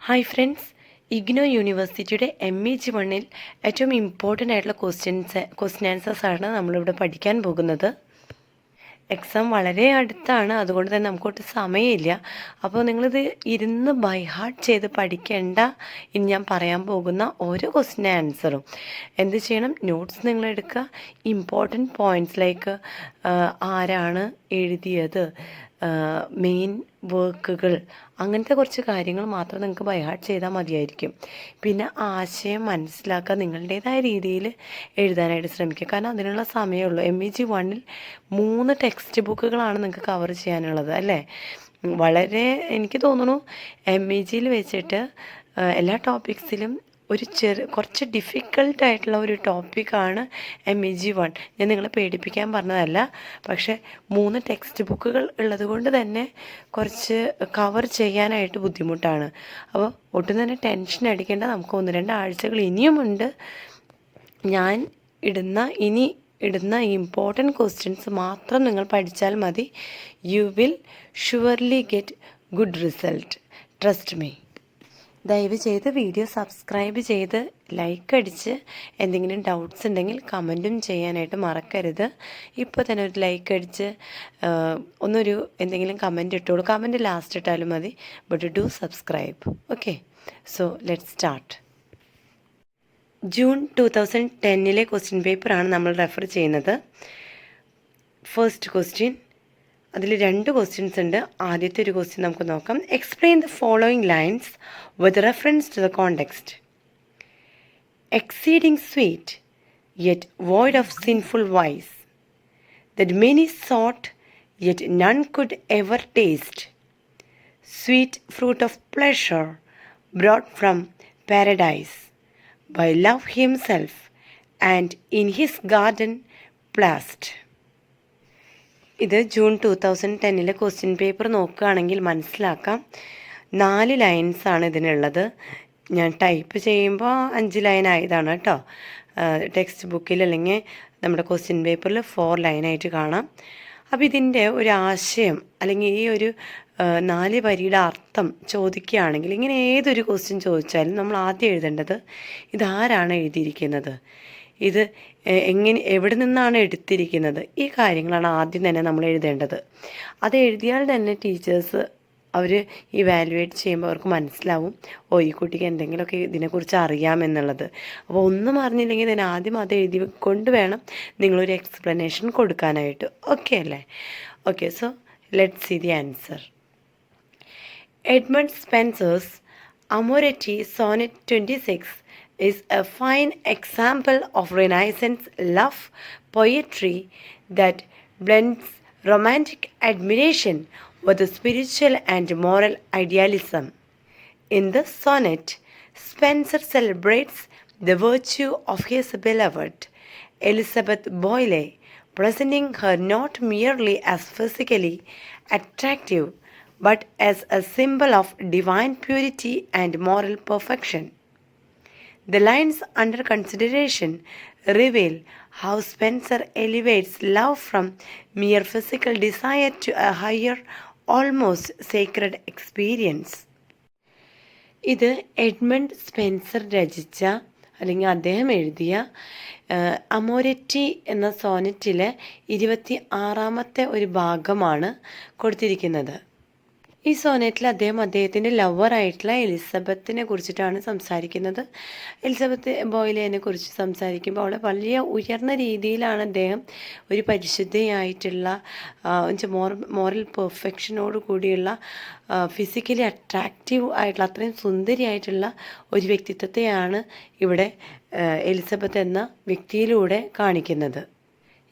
Hi friends, IGNOU യൂണിവേഴ്സിറ്റിയുടെ MEG 1-ൽ ഏറ്റവും important ആയിട്ടുള്ള ക്വസ്റ്റ്യൻ ആൻസേഴ്സാണ് നമ്മളിവിടെ പഠിക്കാൻ പോകുന്നത്. എക്സാം വളരെ അടുത്താണ്, അതുകൊണ്ട് തന്നെ നമുക്കൊട്ട് സമയമില്ല. അപ്പോൾ നിങ്ങളിത് ഇരുന്ന് ബൈ ഹാർട്ട് ചെയ്ത് പഠിക്കേണ്ട. ഇനി ഞാൻ പറയാൻ പോകുന്ന ഓരോ ക്വസ്റ്റ്യൻ ആൻസറും എന്ത് ചെയ്യണം, നോട്ട്സ് നിങ്ങളെടുക്കുക. ഇമ്പോർട്ടൻറ്റ് പോയിൻറ്റ്സ് ലൈക്ക് ആരാണ് എഴുതിയത്, മെയിൻ വർക്കുകൾ, അങ്ങനത്തെ കുറച്ച് കാര്യങ്ങൾ മാത്രം നിങ്ങൾക്ക് ബൈ ഹാർട്ട് ചെയ്താൽ മതിയായിരിക്കും. പിന്നെ ആശയം മനസ്സിലാക്കുക, നിങ്ങളുടേതായ രീതിയിൽ എഴുതാനായിട്ട് ശ്രമിക്കുക. കാരണം അതിനുള്ള സമയമുള്ളൂ. MEG 1-ൽ 3 ടെക്സ്റ്റ് ബുക്കുകളാണ് നിങ്ങൾക്ക് കവർ ചെയ്യാനുള്ളത് അല്ലേ. വളരെ എനിക്ക് തോന്നുന്നു MEGയിൽ വെച്ചിട്ട് എല്ലാ ടോപ്പിക്സിലും ഒരു കുറച്ച് ഡിഫിക്കൽട്ടായിട്ടുള്ള ഒരു ടോപ്പിക്കാണ് MEG 1. ഞാൻ നിങ്ങളെ പേടിപ്പിക്കാൻ പറഞ്ഞതല്ല, പക്ഷേ 3 ടെക്സ്റ്റ് ബുക്കുകൾ ഉള്ളത് കൊണ്ട് തന്നെ കുറച്ച് കവർ ചെയ്യാനായിട്ട് ബുദ്ധിമുട്ടാണ്. അപ്പോൾ ഒട്ടും തന്നെ ടെൻഷൻ അടിക്കേണ്ട. നമുക്ക് 1-2 ആഴ്ചകൾ ഇനിയുമുണ്ട്. ഞാൻ ഇടുന്ന ഇമ്പോർട്ടൻറ്റ് ക്വസ്റ്റ്യൻസ് മാത്രം നിങ്ങൾ പഠിച്ചാൽ മതി. You will surely get good result, trust me. ദയവ് ചെയ്ത് വീഡിയോ സബ്സ്ക്രൈബ് ചെയ്ത് ലൈക്ക് അടിച്ച് എന്തെങ്കിലും ഡൗട്ട്സ് ഉണ്ടെങ്കിൽ കമൻറ്റും ചെയ്യാനായിട്ട് മറക്കരുത്. ഇപ്പോൾ തന്നെ ഒരു ലൈക്ക് അടിച്ച് എന്തെങ്കിലും കമൻറ്റ് ഇട്ടോളൂ. കമൻറ്റ് ലാസ്റ്റ് ഇട്ടാലും മതി, but do subscribe. Okay, so let start. June 2010-ലെ ക്വസ്റ്റ്യൻ പേപ്പറാണ് നമ്മൾ റെഫർ ചെയ്യുന്നത്. ഫസ്റ്റ് ക്വസ്റ്റ്യൻ, അതിൽ 2 ക്വസ്റ്റ്യൻസ് ഉണ്ട്. ആദ്യത്തെ ഒരു ക്വസ്റ്റ്യൻ നമുക്ക് നോക്കാം. Explain the following lines with reference to the context. Exceeding sweet yet void of sinful vice, that many sought yet none could ever taste, sweet fruit of pleasure brought from paradise by love himself and in his garden placed. ഇത് June 2010-ലെ question paper നോക്കുകയാണെങ്കിൽ മനസ്സിലാക്കാം. 4 ലൈൻസാണ് ഇതിനുള്ളത്. ഞാൻ type ചെയ്യുമ്പോൾ 5 line ആയതാണ് കേട്ടോ. Text ബുക്കിൽ അല്ലെങ്കിൽ നമ്മുടെ ക്വസ്റ്റ്യൻ പേപ്പറിൽ 4 ലൈനായിട്ട് കാണാം. അപ്പോൾ ഇതിൻ്റെ ഒരു ആശയം അല്ലെങ്കിൽ ഈ ഒരു 4 വരിയുടെ അർത്ഥം ചോദിക്കുകയാണെങ്കിൽ, ഇങ്ങനെ ഏതൊരു ക്വസ്റ്റ്യൻ ചോദിച്ചാലും നമ്മൾ ആദ്യം എഴുതേണ്ടത് ഇതാരാണ് എഴുതിയിരിക്കുന്നത്, ഇത് എവിടെ നിന്നാണ് എടുത്തിരിക്കുന്നത്, ഈ കാര്യങ്ങളാണ് ആദ്യം തന്നെ നമ്മൾ എഴുതേണ്ടത്. അത് എഴുതിയാൽ തന്നെ ടീച്ചേഴ്സ് അവർ ഇവാലുവേറ്റ് ചെയ്യുമ്പോൾ അവർക്ക് മനസ്സിലാവും, ഈ കുട്ടിക്ക് എന്തെങ്കിലുമൊക്കെ ഇതിനെക്കുറിച്ച് അറിയാമെന്നുള്ളത്. അപ്പോൾ ഒന്നും അറിഞ്ഞില്ലെങ്കിൽ ഇതിന് ആദ്യം അത് എഴുതി കൊണ്ട് വേണം നിങ്ങളൊരു എക്സ്പ്ലനേഷൻ കൊടുക്കാനായിട്ട്. ഓക്കെ അല്ലേ? Okay, so let's see the answer. Edmund Spenser's Amoretti Sonnet 26 is a fine example of Renaissance love poetry that blends romantic admiration with spiritual and moral idealism. In the sonnet, Spenser celebrates the virtue of his beloved, Elizabeth Boyle, presenting her not merely as physically attractive but as a symbol of divine purity and moral perfection. The lines under consideration reveal how Spenser elevates love from mere physical desire to a higher, almost sacred experience. ഇത് Edmund Spencer രചിച്ച അല്ലെങ്കിൽ അദ്ദേഹം എഴുതിയ അമോരെറ്റി എന്ന സോനറ്റിലെ 26ാമത്തെ ഒരു ഭാഗമാണ് കൊടുത്തിരിക്കുന്നത്. ഈ സോനറ്റിൽ അദ്ദേഹം അദ്ദേഹത്തിൻ്റെ ലവറായിട്ടുള്ള എലിസബത്തിനെ കുറിച്ചിട്ടാണ് സംസാരിക്കുന്നത്. എലിസബത്ത് ബോയിലിനെ കുറിച്ച് സംസാരിക്കുമ്പോൾ അവളെ വലിയ ഉയർന്ന രീതിയിലാണ് അദ്ദേഹം ഒരു പരിശുദ്ധയായിട്ടുള്ള മോറൽ പെർഫെക്ഷനോട് കൂടിയുള്ള ഫിസിക്കലി അട്രാക്റ്റീവ് ആയിട്ടുള്ള അത്രയും സുന്ദരിയായിട്ടുള്ള ഒരു വ്യക്തിത്വത്തെയാണ് ഇവിടെ എലിസബത്ത് എന്ന വ്യക്തിയിലൂടെ കാണിക്കുന്നത്.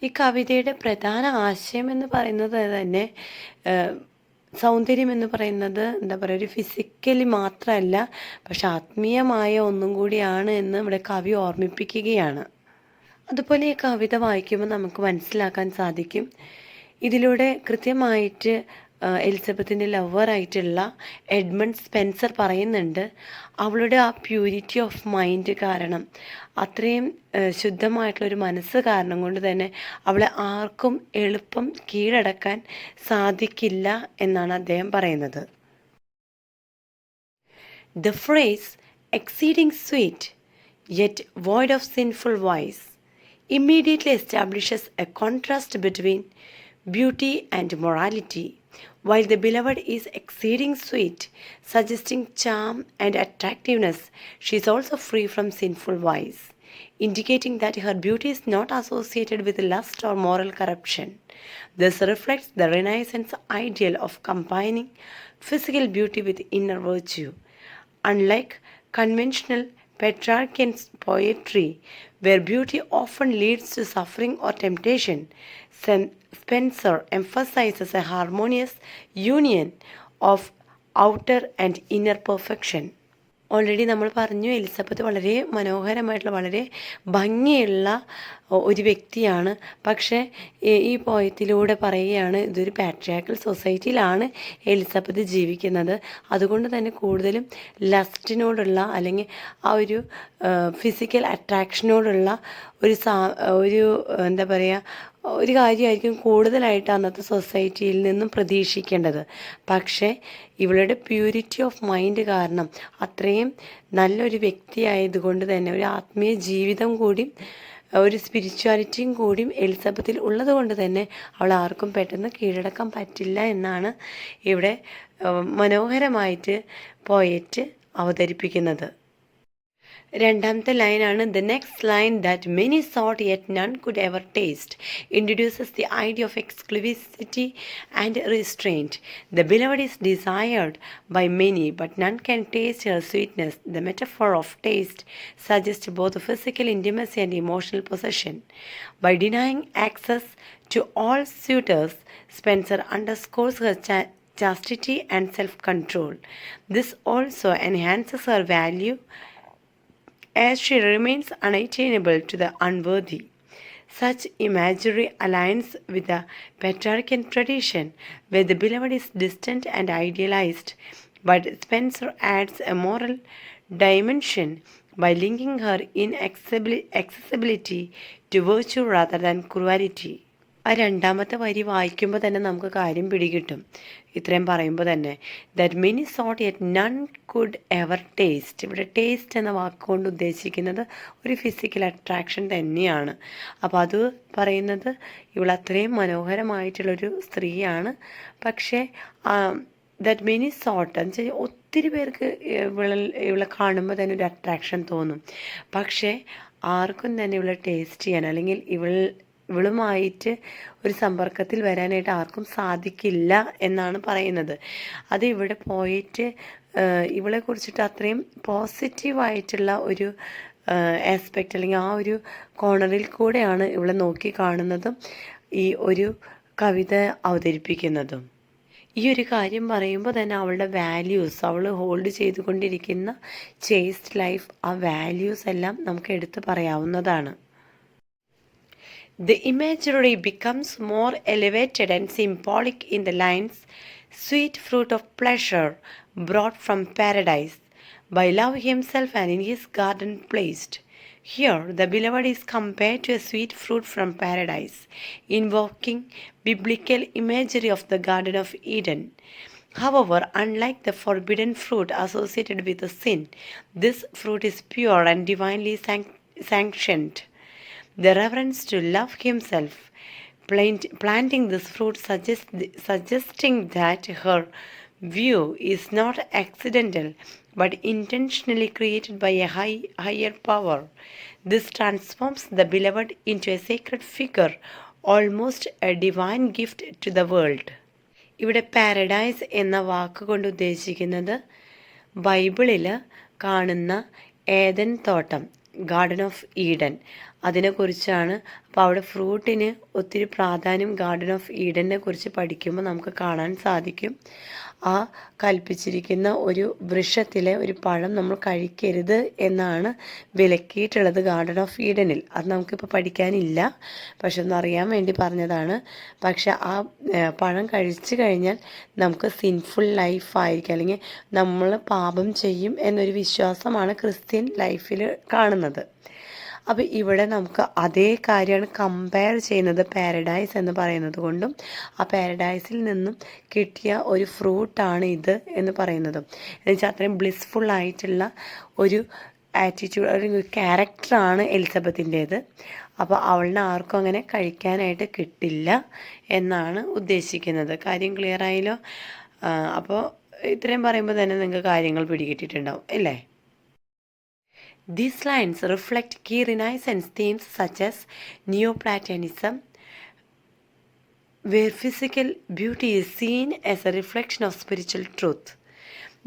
ഈ കവിതയുടെ പ്രധാന ആശയം എന്ന് പറയുന്നത് തന്നെ സൗന്ദര്യം എന്ന് പറയുന്നത് ഒരു ഫിസിക്കലി മാത്രമല്ല, പക്ഷെ ആത്മീയമായ ഒന്നും കൂടിയാണ് എന്ന് ഇവിടെ കവി ഓർമ്മിപ്പിക്കുകയാണ്. അതുപോലെ ഈ കവിത വായിക്കുമ്പോൾ നമുക്ക് മനസ്സിലാക്കാൻ സാധിക്കും, ഇതിലൂടെ കൃത്യമായിട്ട് എലിസബത്തിൻ്റെ ലവറായിട്ടുള്ള എഡ്മണ്ട് സ്പെൻസർ പറയുന്നുണ്ട്, അവളുടെ ആ പ്യൂരിറ്റി ഓഫ് മൈൻഡ് കാരണം, അത്രയും ശുദ്ധമായിട്ടുള്ളൊരു മനസ്സ് കാരണം കൊണ്ട് തന്നെ അവളെ ആർക്കും എളുപ്പം കീഴടക്കാൻ സാധിക്കില്ല എന്നാണ് അദ്ദേഹം പറയുന്നത്. The phrase exceeding sweet, yet void of sinful vice, immediately establishes a contrast between beauty and morality. While the beloved is exceeding sweet, suggesting charm and attractiveness, she is also free from sinful vice, indicating that her beauty is not associated with lust or moral corruption. This reflects the Renaissance ideal of combining physical beauty with inner virtue. Unlike conventional Petrarchan poetry, where beauty often leads to suffering or temptation, Spencer emphasizes a harmonious union of outer and inner perfection. Already നമ്മൾ പറഞ്ഞു Elizabeth വളരെ മനോഹരമായിട്ടുള്ള വളരെ ഭംഗിയുള്ള ഒരു വ്യക്തിയാണ്. പക്ഷേ ഈ പോയത്തിലൂടെ പറയുകയാണ് ഇതൊരു പാട്രിയാർക്കൽ സൊസൈറ്റിയിലാണ് എലിസബത്ത് ജീവിക്കുന്നത്. അതുകൊണ്ട് തന്നെ കൂടുതലും ലസ്റ്റിനോടുള്ള അല്ലെങ്കിൽ ആ ഒരു ഫിസിക്കൽ അട്രാക്ഷനോടുള്ള ഒരു എന്താ പറയുക ഒരു കാര്യമായിരിക്കും കൂടുതലായിട്ട് അന്നത്തെ സൊസൈറ്റിയിൽ നിന്നും പ്രതീക്ഷിക്കേണ്ടത്. പക്ഷേ ഇവളുടെ പ്യൂരിറ്റി ഓഫ് മൈൻഡ് കാരണം അത്രയും നല്ലൊരു വ്യക്തിയായതുകൊണ്ട് തന്നെ ഒരു ആത്മീയ ജീവിതം കൂടി ഒരു സ്പിരിച്വാലിറ്റിയും കൂടിയും എലിസബത്തിൽ ഉള്ളത് കൊണ്ട് തന്നെ അവൾ ആർക്കും പെട്ടെന്ന് കീഴടക്കാൻ പറ്റില്ല എന്നാണ് ഇവിടെ മനോഹരമായിട്ട് പോയറ്റ് അവതരിപ്പിക്കുന്നത്. രണ്ടാമത്തെ ലൈനാണ് the next line that many sought yet none could ever taste introduces the idea of exclusivity and restraint. The beloved is desired by many but none can taste her sweetness. The metaphor of taste suggest both physical intimacy and emotional possession. By denying access to all suitors, Spencer underscores her chastity and self-control. This also enhances her value as she remains unattainable to the unworthy. Such imagery aligns with the Petrarchan tradition, where the beloved is distant and idealized, but Spencer adds a moral dimension by linking her inaccessibility to virtue rather than cruelty. ആ രണ്ടാമത്തെ വരി വായിക്കുമ്പോൾ തന്നെ നമുക്ക് കാര്യം പിടികിട്ടും. ഇത്രയും പറയുമ്പോൾ തന്നെ that many sought yet none could ever taste. ഇവിടെ ടേസ്റ്റ് എന്ന വാക്കുകൊണ്ട് ഉദ്ദേശിക്കുന്നത് ഒരു ഫിസിക്കൽ അട്രാക്ഷൻ തന്നെയാണ്. അപ്പോൾ അത് പറയുന്നത് ഇവൾ അത്രയും മനോഹരമായിട്ടുള്ളൊരു സ്ത്രീയാണ്. പക്ഷേ ദാറ്റ് മെനി സോട്ട് എന്ന് വെച്ചാൽ ഒത്തിരി പേർക്ക് ഇവളെ കാണുമ്പോൾ തന്നെ ഒരു അട്രാക്ഷൻ തോന്നും. പക്ഷേ ആർക്കും തന്നെ ഇവളെ ടേസ്റ്റ് ചെയ്യാൻ അല്ലെങ്കിൽ ഇവളുമായിട്ട് ഒരു സമ്പർക്കത്തിൽ വരാനായിട്ട് ആർക്കും സാധിക്കില്ല എന്നാണ് പറയുന്നത്. അത് ഇവിടെ പോയിട്ട് ഇവളെ കുറിച്ചിട്ട് അത്രയും പോസിറ്റീവായിട്ടുള്ള ഒരു ആസ്പെക്റ്റ് അല്ലെങ്കിൽ ആ ഒരു കോണറിൽ കൂടെയാണ് ഇവളെ നോക്കി കാണുന്നതും ഈ ഒരു കവിത അവതരിപ്പിക്കുന്നതും. ഈ ഒരു കാര്യം പറയുമ്പോൾ തന്നെ അവളുടെ വാല്യൂസ്, അവൾ ഹോൾഡ് ചെയ്തുകൊണ്ടിരിക്കുന്ന ചേസ്റ്റ് ലൈഫ്, ആ വാല്യൂസ് എല്ലാം നമുക്ക് എടുത്തു പറയാവുന്നതാണ്. The imagery becomes more elevated and symbolic in the lines, "Sweet fruit of pleasure brought from paradise, by love himself and in his garden placed." Here, the beloved is compared to a sweet fruit from paradise, invoking biblical imagery of the Garden of Eden. However, unlike the forbidden fruit associated with the sin, this fruit is pure and divinely sanctioned. The reverence to love himself, planting this fruit suggesting that her view is not accidental but intentionally created by a higher power. This transforms the beloved into a sacred figure, almost a divine gift to the world. ഇവിടെ paradise എന്ന വാക്ക് കൊണ്ട് ഉദ്ദേശിക്കുന്നത് ബൈബിളിൽ കാണുന്ന Eden തോട്ടം, garden of Eden, അതിനെക്കുറിച്ചാണ്. അപ്പോൾ അവിടെ ഫ്രൂട്ടിന് ഒത്തിരി പ്രാധാന്യം ഗാർഡൻ ഓഫ് ഈഡനെ കുറിച്ച് പഠിക്കുമ്പോൾ നമുക്ക് കാണാൻ സാധിക്കും. ആ കൽപ്പിച്ചിരിക്കുന്ന ഒരു വൃക്ഷത്തിലെ ഒരു പഴം നമ്മൾ കഴിക്കരുത് എന്നാണ് വിലക്കിയിട്ടുള്ളത് ഗാർഡൻ ഓഫ് ഈഡനിൽ. അത് നമുക്കിപ്പോൾ പഠിക്കാനില്ല, പക്ഷെ ഒന്നറിയാൻ വേണ്ടി പറഞ്ഞതാണ്. പക്ഷെ ആ പഴം കഴിച്ചു കഴിഞ്ഞാൽ നമുക്ക് സിൻഫുൾ ലൈഫായിരിക്കും, അല്ലെങ്കിൽ നമ്മൾ പാപം ചെയ്യും എന്നൊരു വിശ്വാസമാണ് ക്രിസ്ത്യൻ ലൈഫിൽ കാണുന്നത്. അപ്പോൾ ഇവിടെ നമുക്ക് അതേ കാര്യമാണ് കമ്പയർ ചെയ്യുന്നത് പാരഡൈസ് എന്ന് പറയുന്നത് കൊണ്ടും ആ പാരഡൈസിൽ നിന്നും കിട്ടിയ ഒരു ഫ്രൂട്ടാണ് ഇത് എന്ന് പറയുന്നതും എന്നുവെച്ചാൽ അത്രയും ബ്ലിസ്ഫുൾ ആയിട്ടുള്ള ഒരു ആറ്റിറ്റ്യൂഡ് ഒരു ക്യാരക്ടറാണ് എലിസബത്തിൻ്റേത്. അപ്പോൾ അവളിനെ ആർക്കും അങ്ങനെ കഴിക്കാനായിട്ട് കിട്ടില്ല എന്നാണ് ഉദ്ദേശിക്കുന്നത്. കാര്യം ക്ലിയർ ആയല്ലോ? അപ്പോൾ ഇത്രയും പറയുമ്പോൾ തന്നെ നിങ്ങൾക്ക് കാര്യങ്ങൾ പിടികിട്ടിട്ടുണ്ടാവും അല്ലേ? These lines reflect key Renaissance themes such as Neoplatonism, where physical beauty is seen as a reflection of spiritual truth.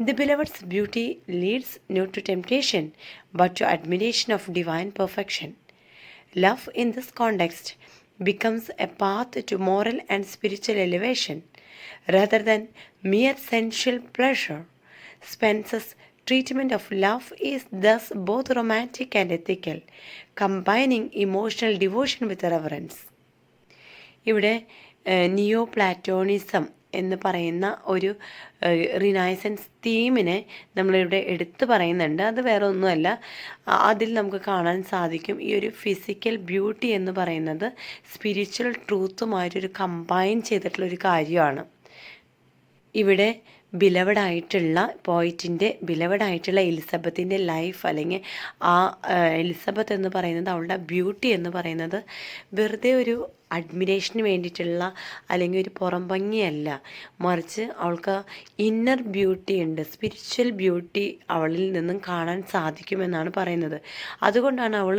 The beloved's beauty leads not to temptation, but to admiration of divine perfection. Love in this context becomes a path to moral and spiritual elevation, rather than mere sensual pleasure. Spencer's treatment of love is thus both romantic and ethical, combining emotional devotion with reverence. ഇവിടെ നിയോ Platonism എന്ന് പറയുന്ന ഒരു renaissance തീമിനെ നമ്മളിവിടെ എടുത്തു പറയുന്നുണ്ട്. അത് വേറെ ഒന്നുമല്ല, അതിൽ നമുക്ക് കാണാൻ സാധിക്കും ഈ ഒരു ഫിസിക്കൽ ബ്യൂട്ടി എന്ന് പറയുന്നത് സ്പിരിച്വൽ ട്രൂത്തുമായിട്ടൊരു കമ്പൈൻ ചെയ്തിട്ടുള്ളൊരു കാര്യമാണ്. ഇവിടെ ബിലവഡായിട്ടുള്ള പോയിറ്റിൻ്റെ ബിലവഡായിട്ടുള്ള എലിസബത്തിൻ്റെ ലൈഫ് അല്ലെങ്കിൽ ആ എലിസബത്ത് എന്ന് പറയുന്നത് അവളുടെ ബ്യൂട്ടി എന്ന് പറയുന്നത് വെറുതെ ഒരു അഡ്മിറേഷന് വേണ്ടിയിട്ടുള്ള അല്ലെങ്കിൽ ഒരു പുറം ഭംഗിയല്ല, മറിച്ച് അവൾക്ക് ഇന്നർ ബ്യൂട്ടി ഉണ്ട്, സ്പിരിച്വൽ ബ്യൂട്ടി അവളിൽ നിന്നും കാണാൻ സാധിക്കുമെന്നാണ് പറയുന്നത്. അതുകൊണ്ടാണ് അവൾ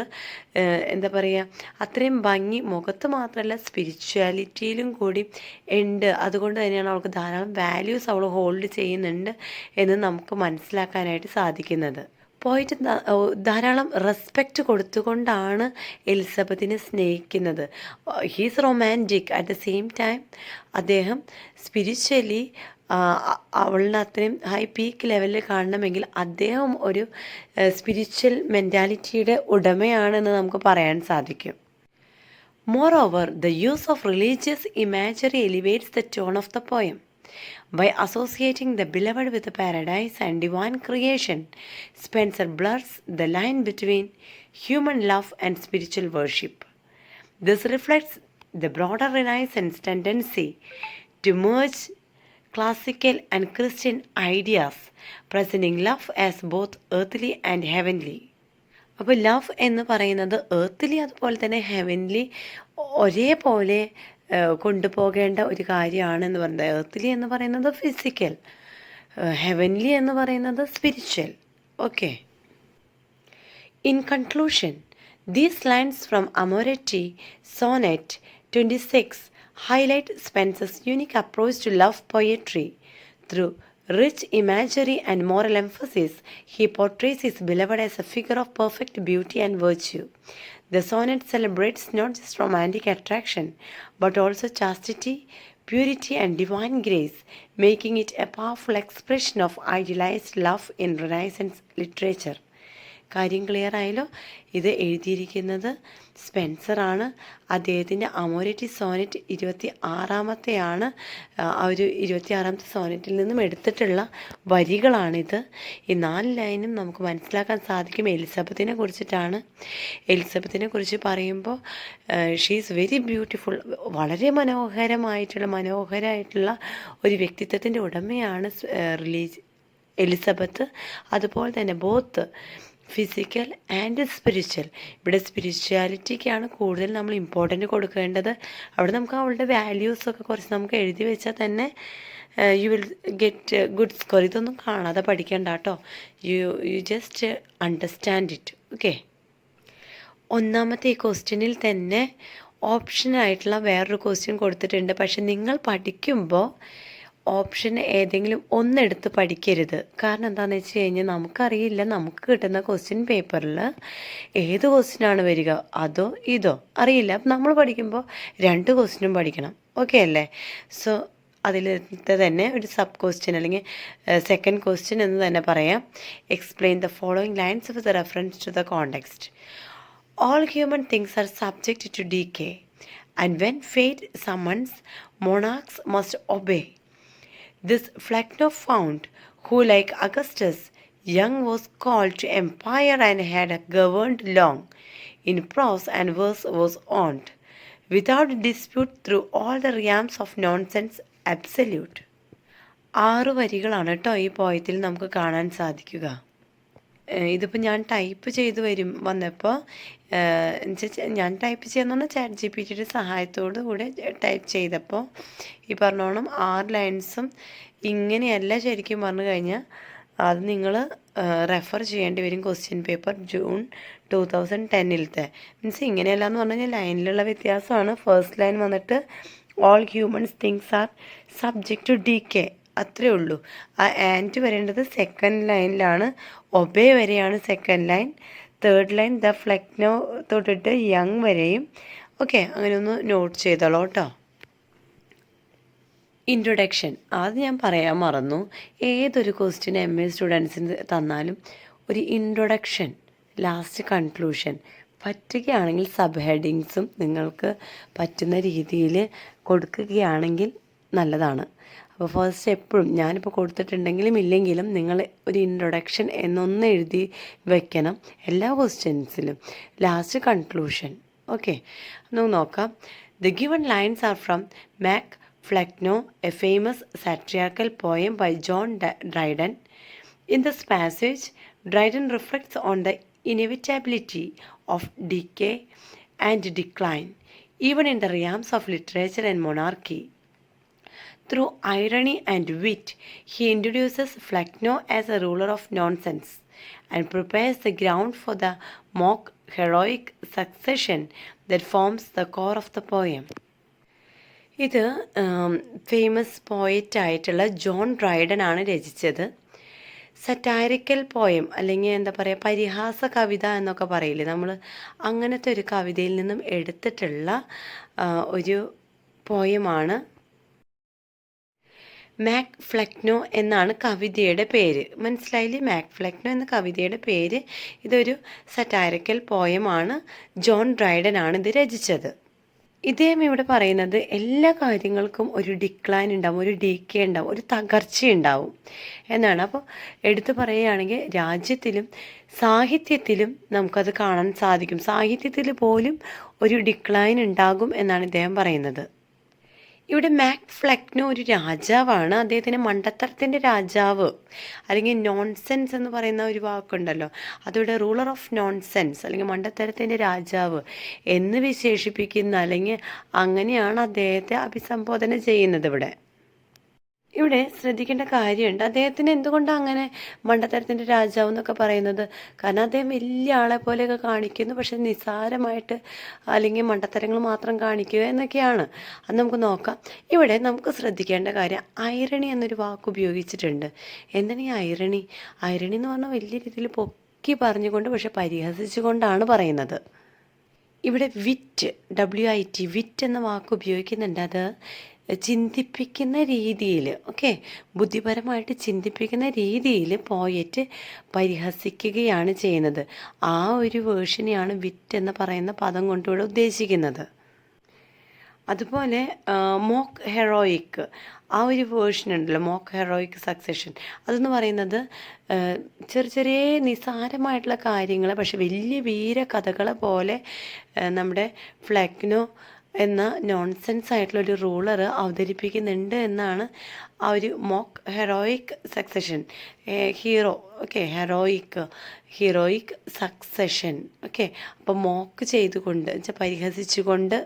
എന്താ പറയുക അത്രയും ഭംഗി മുഖത്ത് മാത്രമല്ല സ്പിരിച്വാലിറ്റിയിലും കൂടി ഉണ്ട്. അതുകൊണ്ട് തന്നെയാണ് അവൾക്ക് ധാരാളം വാല്യൂസ് അവൾ ഹോൾഡ് ചെയ്യുന്നുണ്ട് എന്ന് നമുക്ക് മനസ്സിലാക്കാനായിട്ട് സാധിക്കുന്നത്. പോയിട്ട് ധാരാളം റെസ്പെക്റ്റ് കൊടുത്തുകൊണ്ടാണ് എലിസബത്തിനെ സ്നേഹിക്കുന്നത്. He's romantic at the same time അദ്ദേഹം സ്പിരിച്വലി അവളിനെ അത്രയും ഹൈ പീക്ക് ലെവലിൽ കാണണമെങ്കിൽ അദ്ദേഹം ഒരു സ്പിരിച്വൽ മെൻറ്റാലിറ്റിയുടെ ഉടമയാണെന്ന് നമുക്ക് പറയാൻ സാധിക്കും. Moreover, the use of religious imagery elevates the tone of the poem. By associating the beloved with the paradise and divine creation, Spencer blurs the line between human love and spiritual worship. This reflects the broader Renaissance tendency to merge classical and Christian ideas, presenting love as both earthly and heavenly. അപ്പോൾ love എന്ന് പറയുന്നത് earthly അതുപോലെ തന്നെ heavenly ഒരേപോലെ കൊണ്ടുപോകേണ്ട ഒരു കാര്യമാണെന്ന് പറയുന്നത്. എർത്തിലി എന്ന് പറയുന്നത് ഫിസിക്കൽ, ഹെവൻലി എന്ന് പറയുന്നത് spiritual. Okay. In conclusion, these lines from Amoretti sonnet 26 highlight Spencer's unique approach to love poetry. Through rich imagery and moral emphasis, he portrays his beloved as a figure of perfect beauty and virtue. The sonnet celebrates not just romantic attraction, but also chastity, purity, and divine grace, making it a powerful expression of idealized love in Renaissance literature. കാര്യം clear ആയല്ലോ? ഇത് എഴുതിയിരിക്കുന്നത് സ്പെൻസറാണ്. അദ്ദേഹത്തിൻ്റെ അമോരെറ്റി Sonet 26-ാമത്തെയാണ്. ആ ഒരു 26-ാമത്തെ സോനെറ്റിൽ നിന്നും എടുത്തിട്ടുള്ള വരികളാണിത്. ഈ 4 ലൈനും നമുക്ക് മനസ്സിലാക്കാൻ സാധിക്കും എലിസബത്തിനെ കുറിച്ചിട്ടാണ്. എലിസബത്തിനെ കുറിച്ച് പറയുമ്പോൾ ഷീ ഈസ് വെരി ബ്യൂട്ടിഫുൾ, വളരെ മനോഹരമായിട്ടുള്ള ഒരു വ്യക്തിത്വത്തിൻ്റെ ഉടമയാണ് എലിസബത്ത്. അതുപോലെ തന്നെ ബോത്ത് ഫിസിക്കൽ ആൻഡ് സ്പിരിച്വൽ. ഇവിടെ സ്പിരിച്വാലിറ്റിക്കാണ് കൂടുതൽ നമ്മൾ ഇമ്പോർട്ടൻ്റ് കൊടുക്കേണ്ടത്. അവിടെ നമുക്ക് അവളുടെ വാല്യൂസൊക്കെ കുറച്ച് നമുക്ക് എഴുതി വെച്ചാൽ തന്നെ you will get good score. ഇതൊന്നും കാണാതെ പഠിക്കേണ്ട കേട്ടോ. You just understand it. Okay. ഒന്നാമത്തെ ഈ ക്വസ്റ്റ്യനിൽ തന്നെ ഓപ്ഷനായിട്ടുള്ള വേറൊരു ക്വസ്റ്റ്യൻ കൊടുത്തിട്ടുണ്ട്. പക്ഷെ നിങ്ങൾ പഠിക്കുമ്പോൾ ഓപ്ഷൻ ഏതെങ്കിലും ഒന്നെടുത്ത് പഠിക്കരുത്. കാരണം എന്താണെന്ന് വെച്ച് കഴിഞ്ഞാൽ നമുക്കറിയില്ല നമുക്ക് കിട്ടുന്ന ക്വസ്റ്റ്യൻ പേപ്പറിൽ ഏത് ക്വസ്റ്റ്യനാണ് വരിക, അതോ ഇതോ അറിയില്ല. അപ്പം നമ്മൾ പഠിക്കുമ്പോൾ 2 ക്വസ്റ്റ്യനും പഠിക്കണം. ഓക്കെ അല്ലേ? സോ അതിലത്തെ തന്നെ ഒരു സബ് ക്വസ്റ്റ്യൻ അല്ലെങ്കിൽ സെക്കൻഡ് ക്വസ്റ്റ്യൻ എന്ന് തന്നെ പറയാം. Explain the following lines with reference to the context. All human things are subject to decay, and when fate summons, monarchs must obey. This Flecknoe found, who like Augustus, young was called to empire and had governed long. in prose and verse was owned, without dispute through all the realms of nonsense absolute. 6 വരികളാണ് കേട്ടോ ഈ പോയത്തിൽ നമുക്ക് കാണാൻ സാധിക്കുക. ഇതിപ്പോൾ ഞാൻ type ചെയ്ത് വന്നപ്പോൾ ഞാൻ ടൈപ്പ് ചെയ്യാന്ന് പറഞ്ഞാൽ ChatGPTയുടെ സഹായത്തോടു കൂടെ ടൈപ്പ് ചെയ്തപ്പോൾ ഈ പറഞ്ഞോണം 6 ലൈൻസും ഇങ്ങനെയല്ല ശരിക്കും പറഞ്ഞു കഴിഞ്ഞാൽ അത് നിങ്ങൾ റെഫർ ചെയ്യേണ്ടി വരും. ക്വസ്റ്റ്യൻ പേപ്പർ ജൂൺ 2010 മീൻസ് ഇങ്ങനെയല്ല എന്ന് പറഞ്ഞു കഴിഞ്ഞാൽ ലൈനിലുള്ള വ്യത്യാസമാണ്. ഫസ്റ്റ് ലൈൻ വന്നിട്ട് all humans things are subject to decay, അത്രേ ഉള്ളൂ. ആ ആൻഡ് വരേണ്ടത് സെക്കൻഡ് ലൈനിലാണ്. ഒബേ വരെയാണ് second line. Third line the Flecknoe തൊട്ടിട്ട് യങ് വരെയും. ഓക്കെ, അങ്ങനെ ഒന്ന് നോട്ട് ചെയ്തോളൂ കേട്ടോ. ഇൻട്രൊഡക്ഷൻ അത് ഞാൻ പറയാൻ മറന്നു. ഏതൊരു ക്വസ്റ്റ്യൻ MA സ്റ്റുഡൻസിന് തന്നാലും ഒരു ഇൻട്രൊഡക്ഷൻ, ലാസ്റ്റ് കൺക്ലൂഷൻ പറ്റുകയാണെങ്കിൽ സബ് ഹെഡിങ്സും നിങ്ങൾക്ക് പറ്റുന്ന രീതിയിൽ കൊടുക്കുകയാണെങ്കിൽ നല്ലതാണ്. അപ്പോൾ ഫസ്റ്റ് എപ്പോഴും ഞാനിപ്പോൾ കൊടുത്തിട്ടുണ്ടെങ്കിലും ഇല്ലെങ്കിലും നിങ്ങൾ ഒരു ഇൻട്രൊഡക്ഷൻ എന്നൊന്ന് എഴുതി വെക്കണം എല്ലാ ക്വസ്റ്റ്യൻസിലും. Last conclusion. ഓക്കെ, നമുക്ക് നോക്കാം. The given lines are from Mac Flecknoe, a famous satirical poem by John Dryden. In this passage, Dryden reflects on the inevitability of decay and decline, even in the realms of literature and monarchy. Through irony and wit, he introduces Flecknoe as a ruler of nonsense and prepares the ground for the mock heroic succession that forms the core of the poem. ഇത് famous പോയറ്റായിട്ടുള്ള John Dryden ആണ് രചിച്ചത്. സറ്റാരിക്കൽ poem അല്ലെങ്കിൽ എന്താ പറയുക, പരിഹാസ കവിത എന്നൊക്കെ പറയില്ലേ നമ്മൾ, അങ്ങനത്തെ ഒരു കവിതയിൽ നിന്നും എടുത്തിട്ടുള്ള ഒരു പോയമാണ്. മാക് ഫ്ലെക്നോ എന്നാണ് കവിതയുടെ പേര്. മനസ്സിലായില്ലേ? മാക് ഫ്ലെക്നോ എന്ന കവിതയുടെ പേര്. ഇതൊരു സറ്റാരിക്കൽ പോയമാണ്. ജോൺ ഡ്രൈഡൻ ആണ് ഇത് രചിച്ചത്. ഇദ്ദേഹം ഇവിടെ പറയുന്നത് എല്ലാ കാര്യങ്ങൾക്കും ഒരു ഡിക്ലൈൻ ഉണ്ടാവും, ഒരു ഡീക്കേ ഉണ്ടാവും, ഒരു തകർച്ചയുണ്ടാവും എന്നാണ്. അപ്പോൾ എടുത്തു പറയുകയാണെങ്കിൽ രാജ്യത്തിലും സാഹിത്യത്തിലും നമുക്കത് കാണാൻ സാധിക്കും. സാഹിത്യത്തിൽ പോലും ഒരു ഡിക്ലൈൻ ഉണ്ടാകും എന്നാണ് ഇദ്ദേഹം പറയുന്നത്. ഇവിടെ മാക് ഫ്ലെക്നോ ഒരു രാജാവാണ്. അദ്ദേഹത്തിന് മണ്ടത്തരത്തിൻ്റെ രാജാവ് അല്ലെങ്കിൽ നോൺസെൻസ് എന്ന് പറയുന്ന ഒരു വാക്കുണ്ടല്ലോ, അതിവിടെ റൂളർ ഓഫ് നോൺസെൻസ് അല്ലെങ്കിൽ മണ്ടത്തരത്തിൻ്റെ രാജാവ് എന്ന് വിശേഷിപ്പിക്കുന്ന അല്ലെങ്കിൽ അങ്ങനെയാണ് അദ്ദേഹത്തെ അഭിസംബോധന ചെയ്യുന്നത്. ഇവിടെ ശ്രദ്ധിക്കേണ്ട കാര്യമുണ്ട്. അദ്ദേഹത്തിന് എന്തുകൊണ്ടാണ് അങ്ങനെ മണ്ടത്തരത്തിൻ്റെ രാജാവ് എന്നൊക്കെ പറയുന്നത്? കാരണം അദ്ദേഹം വലിയ ആളെ പോലെയൊക്കെ കാണിക്കുന്നു, പക്ഷെ നിസ്സാരമായിട്ട് അല്ലെങ്കിൽ മണ്ടത്തരങ്ങൾ മാത്രം കാണിക്കുക എന്നൊക്കെയാണ്. അത് നമുക്ക് നോക്കാം. ഇവിടെ നമുക്ക് ശ്രദ്ധിക്കേണ്ട കാര്യം ഐറണി എന്നൊരു വാക്ക് ഉപയോഗിച്ചിട്ടുണ്ട്. എന്താണ് ഈ ഐറണി? ഐറണി എന്ന് പറഞ്ഞാൽ വലിയ രീതിയിൽ പൊക്കി പറഞ്ഞുകൊണ്ട് പക്ഷെ പരിഹസിച്ചുകൊണ്ടാണ് പറയുന്നത്. ഇവിടെ വിറ്റ്, WIT, വിറ്റ് എന്ന വാക്ക് ഉപയോഗിക്കുന്നുണ്ട്. അത് ചിന്തിപ്പിക്കുന്ന രീതിയിൽ, ഓക്കെ, ബുദ്ധിപരമായിട്ട് ചിന്തിപ്പിക്കുന്ന രീതിയിൽ പോയറ്റ് പരിഹസിക്കുകയാണ് ചെയ്യുന്നത്. ആ ഒരു വേർഷനെയാണ് വിറ്റ് എന്ന് പറയുന്ന പദം കൊണ്ടിവിടെ ഉദ്ദേശിക്കുന്നത്. അതുപോലെ മോക്ക് ഹെറോയിക്, ആ ഒരു വേർഷൻ ഉണ്ടല്ലോ, മോക്ക് ഹെറോയിക് സക്സഷൻ, അതെന്ന് പറയുന്നത് ചെറിയ നിസ്സാരമായിട്ടുള്ള കാര്യങ്ങൾ പക്ഷെ വലിയ വീര കഥകളെ പോലെ നമ്മുടെ ഫ്ലെക്നോ എന്ന നോൺസെൻസ് ആയിട്ടുള്ളൊരു റൂളർ അവതരിപ്പിക്കുന്നുണ്ട് എന്നാണ് ആ ഒരു mock heroic succession. Hero, okay, heroic succession, okay. അപ്പോൾ മോക്ക് ചെയ്തുകൊണ്ട് വെച്ചാൽ പരിഹസിച്ചുകൊണ്ട്,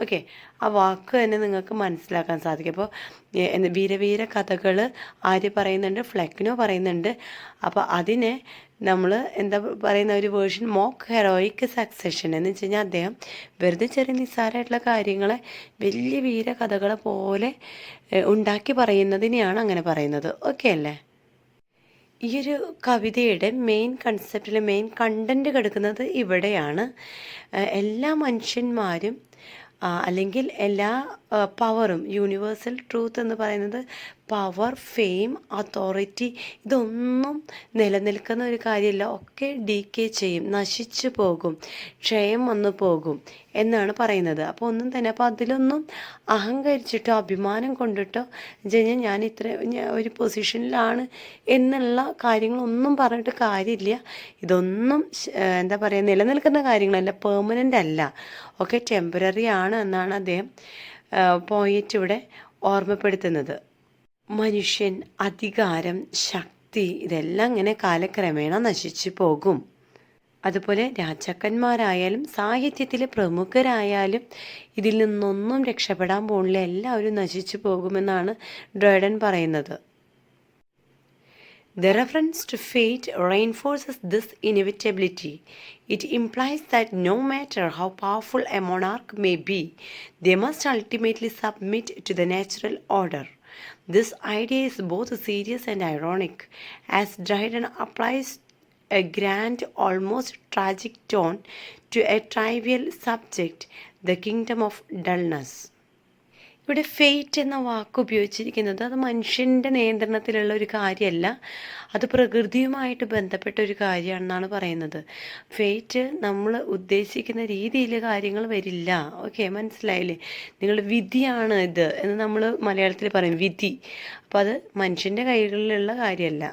ഓക്കെ, ആ വാക്ക് തന്നെ നിങ്ങൾക്ക് മനസ്സിലാക്കാൻ സാധിക്കും. അപ്പോൾ വീരവീര കഥകൾ ആര് പറയുന്നുണ്ട്? ഫ്ലെക്നോ പറയുന്നുണ്ട്. അപ്പോൾ അതിനെ നമ്മൾ എന്താ പറയുന്ന ഒരു വേർഷൻ മോക്ക് ഹെറോയിക് സക്സഷൻ എന്ന് വെച്ച് കഴിഞ്ഞാൽ അദ്ദേഹം വെറുതെ ചെറിയ നിസ്സാരമായിട്ടുള്ള കാര്യങ്ങളെ വലിയ വീര കഥകളെ പോലെ ഉണ്ടാക്കി പറയുന്നതിനെയാണ് അങ്ങനെ പറയുന്നത്. ഓക്കെ അല്ലേ? ഈ ഒരു കവിതയുടെ മെയിൻ കൺസെപ്റ്റിൽ മെയിൻ കണ്ടൻറ്റ് കിടക്കുന്നത് ഇവിടെയാണ്. എല്ലാ മനുഷ്യന്മാരും അല്ലെങ്കിൽ എല്ലാ പവറും, യൂണിവേഴ്സൽ ട്രൂത്ത് എന്ന് പറയുന്നത് പവർ, ഫെയിം, അതോറിറ്റി ഇതൊന്നും നിലനിൽക്കുന്ന ഒരു കാര്യമല്ല. ഒക്കെ ഡീക്കേ ചെയ്യും, നശിച്ചു പോകും, ക്ഷയം വന്നു പോകും എന്നാണ് പറയുന്നത്. അപ്പോൾ ഒന്നും തന്നെ അപ്പോൾ അതിലൊന്നും അഹങ്കരിച്ചിട്ടോ അഭിമാനം കൊണ്ടിട്ടോ കഴിഞ്ഞാൽ ഞാൻ ഒരു പൊസിഷനിലാണ് എന്നുള്ള കാര്യങ്ങളൊന്നും പറഞ്ഞിട്ട് കാര്യമില്ല. ഇതൊന്നും എന്താ പറയുക, നിലനിൽക്കുന്ന കാര്യങ്ങളല്ല, പെർമനൻ്റ് അല്ല, ഒക്കെ ടെമ്പററി ആണ് എന്നാണ് അദ്ദേഹം പോയിറ്റ് ഇവിടെ ഓർമ്മപ്പെടുത്തുന്നത്. മനുഷ്യൻ, അധികാരം, ശക്തി ഇതെല്ലാം ഇങ്ങനെ കാലക്രമേണ നശിച്ചു പോകും. അതുപോലെ രാജാക്കന്മാരായാലും സാഹിത്യത്തിലെ പ്രമുഖരായാലും ഇതിൽ നിന്നൊന്നും രക്ഷപ്പെടാൻ പോകുന്നില്ല, എല്ലാവരും നശിച്ചു പോകുമെന്നാണ് ഡ്രൈഡൻ പറയുന്നത്. The reference to fate reinforces this inevitability. It implies that no matter how powerful a monarch may be, they must ultimately submit to the natural order. This idea is both serious and ironic, as Dryden applies a grand, almost tragic tone to a trivial subject, the kingdom of dullness. ഇവിടെ fate എന്ന വാക്ക് ഉപയോഗിച്ചിരിക്കുന്നത് അത് മനുഷ്യൻ്റെ നിയന്ത്രണത്തിലുള്ള ഒരു കാര്യമല്ല, അത് പ്രകൃതിയുമായിട്ട് ബന്ധപ്പെട്ട ഒരു കാര്യമാണെന്നാണ് പറയുന്നത്. ഫെയ്റ്റ് നമ്മൾ ഉദ്ദേശിക്കുന്ന രീതിയിൽ കാര്യങ്ങൾ വരില്ല. ഓക്കെ, മനസ്സിലായില്ലേ? നിങ്ങളുടെ വിധിയാണ് ഇത് എന്ന് നമ്മൾ മലയാളത്തിൽ പറയും, വിധി. അപ്പോൾ അത് മനുഷ്യൻ്റെ കൈകളിലുള്ള കാര്യമല്ല.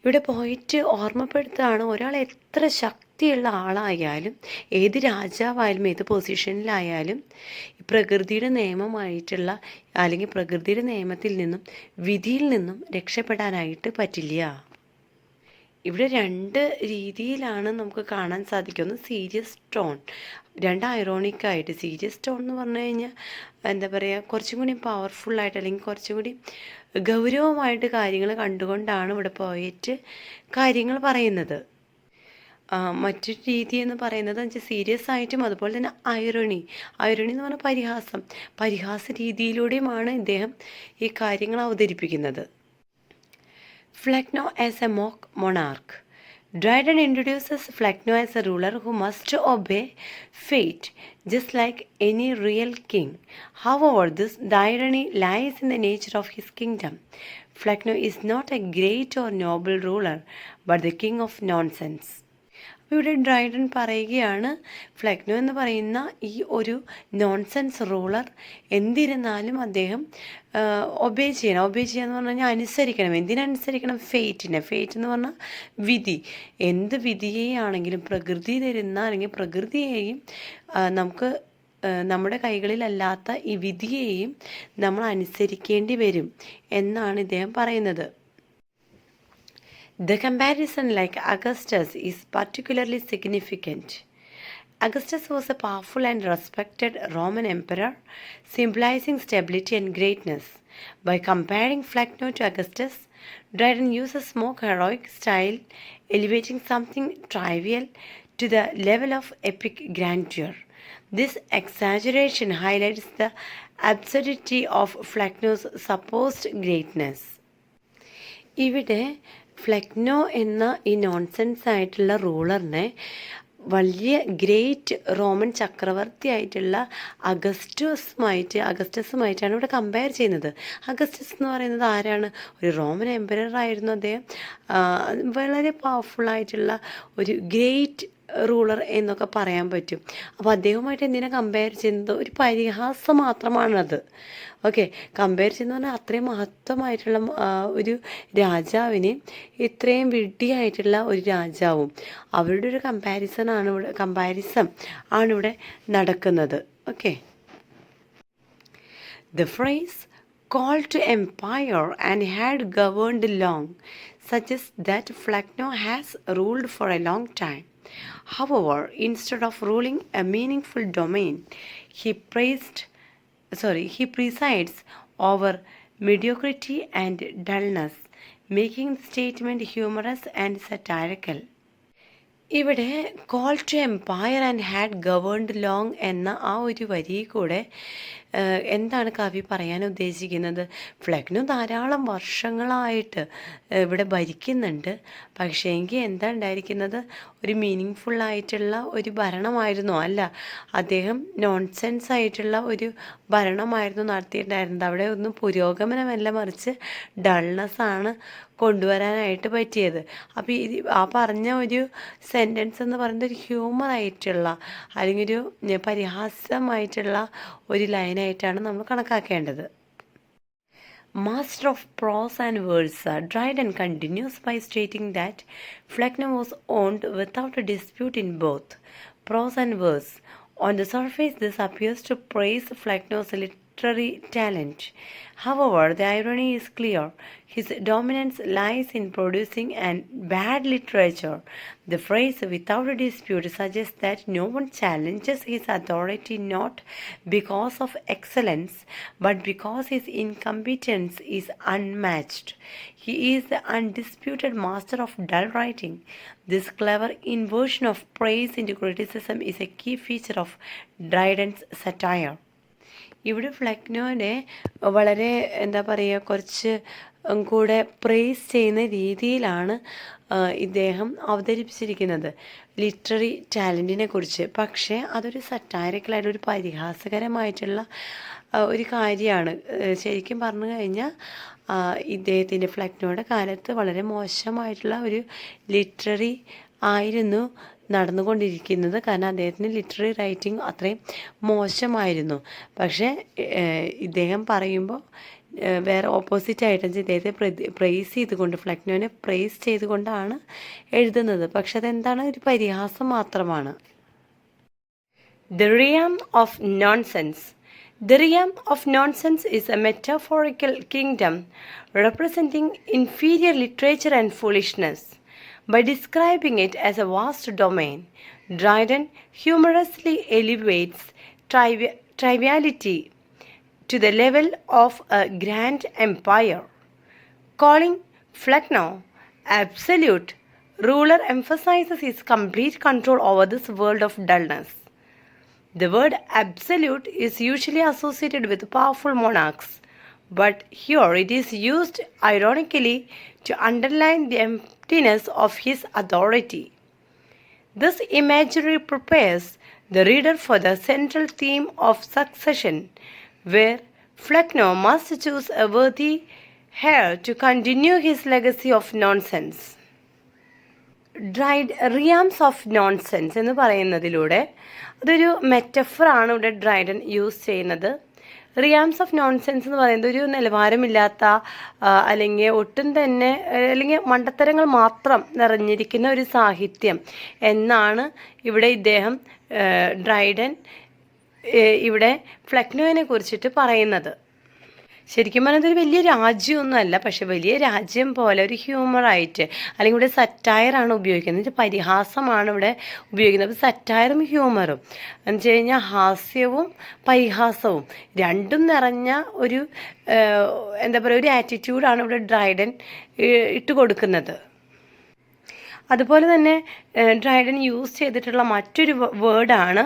ഇവിടെ പോയിട്ട് ഓർമ്മപ്പെടുത്തുകയാണ്, ഒരാൾ എത്ര ശക്തിയുള്ള ആളായാലും, ഏത് രാജാവായാലും, ഏത് പൊസിഷനിലായാലും പ്രകൃതിയുടെ നിയമമായിട്ടുള്ള അല്ലെങ്കിൽ പ്രകൃതിയുടെ നിയമത്തിൽ നിന്നും വിധിയിൽ നിന്നും രക്ഷപ്പെടാനായിട്ട് പറ്റില്ല. ഇവിടെ രണ്ട് രീതിയിലാണ് നമുക്ക് കാണാൻ സാധിക്കുന്നത്. സീരിയസ് ടോൺ, രണ്ട് ഐറോണിക്കായിട്ട്. സീരിയസ് ടോൺ എന്ന് പറഞ്ഞു കഴിഞ്ഞാൽ എന്താ പറയുക, കുറച്ചും കൂടി പവർഫുള്ളായിട്ട് അല്ലെങ്കിൽ കുറച്ചും കൂടി ഗൗരവമായിട്ട് കാര്യങ്ങൾ കണ്ടുകൊണ്ടാണ് ഇവിടെ പോയിട്ട് കാര്യങ്ങൾ പറയുന്നത്. മറ്റൊരു രീതി എന്ന് പറയുന്നത് വെച്ചാൽ സീരിയസ് ആയിട്ടും അതുപോലെ തന്നെ ഐറണി എന്ന് പറഞ്ഞാൽ പരിഹാസ രീതിയിലൂടെയുമാണ് ഇദ്ദേഹം ഈ കാര്യങ്ങൾ അവതരിപ്പിക്കുന്നത്. Flecknoe as a mock monarch. Dryden introduces Flecknoe as a ruler who must obey fate, just like any real king. However, the irony lies in the nature of his kingdom. Flecknoe is not a great or noble ruler, but the king of nonsense. ഇവിടെ Dryden പറയുകയാണ്, Flecknoe എന്ന് പറയുന്ന ഈ ഒരു nonsense ruler എന്തിരുന്നാലും അദ്ദേഹം obey ചെയ്യാന്ന് പറഞ്ഞു കഴിഞ്ഞാൽ അനുസരിക്കണം. എന്തിനനുസരിക്കണം? ഫേറ്റ് എന്ന് പറഞ്ഞാൽ വിധി. എന്ത് വിധിയെയാണെങ്കിലും പ്രകൃതി തരുന്ന അല്ലെങ്കിൽ പ്രകൃതിയെയും നമുക്ക് നമ്മുടെ കൈകളിലല്ലാത്ത ഈ വിധിയെയും നമ്മൾ അനുസരിക്കേണ്ടി വരും എന്നാണ് ഇദ്ദേഹം പറയുന്നത്. The comparison, like Augustus, is particularly significant. Augustus was a powerful and respected Roman emperor, symbolizing stability and greatness. By comparing Flecknoe to Augustus, Dryden uses more heroic style, elevating something trivial to the level of epic grandeur. This exaggeration highlights the absurdity of Flecknoe's supposed greatness. ഇവിടെ Flecknoe എന്ന ഈ nonsense ആയിട്ടുള്ള റൂളറിനെ വലിയ great Roman ചക്രവർത്തി ആയിട്ടുള്ള അഗസ്റ്റസുമായിട്ടാണ് ഇവിടെ compare ചെയ്യുന്നത്. Augustus എന്ന് പറയുന്നത് ആരാണ്? ഒരു റോമൻ എംപറർ ആയിരുന്നു അദ്ദേഹം. വളരെ പവർഫുള്ളായിട്ടുള്ള ഒരു ഗ്രേറ്റ് റൂളർ എന്നൊക്കെ പറയാൻ പറ്റും. അപ്പോൾ അദ്ദേഹവുമായിട്ട് എന്തിനാ കമ്പയർ ചെയ്യുന്നത്? ഒരു പരിഹാസം മാത്രമാണത്. ഓക്കെ, കമ്പയർ ചെയ്യുന്ന പറഞ്ഞാൽ അത്രയും മഹത്വമായിട്ടുള്ള ഒരു രാജാവിന് ഇത്രയും വിഡ്ഢിയായിട്ടുള്ള ഒരു രാജാവും അവരുടെ ഒരു കമ്പാരിസൺ ആണ് ഇവിടെ നടക്കുന്നത്. Okay, the phrase called to empire and had governed long suggests that Flecknoe has ruled for a long time. However, instead of ruling a meaningful domain, he presides over mediocrity and dullness, making the statement humorous and satirical. ഇവിടെ call to empire and had governed long എന്ന ആ ഒരു വരി കൂടെ എന്താണ് കവി പറയാൻ ഉദ്ദേശിക്കുന്നത്? ഫ്ലെഗ്നോ ധാരാളം വർഷങ്ങളായിട്ട് ഇവിടെ ഭരിക്കുന്നുണ്ട്. പക്ഷേ എങ്കിൽ എന്താ ഉണ്ടായിരിക്കുന്നത്? ഒരു മീനിങ് ഫുള്ളായിട്ടുള്ള ഒരു ഭരണമായിരുന്നോ? അല്ല, അദ്ദേഹം നോൺസെൻസ് ആയിട്ടുള്ള ഒരു ഭരണമായിരുന്നു നടത്തിയിട്ടുണ്ടായിരുന്നത്. അവിടെ ഒന്നും പുരോഗമനമല്ല, മറിച്ച് ഡൾനെസ്സാണ് കൊണ്ടുവരാനായിട്ട് പറ്റിയത്. അപ്പോൾ ആ പറഞ്ഞ ഒരു സെൻറ്റൻസ് എന്ന് പറയുന്നത് ഒരു ഹ്യൂമറായിട്ടുള്ള അല്ലെങ്കിൽ ഒരു പരിഹാസമായിട്ടുള്ള ഒരു ലൈനായിട്ടാണ് നമ്മൾ കണക്കാക്കേണ്ടത്. Master of prose and verse, Dryden continues by stating that Flecknoe was owned without a dispute in both prose and verse. On the surface, this appears to praise Flecknoe's literary talent. However, the irony is clear. His dominance lies in producing bad literature. The phrase "without a dispute" suggests that no one challenges his authority not because of excellence, but because his incompetence is unmatched. He is the undisputed master of dull writing. This clever inversion of praise into criticism is a key feature of Dryden's satire. ഇവിടെ ഫ്ലെഗ്നോനെ വളരെ എന്താ പറയുക, കുറച്ച് കൂടെ praise ചെയ്യുന്ന രീതിയിലാണ് ഇദ്ദേഹം അവതരിപ്പിച്ചിരിക്കുന്നത് ലിറ്റററി ടാലൻറ്റിനെ കുറിച്ച്. പക്ഷേ അതൊരു സറ്റാരിക്കലായിട്ട് ഒരു പരിഹാസകരമായിട്ടുള്ള ഒരു കാര്യമാണ്. ശരിക്കും പറഞ്ഞു കഴിഞ്ഞാൽ ഇദ്ദേഹത്തിൻ്റെ ഫ്ലെഗ്നോയുടെ കാലത്ത് വളരെ മോശമായിട്ടുള്ള ഒരു ലിറ്റററി ആയിരുന്നു നടന്നുകൊണ്ടിരിക്കുന്നത്. കാരണം അദ്ദേഹത്തിന് ലിറ്റററി റൈറ്റിംഗ് അത്രയും മോശമായിരുന്നു. പക്ഷേ ഇദ്ദേഹം പറയുമ്പോൾ വേറെ ഓപ്പോസിറ്റായിട്ട് ഇദ്ദേഹത്തെ പ്രൈസ് ചെയ്തുകൊണ്ട്, ഫ്ലെഗ്നോനെ പ്രൈസ് ചെയ്തുകൊണ്ടാണ് എഴുതുന്നത്. പക്ഷെ അതെന്താണ്, ഒരു പരിഹാസം മാത്രമാണ്. The realm of nonsense. The realm of nonsense is a metaphorical kingdom representing inferior literature and foolishness. By describing it as a vast domain, Dryden humorously elevates triviality to the level of a grand empire. Calling Flecknoe absolute ruler emphasizes his complete control over this world of dullness. The word absolute is usually associated with powerful monarchs, but here it is used ironically to underline the emptiness of his authority. This imagery prepares the reader for the central theme of succession, where Flecknoe must choose a worthy heir to continue his legacy of nonsense. Realms of nonsense എന്ന് പറയുന്നതിലൂടെ അതൊരു മെറ്റഫറാണ് ഇവിടെ Dryden use ചെയ്യുന്നത്. റിയാംസ് of nonsense എന്ന് പറയുന്നത് ഒരു നിലവാരമില്ലാത്ത അല്ലെങ്കിൽ ഒട്ടും തന്നെ അല്ലെങ്കിൽ മണ്ടത്തരങ്ങൾ മാത്രം നിറഞ്ഞിരിക്കുന്ന ഒരു സാഹിത്യം എന്നാണ് ഇവിടെ ഡ്രൈഡൻ ഇവിടെ ഫ്ലെക്നോയെ കുറിച്ചിട്ട് പറയുന്നത്. ശരിക്കും പറഞ്ഞാൽ ഇതൊരു വലിയ രാജ്യമൊന്നുമല്ല, പക്ഷെ വലിയ രാജ്യം പോലെ ഒരു ഹ്യൂമറായിട്ട് അല്ലെങ്കിൽ ഇവിടെ സറ്റയറാണ് ഉപയോഗിക്കുന്നത്, പരിഹാസമാണ് ഇവിടെ ഉപയോഗിക്കുന്നത്. അപ്പോൾ സറ്റയറും ഹ്യൂമറും എന്ന് വെച്ച് കഴിഞ്ഞാൽ ഹാസ്യവും പരിഹാസവും രണ്ടും നിറഞ്ഞ ഒരു എന്താ പറയുക, ഒരു ആറ്റിറ്റ്യൂഡാണ് ഇവിടെ ഡ്രൈഡൻ ഇട്ട് കൊടുക്കുന്നത്. അതുപോലെ തന്നെ ഡ്രൈഡൻ യൂസ് ചെയ്തിട്ടുള്ള മറ്റൊരു വേർഡാണ്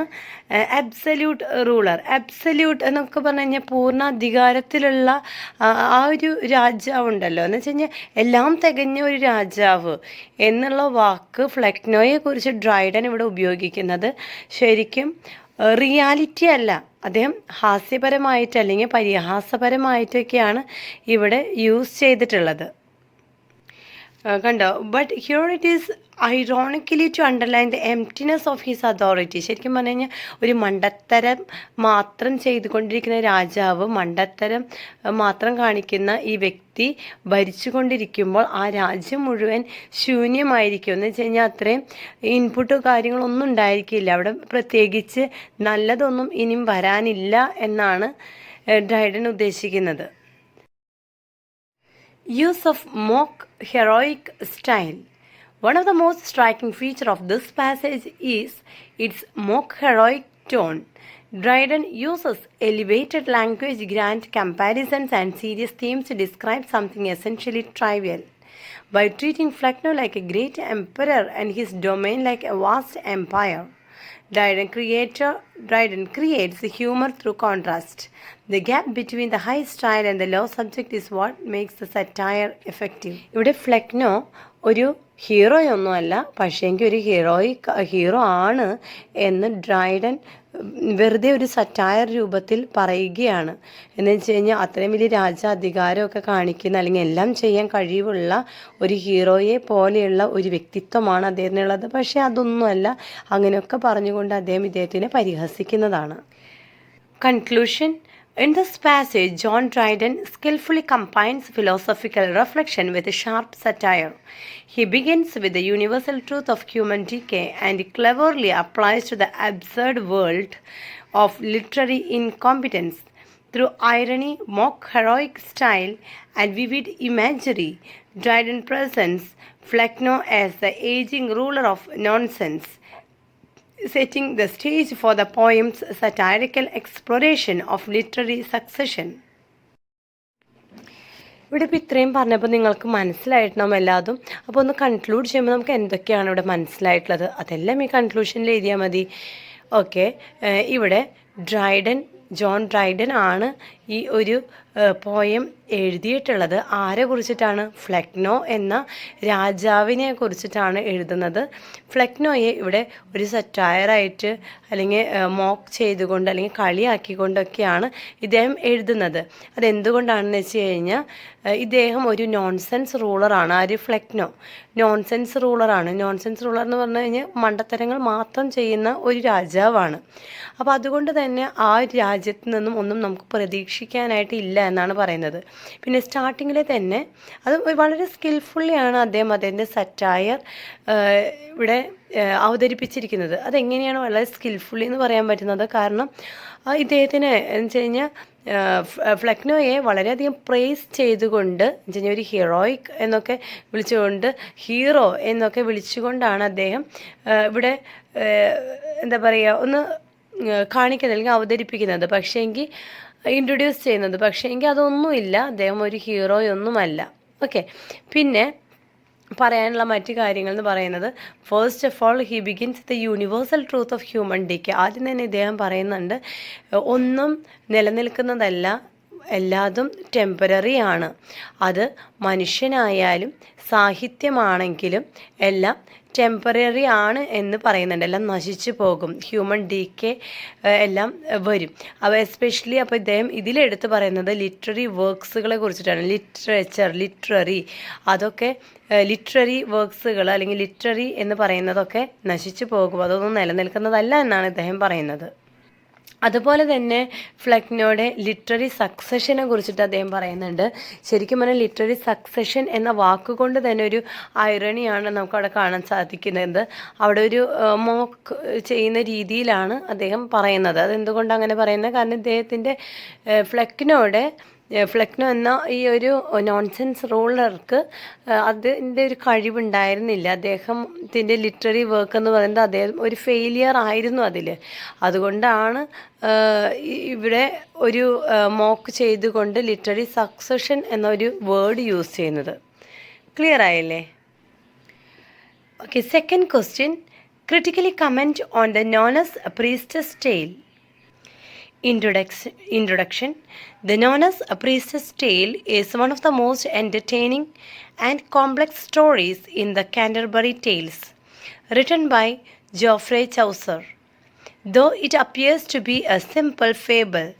അബ്സല്യൂട്ട് റൂളർ. അബ്സല്യൂട്ട് എന്നൊക്കെ പറഞ്ഞു കഴിഞ്ഞാൽ പൂർണ്ണ അധികാരത്തിലുള്ള ആ ഒരു രാജാവുണ്ടല്ലോ, എന്ന് വെച്ച് കഴിഞ്ഞാൽ എല്ലാം തികഞ്ഞ ഒരു രാജാവ് എന്നുള്ള വാക്ക് ഫ്ലെക്നോയെ കുറിച്ച് ഡ്രൈഡൻ ഇവിടെ ഉപയോഗിക്കുന്നത് ശരിക്കും റിയാലിറ്റി അല്ല, അദ്ദേഹം ഹാസ്യപരമായിട്ട് അല്ലെങ്കിൽ പരിഹാസപരമായിട്ടൊക്കെയാണ് ഇവിടെ യൂസ് ചെയ്തിട്ടുള്ളത്. കണ്ടോ? But here it is ironically to underline the emptiness of his authority. ശരിക്കും പറഞ്ഞു കഴിഞ്ഞാൽ ഒരു മണ്ടത്തരം മാത്രം ചെയ്തുകൊണ്ടിരിക്കുന്ന രാജാവ്, മണ്ടത്തരം മാത്രം കാണിക്കുന്ന ഈ വ്യക്തി ഭരിച്ചുകൊണ്ടിരിക്കുമ്പോൾ ആ രാജ്യം മുഴുവൻ ശൂന്യമായിരിക്കും. എന്ന് വെച്ച് കഴിഞ്ഞാൽ അത്രയും ഇൻപുട്ട് കാര്യങ്ങളൊന്നും ഉണ്ടായിരിക്കില്ല അവിടെ, പ്രത്യേകിച്ച് നല്ലതൊന്നും ഇനിയും വരാനില്ല എന്നാണ് ഡ്രൈഡൻ ഉദ്ദേശിക്കുന്നത്. Use of mock heroic style. One of the most striking features of this passage is its mock heroic tone. Dryden uses elevated language, grand comparisons, and serious themes to describe something essentially trivial. by treating Fleckno like a great emperor and his domain like a vast empire. Dryden creates humor through contrast. The gap between the high style and the low subject is what makes the satire effective. ഇവിടെ Flecknoe ഒരു ഹീറോയൊന്നുമല്ല, പക്ഷേങ്കിൽ ഒരു hero ആണ് എന്ന് Dryden വെറുതെ ഒരു satire രൂപത്തിൽ പറയുകയാണ്. എന്ന് വെച്ച് കഴിഞ്ഞാൽ അത്രയും വലിയ അധികാരമൊക്കെ കാണിക്കുന്ന അല്ലെങ്കിൽ എല്ലാം ചെയ്യാൻ കഴിവുള്ള ഒരു ഹീറോയെ പോലെയുള്ള ഒരു വ്യക്തിത്വമാണ് അദ്ദേഹത്തിനുള്ളത്. പക്ഷേ അതൊന്നുമല്ല, അങ്ങനെയൊക്കെ പറഞ്ഞുകൊണ്ട് അദ്ദേഹം ഇദ്ദേഹത്തിനെ പരിഹസിക്കുന്നതാണ്. Conclusion. In this passage, John Dryden skillfully combines philosophical reflection with sharp satire. He begins with the universal truth of human decay and cleverly applies to the absurd world of literary incompetence. Through irony, mock heroic style, and vivid imagery, Dryden presents Fleckno as the aging ruler of nonsense, setting the stage for the poem's satirical exploration of literary succession. ഇവിടെ ഇപ്പോൾ ഇത്രയും പറഞ്ഞപ്പോൾ നിങ്ങൾക്ക് മനസ്സിലായിട്ടുണ്ടാവും എല്ലാതും. അപ്പോൾ ഒന്ന് conclude ചെയ്യുമ്പോൾ നമുക്ക് എന്തൊക്കെയാണ് ഇവിടെ മനസ്സിലായിട്ടുള്ളത് അതെല്ലാം ഈ കൺക്ലൂഷനിൽ എഴുതിയാൽ മതി. ഓക്കെ, ഇവിടെ ജോൺ ഡ്രൈഡൻ ആണ് ഈ ഒരു പോയം എഴുതിയിട്ടുള്ളത്. ആരെ കുറിച്ചിട്ടാണ്? ഫ്ലെക്നോ എന്ന രാജാവിനെ കുറിച്ചിട്ടാണ് എഴുതുന്നത്. ഫ്ലെക്നോയെ ഇവിടെ ഒരു സറ്റയറായിട്ട് അല്ലെങ്കിൽ മോക്ക് ചെയ്തുകൊണ്ട് അല്ലെങ്കിൽ കളിയാക്കിക്കൊണ്ടൊക്കെയാണ് ഇദ്ദേഹം എഴുതുന്നത്. അതെന്തുകൊണ്ടാണെന്ന് വെച്ച് കഴിഞ്ഞാൽ ഇദ്ദേഹം ഒരു നോൺസെൻസ് റൂളറാണ്. ആര്? ഫ്ലെക്നോ നോൺസെൻസ് റൂളറാണ്. നോൺസെൻസ് റൂളർ എന്ന് പറഞ്ഞു കഴിഞ്ഞാൽ മണ്ടത്തരങ്ങൾ മാത്രം ചെയ്യുന്ന ഒരു രാജാവാണ്. അപ്പോൾ അതുകൊണ്ട് തന്നെ ആ രാജ്യത്ത് നിന്നും ഒന്നും നമുക്ക് പ്രതീക്ഷിക്കാനായിട്ട് ഇല്ല എന്നാണ് പറയുന്നത്. പിന്നെ സ്റ്റാർട്ടിങ്ങിൽ തന്നെ അത് വളരെ സ്കിൽഫുള്ളിയാണ് അദ്ദേഹത്തിൻ്റെ സറ്റയർ ഇവിടെ അവതരിപ്പിച്ചിരിക്കുന്നത്. അതെങ്ങനെയാണ് വളരെ സ്കിൽഫുള്ളി എന്ന് പറയാൻ പറ്റുന്നത്? കാരണം ഇദ്ദേഹത്തിന് എന്ന് വെച്ച് കഴിഞ്ഞാൽ ഫ്ലെക്നോയെ വളരെയധികം പ്രേസ് ചെയ്തുകൊണ്ട് എന്ന് വെച്ച് ഒരു ഹീറോയിക് എന്നൊക്കെ വിളിച്ചുകൊണ്ട് ഹീറോ എന്നൊക്കെ വിളിച്ചുകൊണ്ടാണ് അദ്ദേഹം ഇവിടെ എന്താ പറയുക ഒന്ന് കാണിക്കുന്നത് അല്ലെങ്കിൽ അവതരിപ്പിക്കുന്നത്, പക്ഷേങ്കിൽ ഇൻട്രൊഡ്യൂസ് ചെയ്യുന്നത്. പക്ഷേങ്കിൽ അതൊന്നുമില്ല, അദ്ദേഹം ഒരു ഹീറോയൊന്നുമല്ല. ഓക്കെ, പിന്നെ പറയാനുള്ള മറ്റു കാര്യങ്ങൾ എന്ന് പറയുന്നത്, first of all he begins the universal truth of human decay. ആദ്യം തന്നെ ഇദ്ദേഹം പറയുന്നുണ്ട് ഒന്നും നിലനിൽക്കുന്നതല്ല, എല്ലാതും ടെമ്പററി ആണ്. അത് മനുഷ്യനായാലും സാഹിത്യമാണെങ്കിലും എല്ലാം ടെമ്പററി ആണ് എന്ന് പറയുന്നുണ്ട്. എല്ലാം നശിച്ചു പോകും, ഹ്യൂമൻ ഡീക്കെ എല്ലാം വരും. അപ്പോൾ എസ്പെഷ്യലി അപ്പോൾ ഇദ്ദേഹം ഇതിലെടുത്ത് പറയുന്നത് ലിറ്റററി വർക്ക്സുകളെ കുറിച്ചിട്ടാണ്. ലിറ്റററി അതൊക്കെ ലിറ്റററി വർക്ക്സുകൾ അല്ലെങ്കിൽ ലിറ്റററി എന്ന് പറയുന്നതൊക്കെ നശിച്ചു പോകും, അതൊന്നും നിലനിൽക്കുന്നതല്ല എന്നാണ് ഇദ്ദേഹം പറയുന്നത്. അതുപോലെ തന്നെ ഫ്ലെക്നോയുടെ ലിറ്റററി സക്സഷനെ കുറിച്ചിട്ട് അദ്ദേഹം പറയുന്നുണ്ട്. ശരിക്കും പറഞ്ഞാൽ ലിറ്റററി സക്സഷൻ എന്ന വാക്കുകൊണ്ട് തന്നെ ഒരു ഐറണിയാണ് നമുക്കവിടെ കാണാൻ സാധിക്കുന്നത്. അവിടെ ഒരു മോക്ക് ചെയ്യുന്ന രീതിയിലാണ് അദ്ദേഹം പറയുന്നത്. അതെന്തുകൊണ്ട് അങ്ങനെ പറയുന്നത്? കാരണം ഇദ്ദേഹത്തിൻ്റെ ഫ്ലെക്നോ എന്ന ഈ ഒരു നോൺസെൻസ് റൂളർക്ക് അതിൻ്റെ ഒരു കഴിവുണ്ടായിരുന്നില്ല. അദ്ദേഹത്തിൻ്റെ ലിറ്റററി വർക്ക് എന്ന് പറയുന്നത് അദ്ദേഹം ഒരു ഫെയിലിയർ ആയിരുന്നു അതിൽ. അതുകൊണ്ടാണ് ഇവിടെ ഒരു മോക്ക് ചെയ്തുകൊണ്ട് ലിറ്റററി സക്സഷൻ എന്നൊരു വേർഡ് യൂസ് ചെയ്യുന്നത്. ക്ലിയർ ആയില്ലേ? Okay, second question. Critically comment on the nun's priest's tale. Introduction. The Nonna's Priestess Tale is one of the most entertaining and complex stories in the Canterbury Tales, written by Geoffrey Chaucer. Though it appears to be a simple fable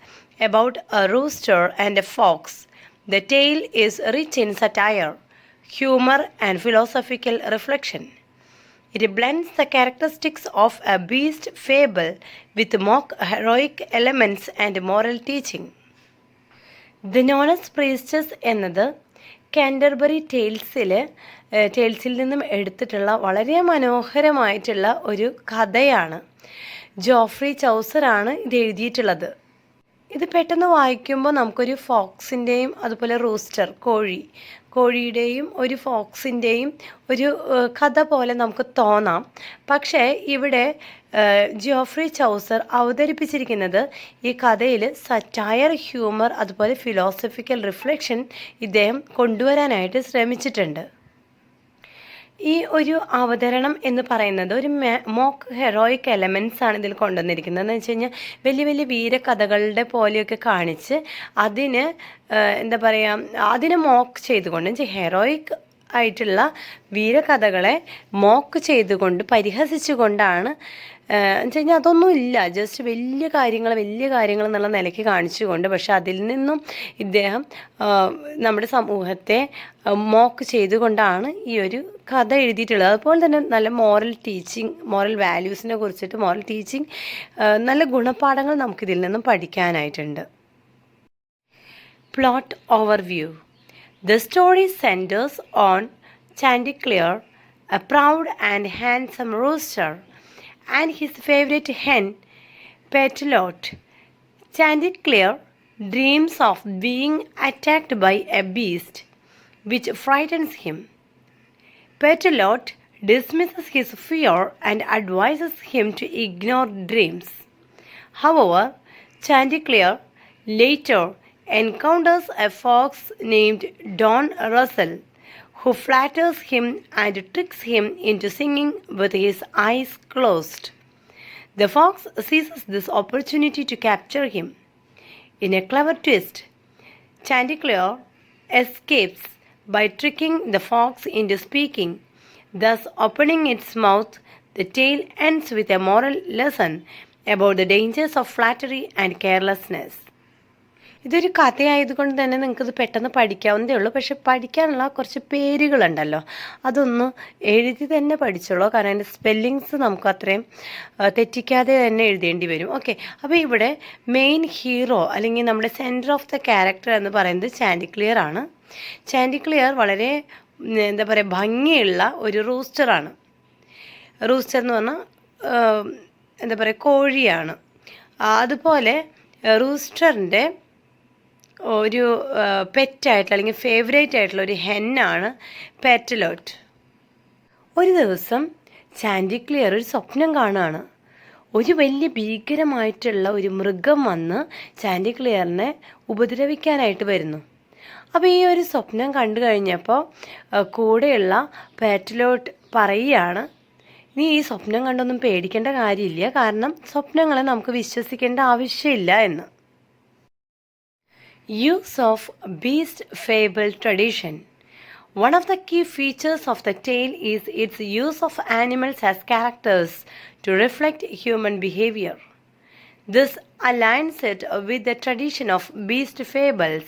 about a rooster and a fox, the tale is rich in satire, humor, and philosophical reflection. It blends the characteristics of a beast fable with mock heroic elements and moral teaching. The Nonna's Priestess എന്നത് Canterbury ടേൽസിൽ നിന്നും എടുത്തിട്ടുള്ള വളരെ മനോഹരമായിട്ടുള്ള ഒരു കഥയാണ്. Joffrey ചൗസറാണ് ഇത് എഴുതിയിട്ടുള്ളത്. ഇത് പെട്ടെന്ന് വായിക്കുമ്പോൾ നമുക്കൊരു ഫോക്സിൻ്റെയും അതുപോലെ റൂസ്റ്റർ കോഴിയുടെയും ഒരു ഫോക്സിൻ്റെയും ഒരു കഥ പോലെ നമുക്ക് തോന്നാം. പക്ഷേ ഇവിടെ ജോഫ്രി ചൗസർ അവതരിപ്പിച്ചിരിക്കുന്നത് ഈ കഥയിൽ സറ്റയർ, ഹ്യൂമർ അതുപോലെ ഫിലോസഫിക്കൽ റിഫ്ലക്ഷൻ ഇദ്ദേഹം കൊണ്ടുവരാനായിട്ട് ശ്രമിച്ചിട്ടുണ്ട്. ഈ ഒരു അവതരണം എന്ന് പറയുന്നത് ഒരു മോക്ക് ഹെറോയിക് എലമെൻറ്റ്സ് ആണ് ഇതിൽ കൊണ്ടുവന്നിരിക്കുന്നത്. എന്ന് വെച്ച് കഴിഞ്ഞാൽ വലിയ വലിയ വീരകഥകളുടെ പോലെയൊക്കെ കാണിച്ച് അതിന് എന്താ പറയുക, അതിനെ മോക്ക് ചെയ്തുകൊണ്ട് ഹെറോയിക് ആയിട്ടുള്ള വീരകഥകളെ മോക്ക് ചെയ്തുകൊണ്ട് പരിഹസിച്ചുകൊണ്ടാണ് എന്ന് വെച്ച് കഴിഞ്ഞാൽ അതൊന്നുമില്ല, ജസ്റ്റ് വലിയ കാര്യങ്ങൾ എന്നുള്ള നിലയ്ക്ക് കാണിച്ചുകൊണ്ട്, പക്ഷെ അതിൽ നിന്നും ഇദ്ദേഹം നമ്മുടെ സമൂഹത്തെ മോക്ക് ചെയ്തുകൊണ്ടാണ് ഈ ഒരു കഥ എഴുതിയിട്ടുള്ളത്. അതുപോലെ തന്നെ നല്ല മോറൽ വാല്യൂസിനെ കുറിച്ചിട്ട് മോറൽ ടീച്ചിങ്, നല്ല ഗുണപാഠങ്ങൾ നമുക്കിതിൽ നിന്നും പഠിക്കാനായിട്ടുണ്ട്. Plot overview. The story centers on Chanticleer, a proud and handsome rooster, and his favorite hen, Petalot. Chanticleer dreams of being attacked by a beast, which frightens him. Petalot dismisses his fear and advises him to ignore dreams. However, Chanticleer later encounters a fox named Don Russell, who flatters him and tricks him into singing with his eyes closed. The fox seizes this opportunity to capture him. In a clever twist, Chanticleer escapes by tricking the fox into speaking, thus opening its mouth. The tale ends with a moral lesson about the dangers of flattery and carelessness. ഇതൊരു കഥയായതുകൊണ്ട് തന്നെ നിങ്ങൾക്കിത് പെട്ടെന്ന് പഠിക്കാവുന്നതേ ഉള്ളൂ. പക്ഷെ പഠിക്കാനുള്ള കുറച്ച് പേരുകളുണ്ടല്ലോ, അതൊന്ന് എഴുതി തന്നെ പഠിച്ചോളൂ. കാരണം അതിൻ്റെ സ്പെല്ലിങ്സ് നമുക്ക് അത്രയും തെറ്റിക്കാതെ തന്നെ എഴുതേണ്ടി വരും. ഓക്കെ, അപ്പോൾ ഇവിടെ മെയിൻ ഹീറോ അല്ലെങ്കിൽ നമ്മുടെ സെൻറ്റർ ഓഫ് ദ ക്യാരക്ടർ എന്ന് പറയുന്നത് ചാൻഡിക്ലിയർ ആണ്. ചാൻഡിക്ലിയർ വളരെ എന്താ പറയുക ഭംഗിയുള്ള ഒരു റൂസ്റ്ററാണ്. റൂസ്റ്റർ എന്ന് പറഞ്ഞാൽ എന്താ പറയുക കോഴിയാണ്. അതുപോലെ റൂസ്റ്ററിൻ്റെ ഒരു പെറ്റായിട്ടുള്ള അല്ലെങ്കിൽ ഫേവറേറ്റ് ആയിട്ടുള്ള ഒരു ഹെന്നാണ് പെറ്റലോട്ട്. ഒരു ദിവസം ചാൻഡിക്ലിയർ ഒരു സ്വപ്നം കാണുകയാണ്. ഒരു വലിയ ഭീകരമായിട്ടുള്ള ഒരു മൃഗം വന്ന് ചാൻഡിക്ലിയറിനെ ഉപദ്രവിക്കാനായിട്ട് വരുന്നു. അപ്പോൾ ഈ ഒരു സ്വപ്നം കണ്ടു കഴിഞ്ഞപ്പോൾ കൂടെയുള്ള പെറ്റലോട്ട് പറയുകയാണ്, നീ ഈ സ്വപ്നം കണ്ടൊന്നും പേടിക്കേണ്ട കാര്യമില്ല, കാരണം സ്വപ്നങ്ങളെ നമുക്ക് വിശ്വസിക്കേണ്ട ആവശ്യമില്ല എന്ന്. Use of beast fable tradition. One of the key features of the tale is its use of animals as characters to reflect human behavior. This aligns it with the tradition of beast fables,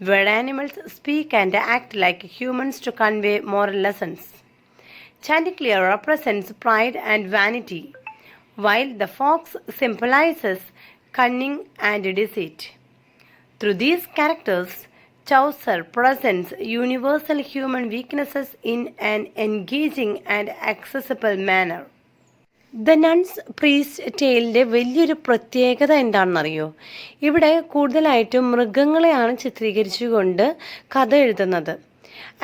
where animals speak and act like humans to convey moral lessons. Chanticleer represents pride and vanity, while the fox symbolizes cunning and deceit. Through these characters, Chaucer presents universal human weaknesses in an engaging and accessible manner. The nun's priest ടെയിലിൻ്റെ വലിയൊരു പ്രത്യേകത എന്താണെന്നറിയോ? ഇവിടെ കൂടുതലായിട്ടും മൃഗങ്ങളെയാണ് ചിത്രീകരിച്ചുകൊണ്ട് കഥ എഴുതുന്നത്.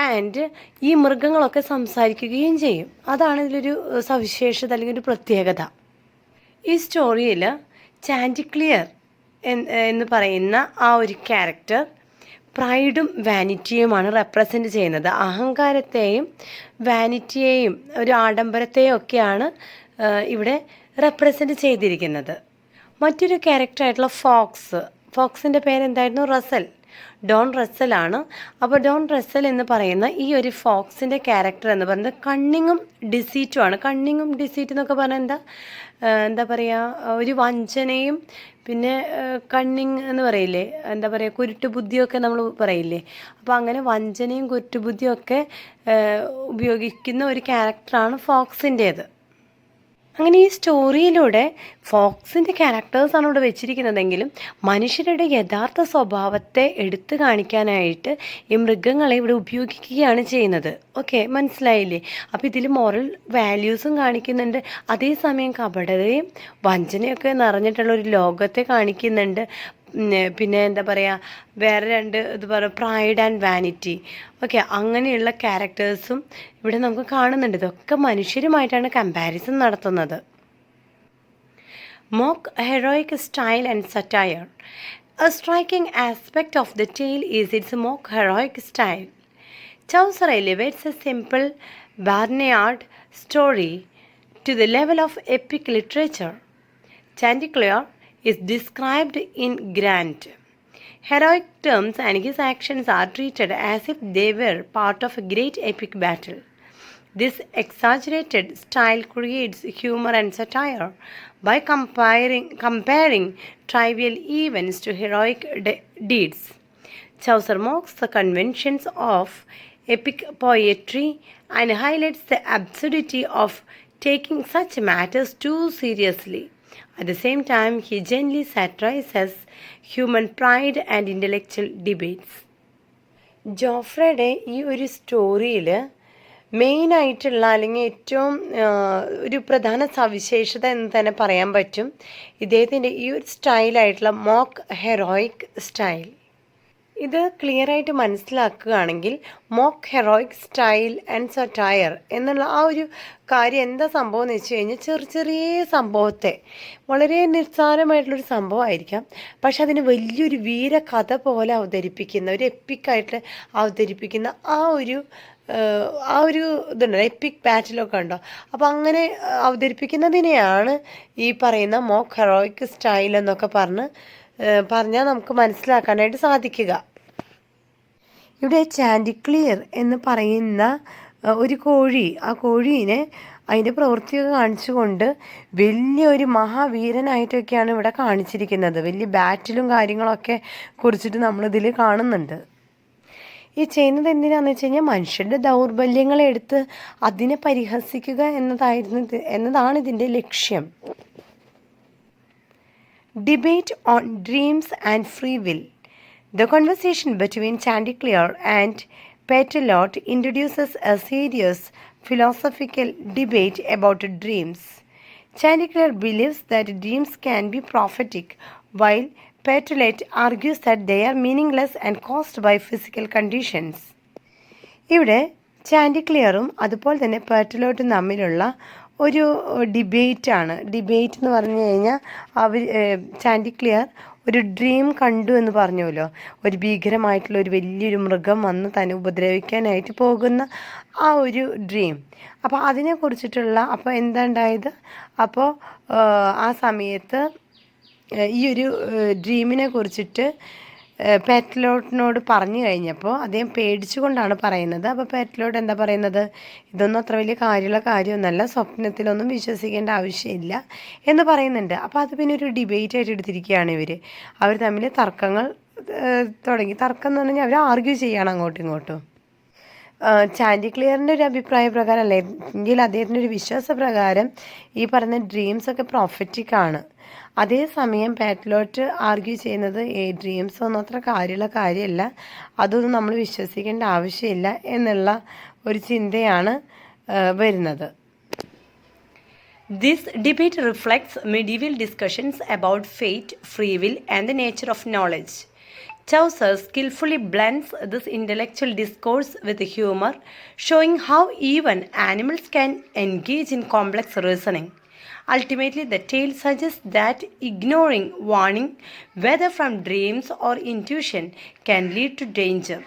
And ഈ മൃഗങ്ങളൊക്കെ സംസാരിക്കുകയും ചെയ്യും. അതാണ് ഇതിലൊരു സവിശേഷത അല്ലെങ്കിൽ ഒരു പ്രത്യേകത. ഈ സ്റ്റോറിയിൽ ചാൻഡിക്ലിയർ എന്ന് പറയുന്ന ആ ഒരു ക്യാരക്ടർ പ്രൈഡും വാനിറ്റിയുമാണ് റെപ്രസെൻ്റ് ചെയ്യുന്നത്. അഹങ്കാരത്തെയും വാനിറ്റിയെയും ഒരു ആഡംബരത്തെയും ഒക്കെയാണ് ഇവിടെ റെപ്രസെൻ്റ് ചെയ്തിരിക്കുന്നത്. മറ്റൊരു ക്യാരക്ടറായിട്ടുള്ള ഫോക്സിൻ്റെ പേരെന്തായിരുന്നു? റസൽ. ഡോൺ റസലാണ്. അപ്പോൾ ഡോൺ റസൽ എന്ന് പറയുന്ന ഈ ഒരു ഫോക്സിൻ്റെ ക്യാരക്ടർ എന്ന് പറയുന്നത് കണ്ണിങ്ങും ഡിസീറ്റുമാണ്. കണ്ണിങ്ങും ഡിസീറ്റ് എന്നൊക്കെ പറഞ്ഞാൽ എന്താ പറയുക, ഒരു വഞ്ചനയും പിന്നെ കണ്ണിങ് എന്ന് പറയില്ലേ, എന്താ പറയുക കുരുട്ടുബുദ്ധിയൊക്കെ നമ്മൾ പറയില്ലേ. അപ്പോൾ അങ്ങനെ വഞ്ചനയും കുരുട്ടുബുദ്ധിയും ഒക്കെ ഉപയോഗിക്കുന്ന ഒരു ക്യാരക്ടറാണ് ഫോക്സിൻ്റേത്. അങ്ങനെ ഈ സ്റ്റോറിയിലൂടെ ഫോക്സിൻ്റെ ക്യാരക്ടേഴ്സാണ് ഇവിടെ വെച്ചിരിക്കുന്നതെങ്കിലും മനുഷ്യരുടെ യഥാർത്ഥ സ്വഭാവത്തെ എടുത്തു കാണിക്കാനായിട്ട് ഈ മൃഗങ്ങളെ ഇവിടെ ഉപയോഗിക്കുകയാണ് ചെയ്യുന്നത്. ഓക്കെ, മനസ്സിലായില്ലേ? അപ്പോൾ ഇതിൽ മോറൽ വാല്യൂസും കാണിക്കുന്നുണ്ട്, അതേസമയം കപടതയും വഞ്ചനയൊക്കെ നിറഞ്ഞിട്ടുള്ള ഒരു ലോകത്തെ കാണിക്കുന്നുണ്ട്. പിന്നെ എന്താ പറയുക, വേറെ രണ്ട് ഇത് പറയുക പ്രൈഡ് ആൻഡ് വാനിറ്റി. ഓക്കെ, അങ്ങനെയുള്ള ക്യാരക്ടേഴ്സും ഇവിടെ നമുക്ക് കാണുന്നുണ്ട്. ഇതൊക്കെ മനുഷ്യരുമായിട്ടാണ് കമ്പാരിസൺ നടത്തുന്നത്. Mock heroic style and satire. A striking aspect of the tale is its mock heroic style. Chaucer elevates a simple barnyard story to the level of epic literature. Chanticleer is described in grand, heroic terms, and his actions are treated as if they were part of a great epic battle. This exaggerated style creates humor and satire by comparing trivial events to heroic deeds. Chaucer mocks the conventions of epic poetry and highlights the absurdity of taking such matters too seriously. At the same time, he gently satirizes human pride and intellectual debates. ജോഫ്രയുടെ ഈ ഒരു സ്റ്റോറിയിൽ മെയിനായിട്ടുള്ള അല്ലെങ്കിൽ ഏറ്റവും ഒരു പ്രധാന സവിശേഷത എന്ന് തന്നെ പറയാൻ പറ്റും ഇദ്ദേഹത്തിൻ്റെ ഈ ഒരു സ്റ്റൈലായിട്ടുള്ള മോക്ക് ഹെറോയിക് സ്റ്റൈൽ. ഇത് ക്ലിയറായിട്ട് മനസ്സിലാക്കുകയാണെങ്കിൽ mock heroic style and satire എന്നുള്ള ആ ഒരു കാര്യം എന്താ സംഭവം എന്ന് വെച്ച് കഴിഞ്ഞാൽ ചെറിയ സംഭവത്തെ വളരെ നിസ്സാരമായിട്ടുള്ളൊരു സംഭവമായിരിക്കാം, പക്ഷെ അതിന് വലിയൊരു വീരകഥ പോലെ അവതരിപ്പിക്കുന്ന ഒരു എപ്പിക്കായിട്ട് അവതരിപ്പിക്കുന്ന ആ ഒരു ഇതുണ്ടല്ലോ, എപ്പിക് ബാറ്റിലൊക്കെ ഉണ്ടോ, അപ്പോൾ അങ്ങനെ അവതരിപ്പിക്കുന്നതിനെയാണ് ഈ പറയുന്ന മോക്ക് ഹെറോയിക് സ്റ്റൈൽ എന്നൊക്കെ പറഞ്ഞാൽ നമുക്ക് മനസ്സിലാക്കാനായിട്ട് സാധിക്കുക. ഇവിടെ ചാൻറ്റിക്ലിയർ എന്ന് പറയുന്ന ഒരു കോഴി, ആ കോഴീനെ അതിൻ്റെ പ്രവൃത്തിയൊക്കെ കാണിച്ചുകൊണ്ട് വലിയൊരു മഹാവീരനായിട്ടൊക്കെയാണ് ഇവിടെ കാണിച്ചിരിക്കുന്നത്. വലിയ ബാറ്റിലും കാര്യങ്ങളൊക്കെ കുറിച്ചിട്ട് നമ്മളിതിൽ കാണുന്നുണ്ട്. ഈ ചെയ്യുന്നത് എന്തിനാണെന്ന് വെച്ച് കഴിഞ്ഞാൽ മനുഷ്യരുടെ ദൗർബല്യങ്ങളെ എടുത്ത് അതിനെ പരിഹസിക്കുക എന്നതാണ് ഇതിൻ്റെ ലക്ഷ്യം. Debate on dreams and free will. The conversation between Chanticleer and Pételote introduces a serious philosophical debate about dreams. Chanticleer believes that dreams can be prophetic, while Pételote argues that they are meaningless and caused by physical conditions. ഇവിടെ ചാൻറ്റിക്ലിയറും അതുപോലെ തന്നെ പേറ്റലോട്ടും തമ്മിലുള്ള ഒരു debate എന്ന് പറഞ്ഞു കഴിഞ്ഞാൽ ചാൻറ്റിക്ലിയർ ഒരു dream കണ്ടു എന്ന് പറഞ്ഞുവല്ലോ, ഒരു ഭീകരമായിട്ടുള്ള ഒരു വലിയൊരു മൃഗം വന്ന് തന്നെ ഉപദ്രവിക്കാനായിട്ട് പോകുന്ന ആ ഒരു ഡ്രീം. അപ്പോൾ അതിനെക്കുറിച്ചിട്ടുള്ള എന്താ ഉണ്ടായത്, അപ്പോൾ ആ സമയത്ത് ഈ ഒരു ഡ്രീമിനെ കുറിച്ചിട്ട് പേറ്റലോട്ടിനോട് പറഞ്ഞു കഴിഞ്ഞപ്പോൾ അദ്ദേഹം പേടിച്ചുകൊണ്ടാണ് പറയുന്നത്. അപ്പോൾ പേറ്റലോട്ട് എന്താ പറയുന്നത്, ഇതൊന്നും അത്ര വലിയ കാര്യമൊന്നുമല്ല, സ്വപ്നത്തിലൊന്നും വിശ്വസിക്കേണ്ട ആവശ്യമില്ല എന്ന് പറയുന്നുണ്ട്. അപ്പോൾ അത് പിന്നെ ഒരു ഡിബേറ്റ് ആയിട്ട് എടുത്തിരിക്കുകയാണ് അവർ തമ്മിൽ തർക്കങ്ങൾ തുടങ്ങി. തർക്കം എന്ന് പറഞ്ഞാൽ അവർ ആർഗ്യൂ ചെയ്യണം അങ്ങോട്ടും ഇങ്ങോട്ടും. ചാൻറ്റിക്ലിയറിൻ്റെ ഒരു അഭിപ്രായ പ്രകാരം അല്ലെങ്കിൽ അദ്ദേഹത്തിൻ്റെ ഒരു വിശ്വാസപ്രകാരം ഈ പറയുന്ന ഡ്രീംസൊക്കെ പ്രൊഫറ്റിക് ആണ്. അതേസമയം പേറ്റലോട്ട് ആർഗ്യൂ ചെയ്യുന്നത് ഡ്രീംസ് ഒന്നും അത്ര കാര്യമല്ല, അതൊന്നും നമ്മൾ വിശ്വസിക്കേണ്ട ആവശ്യമില്ല എന്നുള്ള ഒരു ചിന്തയാണ് വരുന്നത്. This debate reflects medieval discussions about fate, free will, and the nature of knowledge. Chaucer skillfully blends this intellectual discourse with humor, showing how even animals can engage in complex reasoning. Ultimately, the tale suggests that ignoring warning, whether from dreams or intuition, can lead to danger.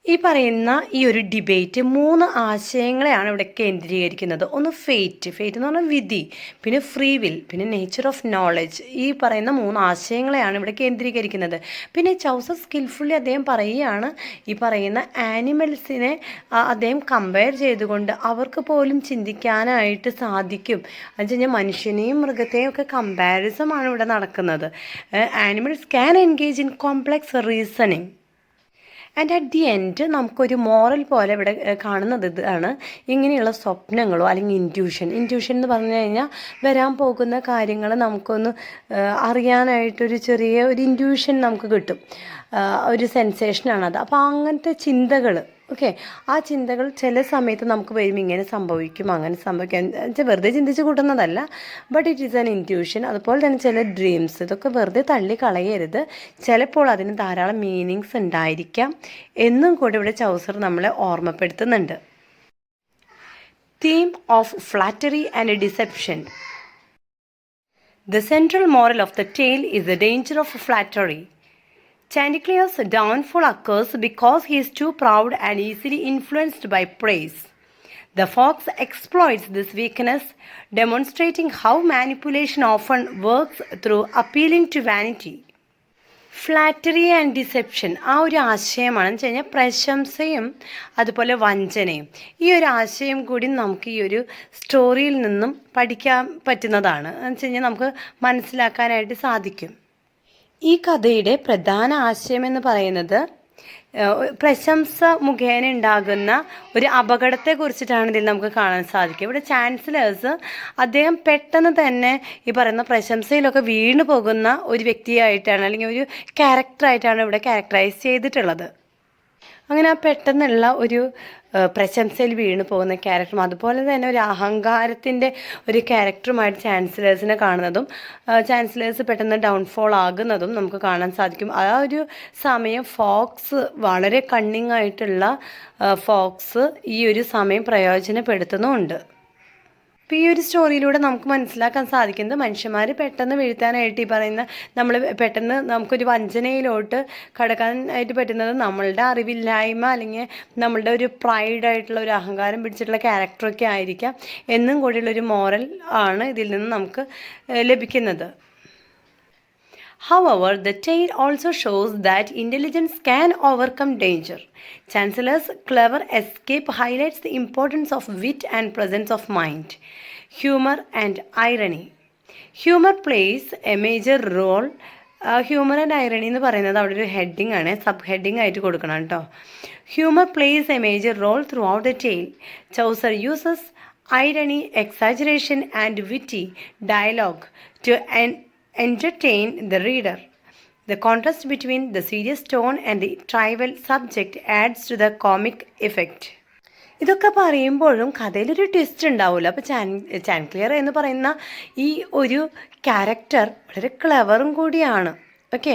ഈ പറയുന്ന ഈ ഒരു debate 3 ആശയങ്ങളെയാണ് ഇവിടെ കേന്ദ്രീകരിക്കുന്നത്. ഒന്ന് fate എന്ന് പറഞ്ഞാൽ വിധി, പിന്നെ ഫ്രീ വിൽ, പിന്നെ നേച്ചർ ഓഫ് നോളജ്. ഈ പറയുന്ന 3 ആശയങ്ങളെയാണ് ഇവിടെ കേന്ദ്രീകരിക്കുന്നത്. പിന്നെ ചൗസർ സ്കിൽഫുള്ളി അദ്ദേഹം പറയുകയാണ്, ഈ പറയുന്ന ആനിമൽസിനെ അദ്ദേഹം കമ്പയർ ചെയ്തുകൊണ്ട് അവർക്ക് പോലും ചിന്തിക്കാനായിട്ട് സാധിക്കും. എന്ന് വെച്ച് കഴിഞ്ഞാൽ മനുഷ്യനെയും മൃഗത്തെയും ഒക്കെ കമ്പാരിസൺ ആണ് ഇവിടെ നടക്കുന്നത്. Animals can engage in complex reasoning. And at the end നമുക്കൊരു മോറൽ പോലെ ഇവിടെ കാണുന്നത് ഇതാണ്, ഇങ്ങനെയുള്ള സ്വപ്നങ്ങളോ അല്ലെങ്കിൽ ഇൻറ്റ്യൂഷൻ എന്ന് പറഞ്ഞു കഴിഞ്ഞാൽ വരാൻ പോകുന്ന കാര്യങ്ങൾ നമുക്കൊന്ന് അറിയാനായിട്ടൊരു ചെറിയ ഒരു ഇൻറ്റ്യൂഷൻ നമുക്ക് കിട്ടും, ഒരു സെൻസേഷനാണത്. അപ്പോൾ അങ്ങനത്തെ ചിന്തകൾ, ഓക്കെ, ആ ചിന്തകൾ ചില സമയത്ത് നമുക്ക് വരും, ഇങ്ങനെ സംഭവിക്കും അങ്ങനെ സംഭവിക്കാം വെറുതെ ചിന്തിച്ച് കൂട്ടുന്നതല്ല, but it is an intuition. അതുപോലെ തന്നെ ചില ഡ്രീംസ്, ഇതൊക്കെ വെറുതെ തള്ളി കളയരുത്, ചിലപ്പോൾ അതിന് ധാരാളം മീനിങ്സ് ഉണ്ടായിരിക്കാം എന്നും കൂടി ഇവിടെ ചൗസർ നമ്മളെ ഓർമ്മപ്പെടുത്തുന്നുണ്ട്. Theme of flattery and deception. The central moral of the tale is the danger of flattery. Chanticleer's downfall occurs because he is too proud and easily influenced by praise. The fox exploits this weakness, demonstrating how manipulation often works through appealing to vanity. Flattery and deception ആ ഒരു ആശയമാണെന്ന് വെച്ച് കഴിഞ്ഞാൽ പ്രശംസയും അതുപോലെ വഞ്ചനയും. ഈ ഒരു ആശയം കൂടി നമുക്ക് ഈ ഒരു സ്റ്റോറിയിൽ നിന്നും പഠിക്കാൻ പറ്റുന്നതാണ് എന്ന് വെച്ച് കഴിഞ്ഞാൽ നമുക്ക് മനസ്സിലാക്കാനായിട്ട് സാധിക്കും. ഈ കഥയുടെ പ്രധാന ആശയമെന്ന് പറയുന്നത് പ്രശംസ മുഖേന ഉണ്ടാകുന്ന ഒരു അപകടത്തെക്കുറിച്ചിട്ടാണ് ഇതിൽ നമുക്ക് കാണാൻ സാധിക്കുക. ഇവിടെ ചാൻസലേഴ്സ് അദ്ദേഹം പെട്ടെന്ന് തന്നെ ഈ പറയുന്ന പ്രശംസയിലൊക്കെ വീണു പോകുന്ന ഒരു വ്യക്തിയായിട്ടാണ് അല്ലെങ്കിൽ ഒരു ക്യാരക്ടറായിട്ടാണ് ഇവിടെ ക്യാരക്ടറൈസ് ചെയ്തിട്ടുള്ളത്. അങ്ങനെ ആ പെട്ടെന്നുള്ള ഒരു പ്രശംസയിൽ വീണു പോകുന്ന ക്യാരക്ടറും അതുപോലെ തന്നെ ഒരു അഹങ്കാരത്തിൻ്റെ ഒരു ക്യാരക്ടറുമായിട്ട് ചാൻസലേഴ്സിനെ കാണുന്നതും ചാൻസലേഴ്സ് പെട്ടെന്ന് ഡൗൺഫോൾ ആകുന്നതും നമുക്ക് കാണാൻ സാധിക്കും. ആ ഒരു സമയം ഫോക്സ് വളരെ കണ്ണിങ് ആയിട്ടുള്ള ഫോക്സ് ഈ ഒരു സമയം പ്രയോജനപ്പെടുത്തുന്നുമുണ്ട്. അപ്പോൾ ഈ ഒരു സ്റ്റോറിയിലൂടെ നമുക്ക് മനസ്സിലാക്കാൻ സാധിക്കുന്നത് മനുഷ്യന്മാർ പെട്ടെന്ന് വീഴ്ത്താനായിട്ട് ഈ പറയുന്ന നമ്മൾ പെട്ടെന്ന് നമുക്കൊരു വഞ്ചനയിലോട്ട് കടക്കാനായിട്ട് പറ്റുന്നത് നമ്മളുടെ അറിവില്ലായ്മ അല്ലെങ്കിൽ നമ്മളുടെ ഒരു പ്രൈഡായിട്ടുള്ള ഒരു അഹങ്കാരം പിടിച്ചിട്ടുള്ള ക്യാരക്ടറൊക്കെ ആയിരിക്കാം എന്നും കൂടിയുള്ളൊരു മോറൽ ആണ് ഇതിൽ നിന്ന് നമുക്ക് ലഭിക്കുന്നത്. However, the tale also shows that intelligence can overcome danger. Chancellor's clever escape highlights the importance of wit and presence of mind, humor and irony. Humor plays a major role. Humour and irony എന്ന് പറയുന്നത് അവിടെ ഒരു heading ആണ്, sub heading ആയിട്ട് കൊടുക്കണം കേട്ടോ. Humour plays a major role throughout the tale. Chaucer uses irony, exaggeration and witty dialogue to entertain the reader. The contrast between the serious tone and the trivial subject adds to the comic effect. ഇതൊക്കെ പറയുമ്പോഴും കഥയിലൊരു twist ഉണ്ടാവില്ല. അപ്പോൾ ചാൻക്ലിയർ എന്ന് പറയുന്ന ഈ ഒരു character വളരെ ക്ലെവറും കൂടിയാണ്. ഓക്കെ,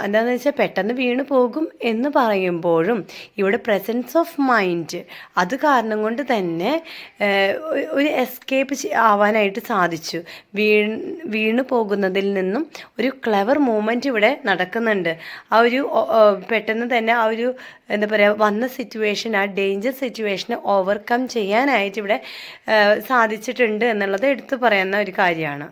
എന്താണെന്ന് വെച്ചാൽ പെട്ടെന്ന് വീണ് പോകും എന്ന് പറയുമ്പോഴും ഇവിടെ പ്രസൻസ് ഓഫ് മൈൻഡ് അത് കാരണം കൊണ്ട് തന്നെ ഒരു എസ്കേപ്പ് ആവാനായിട്ട് സാധിച്ചു. വീണ് പോകുന്നതിൽ നിന്നും ഒരു ക്ലെവർ മൂവ്മെൻറ്റ് ഇവിടെ നടക്കുന്നുണ്ട്. ആ ഒരു പെട്ടെന്ന് തന്നെ ആ ഒരു എന്താ പറയുക വന്ന സിറ്റുവേഷൻ, ആ ഡേഞ്ചർ സിറ്റുവേഷനെ ഓവർകം ചെയ്യാനായിട്ട് ഇവിടെ സാധിച്ചിട്ടുണ്ട് എന്നുള്ളത് എടുത്തു പറയുന്ന ഒരു കാര്യമാണ്.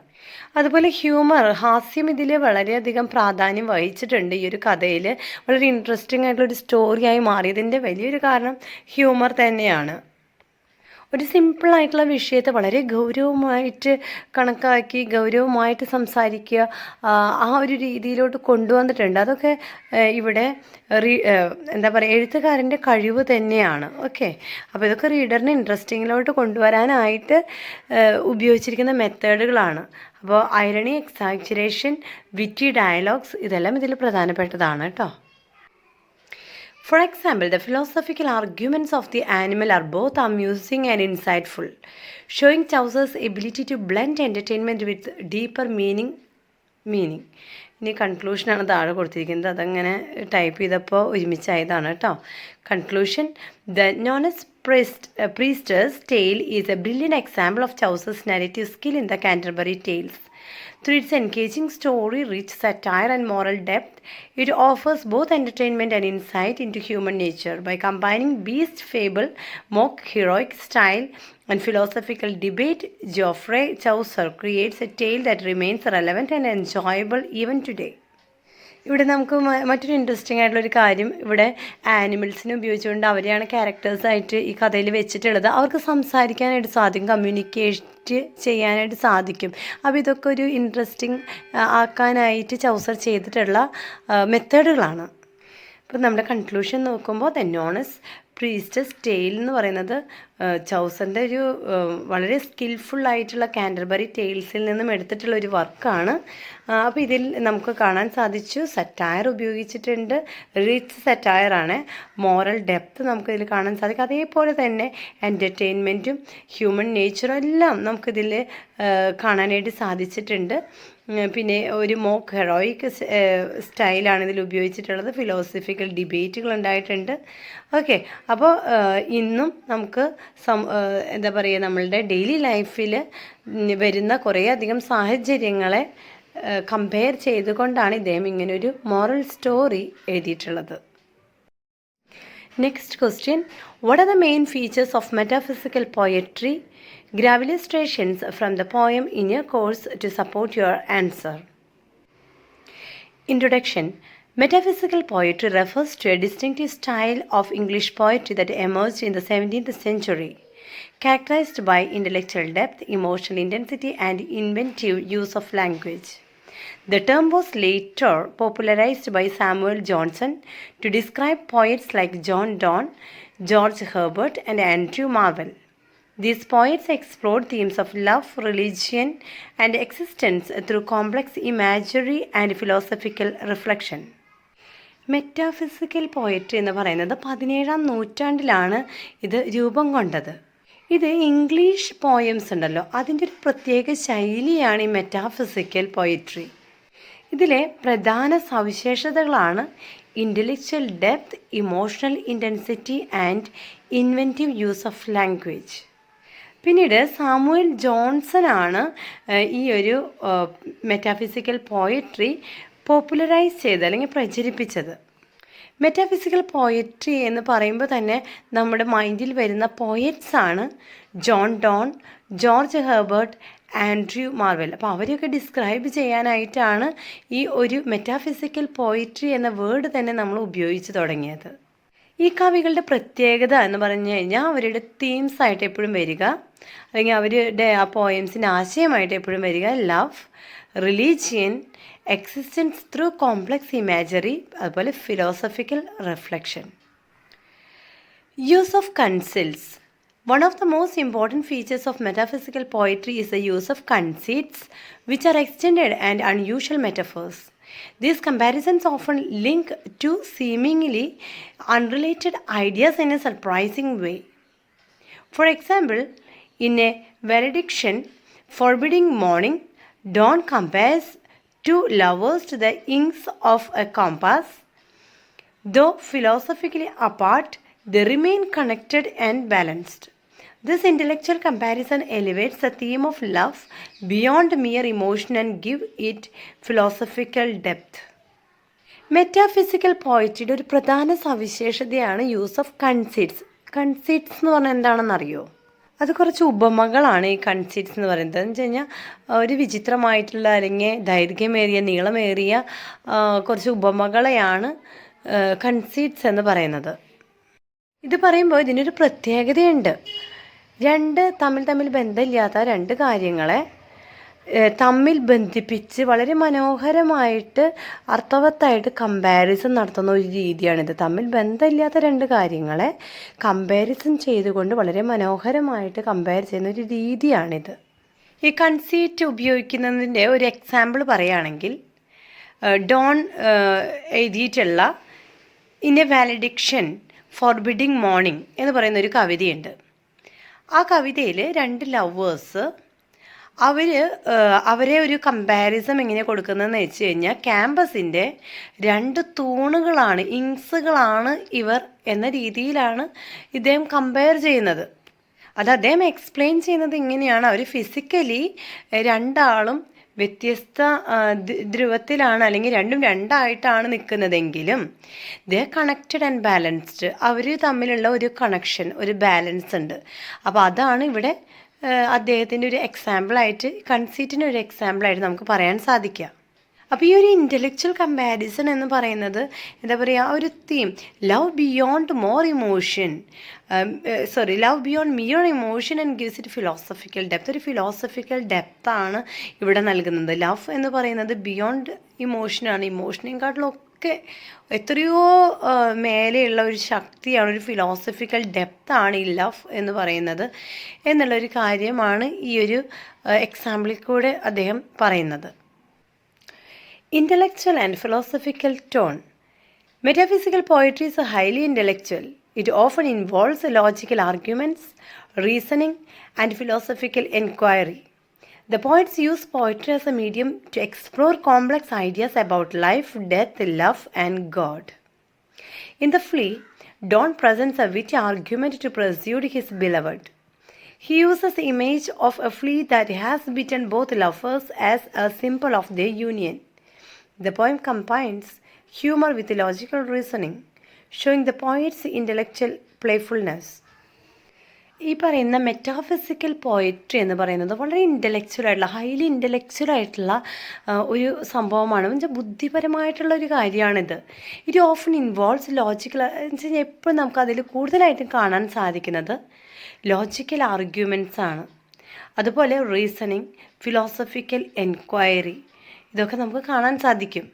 അതുപോലെ ഹ്യൂമർ, ഹാസ്യം ഇതിൽ വളരെയധികം പ്രാധാന്യം വഹിച്ചിട്ടുണ്ട്. ഈ ഒരു കഥയിൽ വളരെ ഇൻട്രസ്റ്റിംഗ് ആയിട്ടുള്ളൊരു സ്റ്റോറിയായി മാറിയതിൻ്റെ വലിയൊരു കാരണം ഹ്യൂമർ തന്നെയാണ്. ഒരു സിമ്പിളായിട്ടുള്ള വിഷയത്തെ വളരെ ഗൗരവമായിട്ട് കണക്കാക്കി ഗൗരവമായിട്ട് സംസാരിക്കുക, ആ ഒരു രീതിയിലോട്ട് കൊണ്ടുവന്നിട്ടുണ്ട്. അതൊക്കെ ഇവിടെ എന്താ പറയുക എഴുത്തുകാരൻ്റെ കഴിവ് തന്നെയാണ്. ഓക്കെ, അപ്പോൾ ഇതൊക്കെ റീഡറിനെ ഇൻട്രസ്റ്റിങ്ങിലോട്ട് കൊണ്ടുവരാനായിട്ട് ഉപയോഗിച്ചിരിക്കുന്ന മെത്തേഡുകളാണ്. അപ്പോൾ ഐറണി, എക്സാജറേഷൻ, വിറ്റി ഡയലോഗ്സ് ഇതെല്ലാം ഇതിൽ പ്രധാനപ്പെട്ടതാണ് കേട്ടോ. For example, the philosophical arguments of the animal are both amusing and insightful, showing Chaucer's ability to blend entertainment with deeper meaning. ഇനി കൺക്ലൂഷനാണ് താഴെ കൊടുത്തിരിക്കുന്നത്, അതങ്ങനെ ടൈപ്പ് ചെയ്തപ്പോൾ ഒരുമിച്ചായതാണ് കേട്ടോ. Conclusion: The Nonus Priestess tale is a brilliant example of Chaucer's narrative skill in the Canterbury Tales. Through its engaging story, rich satire and moral depth, it offers both entertainment and insight into human nature. By combining beast fable, mock heroic style, and philosophical debate, Geoffrey Chaucer creates a tale that remains relevant and enjoyable even today. ഇവിടെ നമുക്ക് മറ്റൊരു interesting ആയിട്ടുള്ളൊരു കാര്യം, ഇവിടെ ആനിമൽസിനെ ഉപയോഗിച്ചുകൊണ്ട് അവരെയാണ് ക്യാരക്ടേഴ്സായിട്ട് ഈ കഥയിൽ വെച്ചിട്ടുള്ളത്. അവർക്ക് സംസാരിക്കാനായിട്ട് സാധിക്കും, കമ്മ്യൂണിക്കേറ്റ് ചെയ്യാനായിട്ട് സാധിക്കും. അപ്പോൾ ഇതൊക്കെ ഒരു ഇൻട്രസ്റ്റിംഗ് ആക്കാനായിട്ട് ചൗസർ ചെയ്തിട്ടുള്ള മെത്തേഡുകളാണ്. അപ്പോൾ നമ്മുടെ കൺക്ലൂഷൻ നോക്കുമ്പോൾ ദ നോണസ് പ്രീസ്റ്റസ് ടെയിൽ എന്ന് പറയുന്നത് ചൗസറിൻ്റെ ഒരു വളരെ സ്കിൽഫുള്ളായിട്ടുള്ള കാൻറ്റർബറി ടെയിൽസിൽ നിന്നും എടുത്തിട്ടുള്ള ഒരു വർക്കാണ്. അപ്പോൾ ഇതിൽ നമുക്ക് കാണാൻ സാധിച്ചു സറ്റയർ ഉപയോഗിച്ചിട്ടുണ്ട്, റിച്ച് സറ്റയറാണ്. മോറൽ ഡെപ്ത്ത് നമുക്കിതിൽ കാണാൻ സാധിക്കും. അതേപോലെ തന്നെ എൻ്റർടൈൻമെൻറ്റും ഹ്യൂമൻ നേച്ചറും എല്ലാം നമുക്കിതിൽ കാണാനായിട്ട് സാധിച്ചിട്ടുണ്ട്. പിന്നെ ഒരു മോക്ക് ഹെറോയിക് സ്റ്റൈലാണ് ഇതിൽ ഉപയോഗിച്ചിട്ടുള്ളത്. ഫിലോസഫിക്കൽ ഡിബേറ്റുകൾ ഉണ്ടായിട്ടുണ്ട്. ഓക്കെ, അപ്പോൾ ഇന്നും നമുക്ക് എന്താ പറയുക നമ്മളുടെ ഡെയിലി ലൈഫിൽ വരുന്ന കുറേയധികം സാഹചര്യങ്ങളെ കമ്പയർ ചെയ്തുകൊണ്ടാണ് ഇദ്ദേഹം ഇങ്ങനൊരു മോറൽ സ്റ്റോറി എഴുതിയിട്ടുള്ളത്. Next question, What are the main features of metaphysical poetry? Grab illustrations from the poem in your course to support your answer. Introduction. Metaphysical poetry refers to a distinctive style of English poetry that emerged in the 17th century, characterized by intellectual depth, emotional intensity, and inventive use of language. The term was later popularized by Samuel Johnson to describe poets like John Donne, George Herbert, and Andrew Marvell. These poets explored themes of love, religion, and existence through complex imagery and philosophical reflection. Metaphysical poetry എന്ന് പറയുന്നത് 17-ാം നൂറ്റാണ്ടിലാണ് ഇത് രൂപം കൊണ്ടത്. ഇത് English poems ഉണ്ടല്ലോ, അതിൻ്റെ ഒരു പ്രത്യേക ശൈലിയാണ് ഈ മെറ്റാഫിസിക്കൽ പോയട്രി. ഇതിലെ പ്രധാന സവിശേഷതകളാണ് intellectual depth, emotional intensity and inventive use of language. പിന്നീട് സാമുവൽ ജോൺസൺ ആണ് ഈ ഒരു മെറ്റാഫിസിക്കൽ പോയട്രി പോപ്പുലറൈസ് ചെയ്ത് അല്ലെങ്കിൽ പ്രചരിപ്പിച്ചത്. മെറ്റാഫിസിക്കൽ പോയട്രി എന്ന് പറയുമ്പോൾ തന്നെ നമ്മുടെ മൈൻഡിൽ വരുന്ന പോയറ്റ്സാണ് John Donne, George Herbert, Andrew Marvell. അപ്പോൾ അവരെയൊക്കെ ഡിസ്ക്രൈബ് ചെയ്യാനായിട്ടാണ് ഈ ഒരു മെറ്റാഫിസിക്കൽ പോയട്രി എന്ന വേർഡ് തന്നെ നമ്മൾ ഉപയോഗിച്ച് തുടങ്ങിയത്. ഈ കവികളുടെ പ്രത്യേകത എന്ന് പറഞ്ഞു കഴിഞ്ഞാൽ അവരുടെ തീംസ് ആയിട്ട് എപ്പോഴും വരിക, അല്ലെങ്കിൽ അവരുടെ ആ പോയംസിൻ്റെ ആശയമായിട്ട് എപ്പോഴും വരിക love, religion, existence through complex imagery, അതുപോലെ philosophical reflection. Use of conceits. One of the most important features of metaphysical poetry is the use of conceits, which are extended and unusual metaphors. These comparisons often link two seemingly unrelated ideas in a surprising way. For example, in a valediction forbidding mourning, Donne compares two lovers to the inks of a compass. Though philosophically apart, they remain connected and balanced. This intellectual comparison elevates the theme of love beyond mere emotion and gives it philosophical depth. Metaphysical പോയട്രിയുടെ ഒരു പ്രധാന സവിശേഷതയാണ് use of കൺസീറ്റ്സ്. കൺസീറ്റ്സ് എന്ന് പറഞ്ഞാൽ എന്താണെന്നറിയോ? അത് കുറച്ച് ഉപമകളാണ് ഈ കൺസീറ്റ്സ് എന്ന് പറയുന്നത്. എന്ന് വെച്ച് കഴിഞ്ഞാൽ ഒരു വിചിത്രമായിട്ടുള്ള അല്ലെങ്കിൽ ദൈർഘ്യമേറിയ, നീളമേറിയ കുറച്ച് ഉപമകളെയാണ് കൺസീറ്റ്സ് എന്ന് പറയുന്നത്. ഇത് പറയുമ്പോൾ ഇതിനൊരു പ്രത്യേകതയുണ്ട്. തമ്മിൽ ബന്ധമില്ലാത്ത രണ്ട് കാര്യങ്ങളെ തമ്മിൽ ബന്ധിപ്പിച്ച് വളരെ മനോഹരമായിട്ട് അർത്ഥവത്തായിട്ട് കമ്പാരിസൺ നടത്തുന്ന ഒരു രീതിയാണിത്. തമ്മിൽ ബന്ധമില്ലാത്ത രണ്ട് കാര്യങ്ങളെ കമ്പാരിസൺ ചെയ്തുകൊണ്ട് വളരെ മനോഹരമായിട്ട് കമ്പയർ ചെയ്യുന്ന ഒരു രീതിയാണിത്. ഈ കൺസീറ്റ് ഉപയോഗിക്കുന്നതിൻ്റെ ഒരു എക്സാമ്പിൾ പറയുകയാണെങ്കിൽ, ഡോൺ എഴുതിയിട്ടുള്ള ഇൻ എ വാലഡിക്ഷൻ ഫോർബിഡിങ് മോർണിംഗ് എന്ന് പറയുന്ന ഒരു കവിതയുണ്ട്. ആ കവിതയിൽ രണ്ട് ലവേഴ്സ് അവരെ ഒരു കമ്പാരിസം എങ്ങനെ കൊടുക്കുന്നതെന്ന് വെച്ച് കഴിഞ്ഞാൽ, ക്യാമ്പസിൻ്റെ രണ്ട് തൂണുകളാണ്, ഇങ്സുകളാണ് ഇവർ എന്ന രീതിയിലാണ് ഇദ്ദേഹം കമ്പയർ ചെയ്യുന്നത്. അത് അദ്ദേഹം എക്സ്പ്ലെയിൻ ചെയ്യുന്നത് ഇങ്ങനെയാണ്: അവർ ഫിസിക്കലി രണ്ടാളും വ്യത്യസ്ത ധ്രുവത്തിലാണ്, അല്ലെങ്കിൽ രണ്ടും രണ്ടായിട്ടാണ് നിൽക്കുന്നതെങ്കിലും ദേ കണക്റ്റഡ് ആൻഡ് ബാലൻസ്ഡ്. അവർ തമ്മിലുള്ള ഒരു കണക്ഷൻ, ഒരു ബാലൻസ് ഉണ്ട്. അപ്പോൾ അതാണ് ഇവിടെ അദ്ദേഹത്തിൻ്റെ ഒരു എക്സാമ്പിളായിട്ട്, കൺസീറ്റിൻ്റെ ഒരു എക്സാമ്പിളായിട്ട് നമുക്ക് പറയാൻ സാധിക്കുക. അപ്പോൾ ഈ ഒരു ഇൻ്റലക്ച്വൽ കമ്പാരിസൺ എന്ന് പറയുന്നത് എന്താ പറയുക, ഒരു theme love beyond mere emotion and gives it philosophical depth. ഒരു ഫിലോസഫിക്കൽ ഡെപ്താണ് ഇവിടെ നൽകുന്നത്. ലവ് എന്ന് പറയുന്നത് ബിയോണ്ട് ഇമോഷനാണ്. ഇമോഷനെക്കാട്ടിലൊക്കെ എത്രയോ മേലെയുള്ള ഒരു ശക്തിയാണ്, ഒരു ഫിലോസഫിക്കൽ ഡെപ്താണ് ഈ ലവ് എന്ന് പറയുന്നത് എന്നുള്ളൊരു കാര്യമാണ് ഈ ഒരു എക്സാമ്പിളിൽ കൂടെ അദ്ദേഹം പറയുന്നത്. Intellectual and philosophical tone. Metaphysical poetry is highly intellectual. It often involves logical arguments, reasoning, and philosophical inquiry. The poets use poetry as a medium to explore complex ideas about life, death, love, and God. In The Flea, Donne presents a witty argument to persuade his beloved. He uses the image of a flea that has bitten both lovers as a symbol of their union. The poem combines humor with logical reasoning, showing the poet's intellectual playfulness. ഈ പറയുന്ന metaphysical poetry എന്ന് പറയുന്നത് വളരെ ഇൻ്റലക്ച്വലായിട്ടുള്ള highly ഇൻ്റലക്ച്വലായിട്ടുള്ള ഒരു സംഭവമാണ്. എന്നുവെച്ചാൽ ബുദ്ധിപരമായിട്ടുള്ള ഒരു കാര്യമാണിത്. ഇറ്റ് ഓഫൻ ഇൻവോൾവ്സ് ലോജിക്കൽ എന്ന് വെച്ച് കഴിഞ്ഞാൽ എപ്പോഴും നമുക്കതിൽ കൂടുതലായിട്ടും കാണാൻ സാധിക്കുന്നത് ലോജിക്കൽ ആർഗ്യുമെൻറ്റ്സ് ആണ്. അതുപോലെ റീസണിങ്, ഫിലോസഫിക്കൽ എൻക്വയറി, ഇതൊക്കെ നമുക്ക് കാണാൻ സാധിക്കും.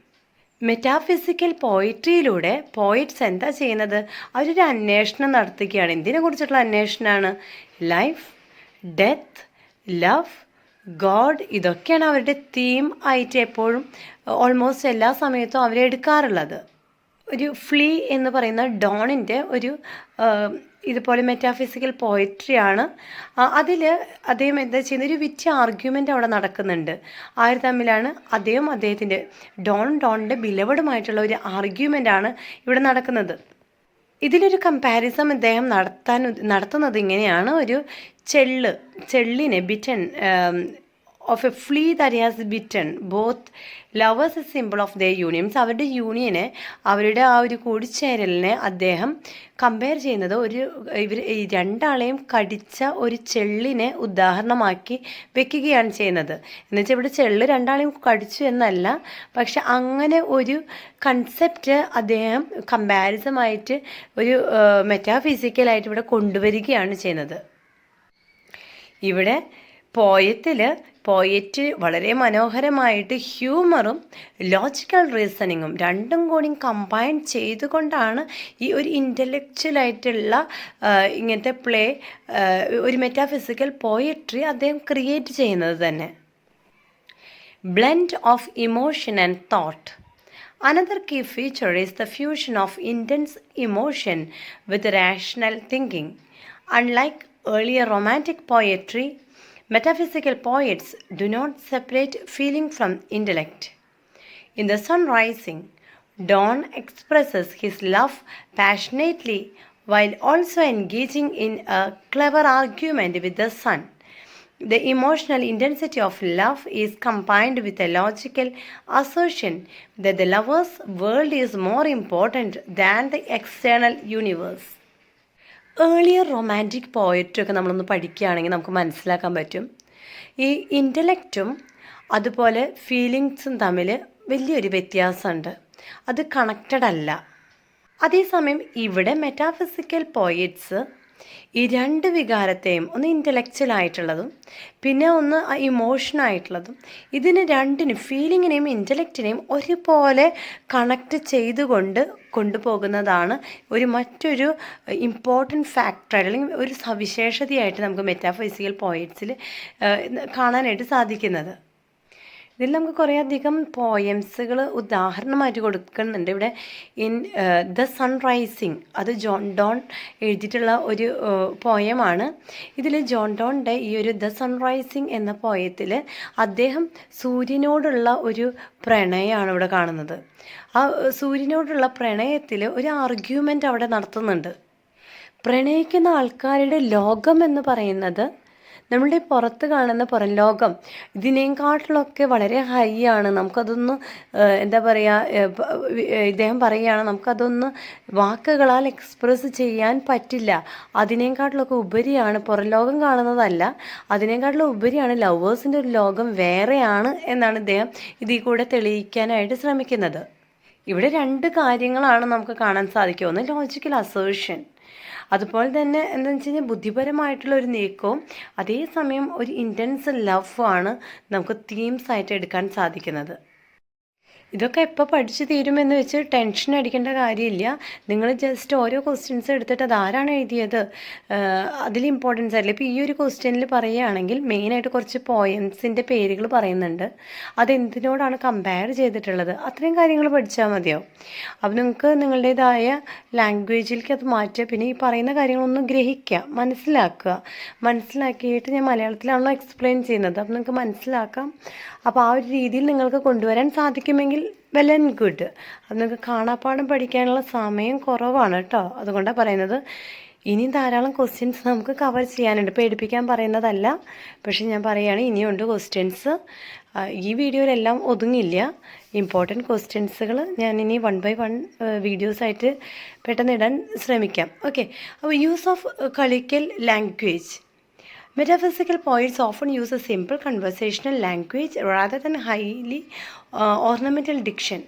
മെറ്റാഫിസിക്കൽ പോയിട്രിയിലൂടെ പോയിറ്റ്സ് എന്താ ചെയ്യുന്നത്? അവരൊരു അന്വേഷണം നടത്തുകയാണ്. എന്തിനെ കുറിച്ചിട്ടുള്ള അന്വേഷണമാണ്? ലൈഫ്, ഡെത്ത്, ലവ്, ഗോഡ്, ഇതൊക്കെയാണ് അവരുടെ തീം ആയിട്ട് എപ്പോഴും ഓൾമോസ്റ്റ് എല്ലാ സമയത്തും അവരെടുക്കാറുള്ളത്. ഒരു ഫ്ലീ എന്ന് പറയുന്ന ഡോണിൻ്റെ ഒരു ഇതുപോലെ മെറ്റാഫിസിക്കൽ പോയട്രിയാണ്. അതിൽ അദ്ദേഹം എന്താ ചെയ്യുന്നത്? ഒരു വിറ്റ് ആർഗ്യുമെൻ്റ് അവിടെ നടക്കുന്നുണ്ട്. ആര് തമ്മിലാണ്? അദ്ദേഹത്തിൻ്റെ ഡോണിൻ്റെ ബിലവഡുമായിട്ടുള്ള ഒരു ആർഗ്യുമെൻ്റാണ് ഇവിടെ നടക്കുന്നത്. ഇതിലൊരു കമ്പാരിസൺ അദ്ദേഹം നടത്തുന്നത് ഇങ്ങനെയാണ്. ഒരു ചെള്ളിനെ bitten of a flea that has bitten both lovers a symbol of their unions. അവരുടെ യൂണിയനെ, അവരുടെ ആ ഒരു കൂടിച്ചേരലിനെ അദ്ദേഹം കമ്പയർ ചെയ്യുന്നത് ഇവർ രണ്ടാളെയും കടിച്ച ഒരു ചെള്ളിനെ ഉദാഹരണമാക്കി വെക്കുകയാണ് ചെയ്യുന്നത്. എന്നുവെച്ചാൽ ഇവിടെ ചെള്ള് രണ്ടാളെയും കടിച്ചു എന്നല്ല, പക്ഷെ അങ്ങനെ ഒരു കൺസെപ്റ്റ് അദ്ദേഹം കമ്പാരിസമായിട്ട് ഒരു മെറ്റാഫിസിക്കലായിട്ട് ഇവിടെ കൊണ്ടുവരികയാണ് ചെയ്യുന്നത്. ഇവിടെ പോയറ്റ് വളരെ മനോഹരമായിട്ട് ഹ്യൂമറും ലോജിക്കൽ റീസണിങ്ങും രണ്ടും കൂടി കമ്പൈൻ ചെയ്തുകൊണ്ടാണ് ഈ ഒരു ഇൻ്റലക്ച്വലായിട്ടുള്ള ഇങ്ങനത്തെ ഒരു മെറ്റാഫിസിക്കൽ പോയട്രി അദ്ദേഹം ക്രിയേറ്റ് ചെയ്യുന്നത് തന്നെ. Blend of emotion and thought. Another key feature is the fusion of intense emotion with rational thinking. Unlike earlier romantic poetry, metaphysical poets do not separate feeling from intellect. In The Sun Rising, Dawn expresses his love passionately while also engaging in a clever argument with the sun. The emotional intensity of love is combined with a logical assertion that the lover's world is more important than the external universe. Earlier romantic poetry ഒക്കെ നമ്മളൊന്ന് പഠിക്കുകയാണെങ്കിൽ നമുക്ക് മനസ്സിലാക്കാൻ പറ്റും ഈ ഇൻ്റലക്റ്റും അതുപോലെ ഫീലിങ്സും തമ്മിൽ വലിയൊരു വ്യത്യാസമുണ്ട്. അത് കണക്റ്റഡ് അല്ല. അതേസമയം ഇവിടെ മെറ്റാഫിസിക്കൽ പോയറ്റ്സ് ഈ രണ്ട് വികാരത്തെയും, ഒന്ന് ഇൻ്റലക്ച്വൽ ആയിട്ടുള്ളതും പിന്നെ ഒന്ന് ഇമോഷനായിട്ടുള്ളതും, ഇതിന് രണ്ടിനും ഫീലിങ്ങിനെയും ഇൻ്റലക്റ്റിനെയും ഒരുപോലെ കണക്റ്റ് ചെയ്തുകൊണ്ട് കൊണ്ടുപോകുന്നതാണ് മറ്റൊരു ഇമ്പോർട്ടൻറ്റ് ഫാക്ടർ അല്ലെങ്കിൽ ഒരു സവിശേഷതയായിട്ട് നമുക്ക് മെറ്റാഫിസിക്കൽ പോയറ്റ്സിൽ കാണാനായിട്ട് സാധിക്കുന്നത്. ഇതിൽ നമുക്ക് കുറേയധികം പോയംസുകൾ ഉദാഹരണമായിട്ട് കൊടുക്കുന്നുണ്ട്. ഇവിടെ ദ സൺ റൈസിങ്, അത് ജോൺ ഡോൺ എഴുതിയിട്ടുള്ള ഒരു പോയമാണ്. ഇതിൽ ജോൺ ഡോണിൻ്റെ ഈ ഒരു ദ സൺ റൈസിങ് എന്ന പോയത്തിൽ അദ്ദേഹം സൂര്യനോടുള്ള ഒരു പ്രണയമാണ് ഇവിടെ കാണുന്നത്. ആ സൂര്യനോടുള്ള പ്രണയത്തിൽ ഒരു ആർഗ്യുമെൻ്റ് അവിടെ നടത്തുന്നുണ്ട്. പ്രണയിക്കുന്ന ആൾക്കാരുടെ ലോകം എന്ന് പറയുന്നത് നമ്മളുടെ പുറത്ത് കാണുന്ന പുറം ലോകം ഇതിനേക്കാട്ടിലൊക്കെ വളരെ ഹൈ ആണ്. നമുക്കതൊന്ന് എന്താ പറയുക, ഇദ്ദേഹം പറയുകയാണ്, നമുക്കതൊന്ന് വാക്കുകളാൽ എക്സ്പ്രസ് ചെയ്യാൻ പറ്റില്ല. അതിനേക്കാട്ടിലൊക്കെ ഉപരിയാണ്, പുറം ലോകം കാണുന്നതല്ല, അതിനേക്കാട്ടിലും ഉപരിയാണ് ലവേഴ്സിൻ്റെ ഒരു ലോകം വേറെയാണ് എന്നാണ് ഇദ്ദേഹം ഇതിൽ കൂടെ തെളിയിക്കാനായിട്ട് ശ്രമിക്കുന്നത്. ഇവിടെ രണ്ട് കാര്യങ്ങളാണ് നമുക്ക് കാണാൻ സാധിക്കുക. ഒന്ന് ലോജിക്കൽ അസേർഷൻ, അതുപോലെ തന്നെ എന്താണെന്ന് വെച്ച് കഴിഞ്ഞാൽ ബുദ്ധിപരമായിട്ടുള്ള ഒരു നീക്കവും അതേസമയം ഒരു ഇൻറ്റൻസ് ലവ് ആണ് നമുക്ക് തീംസ് ആയിട്ട് എടുക്കാൻ സാധിക്കുന്നത്. ഇതൊക്കെ എപ്പോൾ പഠിച്ചു തീരുമെന്ന് വെച്ച് ടെൻഷൻ അടിക്കേണ്ട കാര്യമില്ല. നിങ്ങൾ ജസ്റ്റ് ഓരോ ക്വസ്റ്റ്യൻസ് എടുത്തിട്ട് അതാരാണ് എഴുതിയത് അതിൽ ഇമ്പോർട്ടൻസ് ആയില്ല. ഇപ്പോൾ ഈ ഒരു ക്വസ്റ്റ്യനിൽ പറയുകയാണെങ്കിൽ മെയിനായിട്ട് കുറച്ച് പോയംസിൻ്റെ പേരുകൾ പറയുന്നുണ്ട്. അതെന്തിനോടാണ് കമ്പയർ ചെയ്തിട്ടുള്ളത്, അത്രയും കാര്യങ്ങൾ പഠിച്ചാൽ മതിയാവും. അപ്പോൾ നിങ്ങൾക്ക് നിങ്ങളുടേതായ ലാംഗ്വേജിലേക്ക് അത് മാറ്റുക. പിന്നെ ഈ പറയുന്ന കാര്യങ്ങളൊന്നും ഗ്രഹിക്കുക, മനസ്സിലാക്കിയിട്ട് ഞാൻ മലയാളത്തിലാണല്ലോ എക്സ്പ്ലെയിൻ ചെയ്യുന്നത്, അപ്പോൾ നിങ്ങൾക്ക് മനസ്സിലാക്കാം. അപ്പോൾ ആ ഒരു രീതിയിൽ നിങ്ങൾക്ക് കൊണ്ടുവരാൻ സാധിക്കുമെങ്കിൽ വെൽ ആൻഡ് ഗുഡ്. അത് നിങ്ങൾക്ക് കാണാപ്പാഠം പഠിക്കാനുള്ള സമയം കുറവാണ് കേട്ടോ, അതുകൊണ്ടാണ് പറയുന്നത്. ഇനിയും ധാരാളം ക്വസ്റ്റ്യൻസ് നമുക്ക് കവർ ചെയ്യാനുണ്ട്. പേടിപ്പിക്കാൻ പറയുന്നതല്ല, പക്ഷെ ഞാൻ പറയുകയാണ് ഇനിയുണ്ട് ക്വസ്റ്റ്യൻസ്. ഈ വീഡിയോയിലെല്ലാം ഒതുങ്ങില്ല. ഇമ്പോർട്ടൻറ്റ് ക്വസ്റ്റ്യൻസുകൾ ഞാൻ ഇനി 1 by 1 വീഡിയോസായിട്ട് പെട്ടെന്ന് ഇടാൻ ശ്രമിക്കാം. ഓക്കെ, അപ്പോൾ use of colloquial language. Metaphysical poets often use a simple conversational language rather than highly ornamental diction.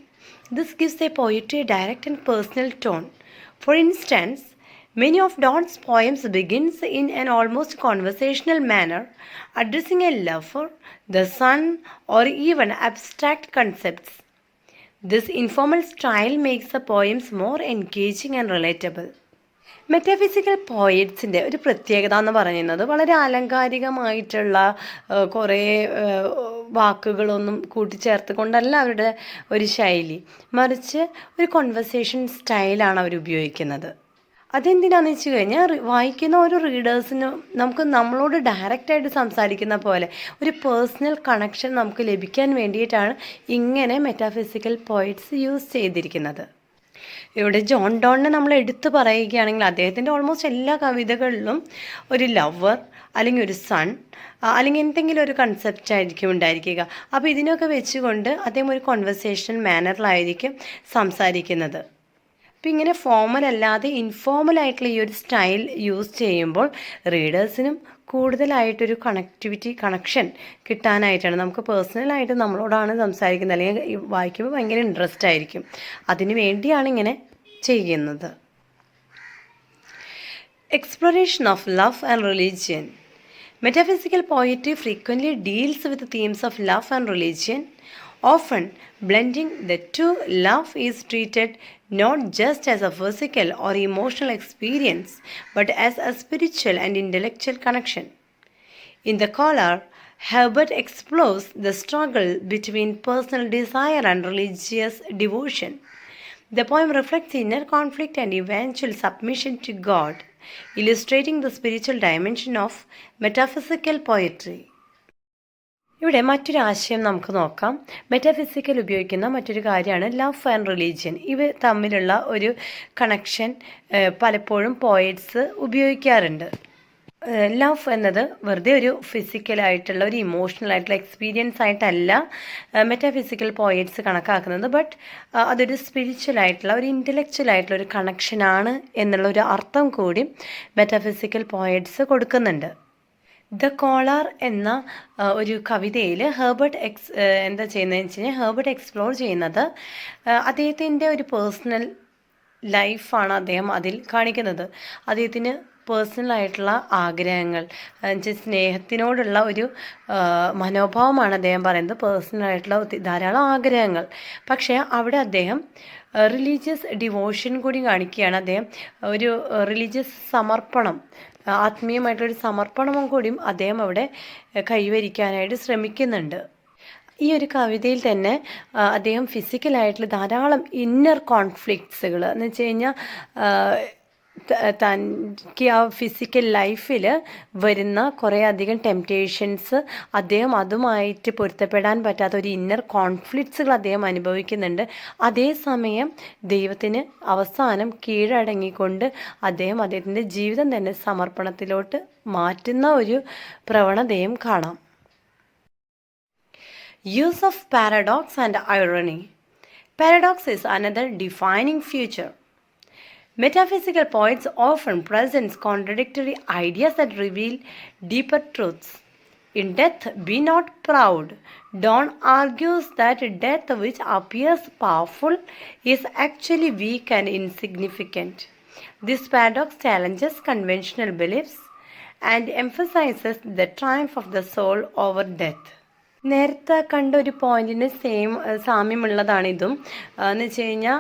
This gives their poetry a direct and personal tone. For instance, many of Donne's poems begins in an almost conversational manner, addressing a lover, the sun, or even abstract concepts. This informal style makes the poems more engaging and relatable. Metaphysical പോയറ്റ്സിൻ്റെ ഒരു പ്രത്യേകത എന്ന് പറയുന്നത് വളരെ ആലങ്കാരികമായിട്ടുള്ള കുറേ വാക്കുകളൊന്നും കൂട്ടിച്ചേർത്ത് കൊണ്ടല്ല അവരുടെ ഒരു ശൈലി, മറിച്ച് ഒരു കോൺവെർസേഷൻ സ്റ്റൈലാണ് അവർ ഉപയോഗിക്കുന്നത്. അതെന്തിനാണെന്ന് വെച്ച് കഴിഞ്ഞാൽ വായിക്കുന്ന ഓരോ റീഡേഴ്സിനും നമുക്ക് നമ്മളോട് ഡയറക്റ്റായിട്ട് സംസാരിക്കുന്ന പോലെ ഒരു പേഴ്സണൽ കണക്ഷൻ നമുക്ക് ലഭിക്കാൻ വേണ്ടിയിട്ടാണ് ഇങ്ങനെ മെറ്റാഫിസിക്കൽ പോയറ്റ്സ് യൂസ് ചെയ്തിരിക്കുന്നത്. ഇവിടെ ജോൺ ഡോണിനെ നമ്മൾ എടുത്തു പറയുകയാണെങ്കിൽ അദ്ദേഹത്തിൻ്റെ ഓൾമോസ്റ്റ് എല്ലാ കവിതകളിലും ഒരു ലവർ അല്ലെങ്കിൽ ഒരു സൺ അല്ലെങ്കിൽ എന്തെങ്കിലും ഒരു കൺസെപ്റ്റ് ആയിരിക്കും ഉണ്ടായിരിക്കുക. അപ്പോൾ ഇതിനൊക്കെ വെച്ചുകൊണ്ട് അദ്ദേഹം ഒരു കോൺവെർസേഷണൽ മാനറിലായിരിക്കും സംസാരിക്കുന്നത്. അപ്പോൾ ഇങ്ങനെ ഫോമൽ അല്ലാതെ ഇൻഫോർമലായിട്ടുള്ള ഈ ഒരു സ്റ്റൈൽ യൂസ് ചെയ്യുമ്പോൾ റീഡേഴ്സിനും കൂടുതലായിട്ടൊരു കണക്ഷൻ കിട്ടാനായിട്ടാണ്. നമുക്ക് പേഴ്സണലായിട്ട് നമ്മളോടാണ് സംസാരിക്കുന്നത്, അല്ലെങ്കിൽ വായിക്കുമ്പോൾ ഭയങ്കര ഇൻട്രസ്റ്റ് ആയിരിക്കും. അതിനു വേണ്ടിയാണ് ഇങ്ങനെ ചെയ്യുന്നത്. Exploration of love and religion. Metaphysical poetry frequently deals with the themes of love and religion, often blending the two. Love is treated not just as a physical or emotional experience, but as a spiritual and intellectual connection. In The Caller, Herbert explores the struggle between personal desire and religious devotion. The poem reflects inner conflict and eventual submission to God, illustrating the spiritual dimension of metaphysical poetry. ഇവിടെ മറ്റൊരാശയം നമുക്ക് നോക്കാം. Metaphysical ഉപയോഗിക്കുന്ന മറ്റൊരു കാര്യമാണ് love and religion. ഇവ തമ്മിലുള്ള ഒരു connection പലപ്പോഴും പോയറ്റ്സ് ഉപയോഗിക്കാറുണ്ട്. ലവ് എന്നത് വെറുതെ ഒരു ഫിസിക്കലായിട്ടുള്ള ഒരു ഇമോഷണൽ ആയിട്ടുള്ള എക്സ്പീരിയൻസ് ആയിട്ടല്ല മെറ്റാഫിസിക്കൽ പോയറ്റ്സ് കണക്കാക്കുന്നത്, ബട്ട് അതൊരു സ്പിരിച്വൽ ആയിട്ടുള്ള ഒരു ഇൻ്റലക്ച്വൽ ആയിട്ടുള്ള ഒരു കണക്ഷനാണ് എന്നുള്ള ഒരു അർത്ഥം കൂടി മെറ്റാഫിസിക്കൽ പോയറ്റ്സ് കൊടുക്കുന്നുണ്ട്. ദ കോളർ എന്ന ഒരു കവിതയിൽ ഹെർബർട്ട് എന്താ ചെയ്യുന്നതെന്ന് വെച്ച് കഴിഞ്ഞാൽ ഹെർബർട്ട് എക്സ്പ്ലോർ ചെയ്യുന്നത് അദ്ദേഹത്തിൻ്റെ ഒരു പേഴ്സണൽ ലൈഫാണ് അദ്ദേഹം അതിൽ കാണിക്കുന്നത്. അദ്ദേഹത്തിന് പേഴ്സണലായിട്ടുള്ള ആഗ്രഹങ്ങൾ, സ്നേഹത്തിനോടുള്ള ഒരു മനോഭാവമാണ് അദ്ദേഹം പറയുന്നത്. പേഴ്സണലായിട്ടുള്ള ധാരാളം ആഗ്രഹങ്ങൾ. പക്ഷേ അവിടെ അദ്ദേഹം റിലീജിയസ് ഡിവോഷൻ കൂടി കാണിക്കുകയാണ്. അദ്ദേഹം ഒരു റിലീജിയസ് സമർപ്പണം, ആത്മീയമായിട്ടൊരു സമർപ്പണവും കൂടിയും അദ്ദേഹം അവിടെ കൈവരിക്കാനായിട്ട് ശ്രമിക്കുന്നുണ്ട്. ഈ ഒരു കവിതയിൽ തന്നെ അദ്ദേഹം ഫിസിക്കലായിട്ടുള്ള ധാരാളം ഇന്നർ കോൺഫ്ലിക്ട്സുകൾ എന്ന് വെച്ച് കഴിഞ്ഞാൽ തനിക്ക് ആ ഫിസിക്കൽ ലൈഫിൽ വരുന്ന കുറേ അധികം ടെംപ്റ്റേഷൻസ്, അദ്ദേഹം അതുമായിട്ട് പൊരുത്തപ്പെടാൻ പറ്റാത്ത ഒരു ഇന്നർ കോൺഫ്ലിക്ട്സുകൾ അദ്ദേഹം അനുഭവിക്കുന്നുണ്ട്. അതേസമയം ദൈവത്തിന് അവസാനം കീഴടങ്ങിക്കൊണ്ട് അദ്ദേഹത്തിൻ്റെ ജീവിതം തന്നെ സമർപ്പണത്തിലോട്ട് മാറ്റുന്ന ഒരു പ്രവണതയും കാണാം. Use of paradox and irony. Paradox is another defining feature. Metaphysical poets often present contradictory ideas that reveal deeper truths. In Death, Be Not Proud, Donne argues that death which appears powerful is actually weak and insignificant. This paradox challenges conventional beliefs and emphasizes the triumph of the soul over death. നേരത്തെ കണ്ട ഒരു പോയിന്റിന് സാമ്യമുള്ളതാണിതും. എന്ന് വെച്ച് കഴിഞ്ഞാൽ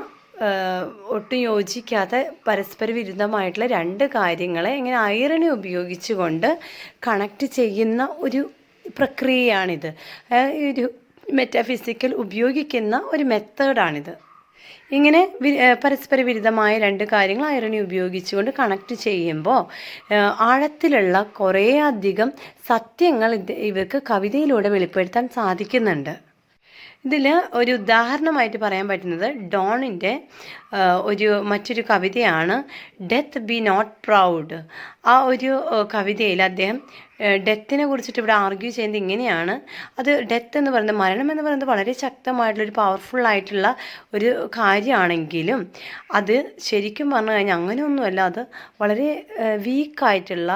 ഒട്ടും യോജിക്കാത്ത പരസ്പര വിരുദ്ധമായിട്ടുള്ള രണ്ട് കാര്യങ്ങളെ ഇങ്ങനെ ഐറണി ഉപയോഗിച്ചുകൊണ്ട് കണക്റ്റ് ചെയ്യുന്ന ഒരു പ്രക്രിയയാണിത്. ഒരു മെറ്റാഫിസിക്കൽ ഉപയോഗിക്കുന്ന ഒരു മെത്തേഡാണിത്. ഇങ്ങനെ പരസ്പര വിരുദ്ധമായ രണ്ട് കാര്യങ്ങൾ ഐറണി ഉപയോഗിച്ചുകൊണ്ട് കണക്റ്റ് ചെയ്യുമ്പോൾ ആഴത്തിലുള്ള കുറേയധികം സത്യങ്ങൾ ഇവർക്ക് കവിതയിലൂടെ വെളിപ്പെടുത്താൻ സാധിക്കുന്നുണ്ട്. ഇതിൽ ഒരു ഉദാഹരണമായിട്ട് പറയാൻ പറ്റുന്നത് ഡോണിൻ്റെ മറ്റൊരു കവിതയാണ് ഡെത്ത് ബി നോട്ട് പ്രൗഡ്. ആ ഒരു കവിതയിൽ അദ്ദേഹം ഡെത്തിനെ കുറിച്ചിട്ട് ഇവിടെ ആർഗ്യൂ ചെയ്യുന്നത് ഇങ്ങനെയാണ്. അത് ഡെത്ത് എന്ന് പറയുന്നത്, മരണം എന്ന് പറയുന്നത് വളരെ ശക്തമായിട്ടുള്ളൊരു പവർഫുള്ളായിട്ടുള്ള ഒരു കാര്യമാണെങ്കിലും അത് ശരിക്കും പറഞ്ഞു കഴിഞ്ഞാൽ അങ്ങനെയൊന്നുമല്ല. അത് വളരെ വീക്കായിട്ടുള്ള,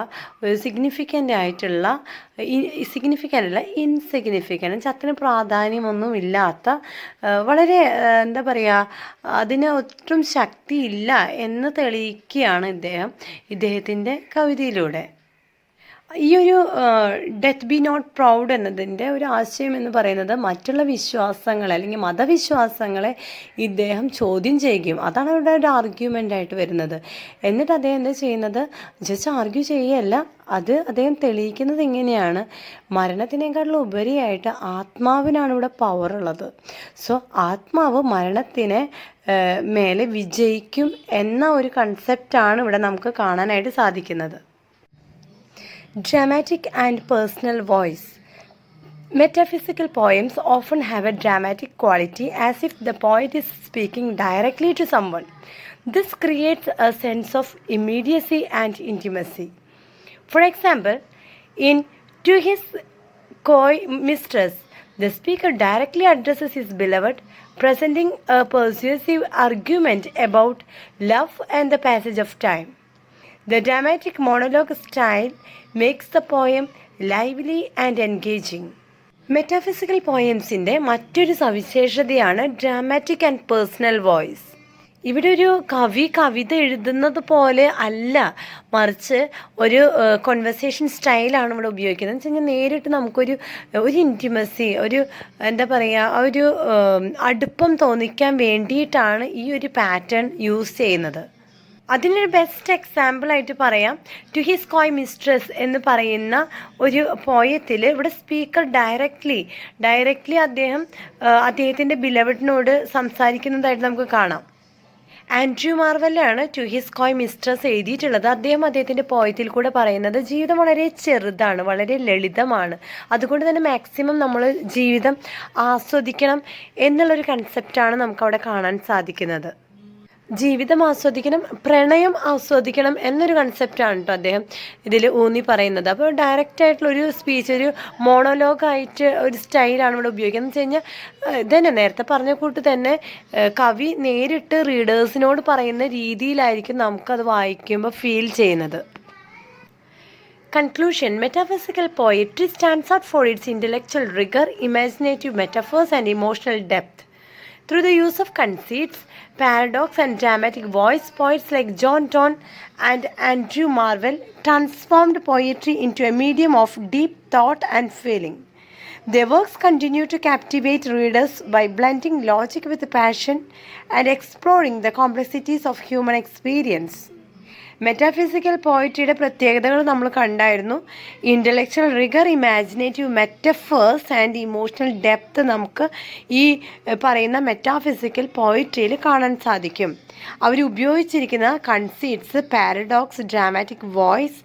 സിഗ്നിഫിക്കൻ്റ് ആയിട്ടുള്ള, സിഗ്നിഫിക്കൻ്റ് അല്ല ഇൻസിഗ്നിഫിക്കൻ്റ്, അത്ര പ്രാധാന്യമൊന്നും ഇല്ലാത്ത, വളരെ എന്താ പറയുക, അതിന് ഒട്ടും ശക്തിയില്ല എന്ന് തെളിയിക്കുകയാണ് ഇദ്ദേഹത്തിൻ്റെ കവിതയിലൂടെ. ഈ ഒരു ഡെത്ത് ബി നോട്ട് പ്രൗഡ് എന്നതിൻ്റെ ഒരു ആശയം എന്ന് പറയുന്നത് മറ്റുള്ള വിശ്വാസങ്ങളെ അല്ലെങ്കിൽ മതവിശ്വാസങ്ങളെ ഇദ്ദേഹം ചോദ്യം ചെയ്യുകയും, അതാണ് ഇവിടെ ഒരു ആർഗ്യുമെൻ്റ് ആയിട്ട് വരുന്നത്. എന്നിട്ട് അദ്ദേഹം എന്താ ചെയ്യുന്നത്, ജസ്റ്റ് ആർഗ്യൂ ചെയ്യുകയല്ല, അത് അദ്ദേഹം തെളിയിക്കുന്നത് ഇങ്ങനെയാണ്: മരണത്തിനേക്കാളും ഉപരിയായിട്ട് ആത്മാവിനാണ് ഇവിടെ പവർ ഉള്ളത്. സോ ആത്മാവ് മരണത്തിനെ മേലെ വിജയിക്കും എന്ന ഒരു കൺസെപ്റ്റാണ് ഇവിടെ നമുക്ക് കാണാനായിട്ട് സാധിക്കുന്നത്. Dramatic and personal voice. Metaphysical poems often have a dramatic quality, as if the poet is speaking directly to someone. This creates a sense of immediacy and intimacy. For example, in To His Coy Mistress, the speaker directly addresses his beloved, presenting a persuasive argument about love and the passage of time. The dramatic monologue style makes the poem lively and engaging. Metaphysical പോയംസിൻ്റെ മറ്റൊരു സവിശേഷതയാണ് dramatic and personal voice. ഇവിടെ ഒരു കവിത എഴുതുന്നത് പോലെ അല്ല, മറിച്ച് ഒരു കോൺവെർസേഷൻ സ്റ്റൈലാണ് ഇവിടെ ഉപയോഗിക്കുന്നത്. എന്ന് വെച്ച് കഴിഞ്ഞാൽ നേരിട്ട് നമുക്കൊരു ഇൻറ്റിമസി, ഒരു എന്താ പറയുക, ഒരു അടുപ്പം തോന്നിക്കാൻ വേണ്ടിയിട്ടാണ് ഈ ഒരു പാറ്റേൺ യൂസ് ചെയ്യുന്നത്. അതിനൊരു ബെസ്റ്റ് എക്സാമ്പിളായിട്ട് പറയാം, ടു ഹിസ് കോയ് മിസ്ട്രസ് എന്ന് പറയുന്ന ഒരു പോയത്തിൽ ഇവിടെ സ്പീക്കർ ഡയറക്റ്റ്ലി അദ്ദേഹത്തിൻ്റെ ബിലവഡിനോട് സംസാരിക്കുന്നതായിട്ട് നമുക്ക് കാണാം. ആൻഡ്രൂ മാർവെല്ലാണ് ടു ഹിസ് കോയ് മിസ്ട്രസ് എഴുതിയിട്ടുള്ളത്. അദ്ദേഹത്തിൻ്റെ പോയത്തിൽ കൂടെ പറയുന്നത് ജീവിതം വളരെ ചെറുതാണ്, വളരെ ലളിതമാണ്, അതുകൊണ്ട് തന്നെ മാക്സിമം നമ്മൾ ജീവിതം ആസ്വദിക്കണം എന്നുള്ളൊരു കൺസെപ്റ്റാണ് നമുക്കവിടെ കാണാൻ സാധിക്കുന്നത്. ജീവിതം ആസ്വദിക്കണം, പ്രണയം ആസ്വദിക്കണം എന്നൊരു കൺസെപ്റ്റാണ് കേട്ടോ അദ്ദേഹം ഇതിൽ ഊന്നി പറയുന്നത്. അപ്പോൾ ഡയറക്റ്റായിട്ടുള്ളൊരു സ്പീച്ച്, ഒരു മോണോലോഗായിട്ട് ഒരു സ്റ്റൈലാണ് ഇവിടെ ഉപയോഗിക്കുന്നത്. എന്ന് വെച്ച് കഴിഞ്ഞാൽ ഇതന്നെ നേരത്തെ പറഞ്ഞ കൂട്ട് തന്നെ കവി നേരിട്ട് റീഡേഴ്സിനോട് പറയുന്ന രീതിയിലായിരിക്കും നമുക്കത് വായിക്കുമ്പോൾ ഫീൽ ചെയ്യുന്നത്. Conclusion. Metaphysical poetry stands out for its intellectual rigor, imaginative metaphors and emotional depth. Through the use of conceits, paradox and dramatic voice, poets like John Donne and Andrew Marvell transformed poetry into a medium of deep thought and feeling. Their works continue to captivate readers by blending logic with passion and exploring the complexities of human experience. Metaphysical പോയട്രിയുടെ പ്രത്യേകതകൾ നമ്മൾ കണ്ടായിരുന്നു. Intellectual rigour, imaginative metaphors and emotional depth നമുക്ക് ഈ പറയുന്ന metaphysical പോയട്രിയിൽ കാണാൻ സാധിക്കും. അവർ ഉപയോഗിച്ചിരിക്കുന്ന കൺസീറ്റ്സ്, പാരഡോക്സ്, ഡ്രാമാറ്റിക് വോയിസ്,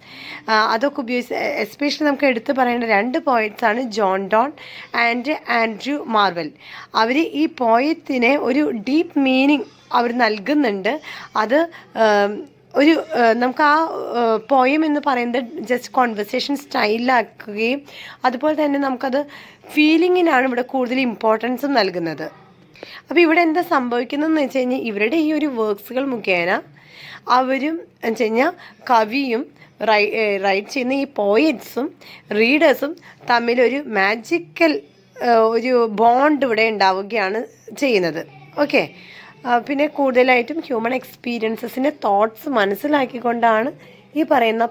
അതൊക്കെ ഉപയോഗിച്ച് എസ്പെഷ്യലി നമുക്ക് എടുത്തു പറയേണ്ട രണ്ട് പോയറ്റ്സാണ് John Donne and Andrew Marvell. അവർ ഈ പോയത്തിനെ ഒരു ഡീപ്പ് മീനിങ് അവർ നൽകുന്നുണ്ട്. അത് ഒരു നമുക്ക് ആ പോയം എന്ന് പറയുന്നത് ജസ്റ്റ് കോൺവെർസേഷൻ സ്റ്റൈലിലാക്കുകയും അതുപോലെ തന്നെ നമുക്കത് ഫീലിങ്ങിനാണ് ഇവിടെ കൂടുതൽ ഇമ്പോർട്ടൻസും നൽകുന്നത്. അപ്പോൾ ഇവിടെ എന്താ സംഭവിക്കുന്നതെന്ന് വെച്ച് കഴിഞ്ഞാൽ ഇവരുടെ ഈ ഒരു വർക്ക്സുകൾ മുഖേന അവരും എന്ന് വെച്ച് കഴിഞ്ഞാൽ കവിയും റൈറ്റ് ചെയ്യുന്ന ഈ പോയറ്റ്സും റീഡേഴ്സും തമ്മിലൊരു മാജിക്കൽ ഒരു ബോണ്ട് ഇവിടെ ഉണ്ടാവുകയാണ് ചെയ്യുന്നത്. ഓക്കെ, പിന്നെ കൂടുതലായിട്ടും ഹ്യൂമൻ എക്സ്പീരിയൻസസിൻ്റെ തോട്ട്സ് മനസ്സിലാക്കിക്കൊണ്ടാണ് ഈ പറയുന്ന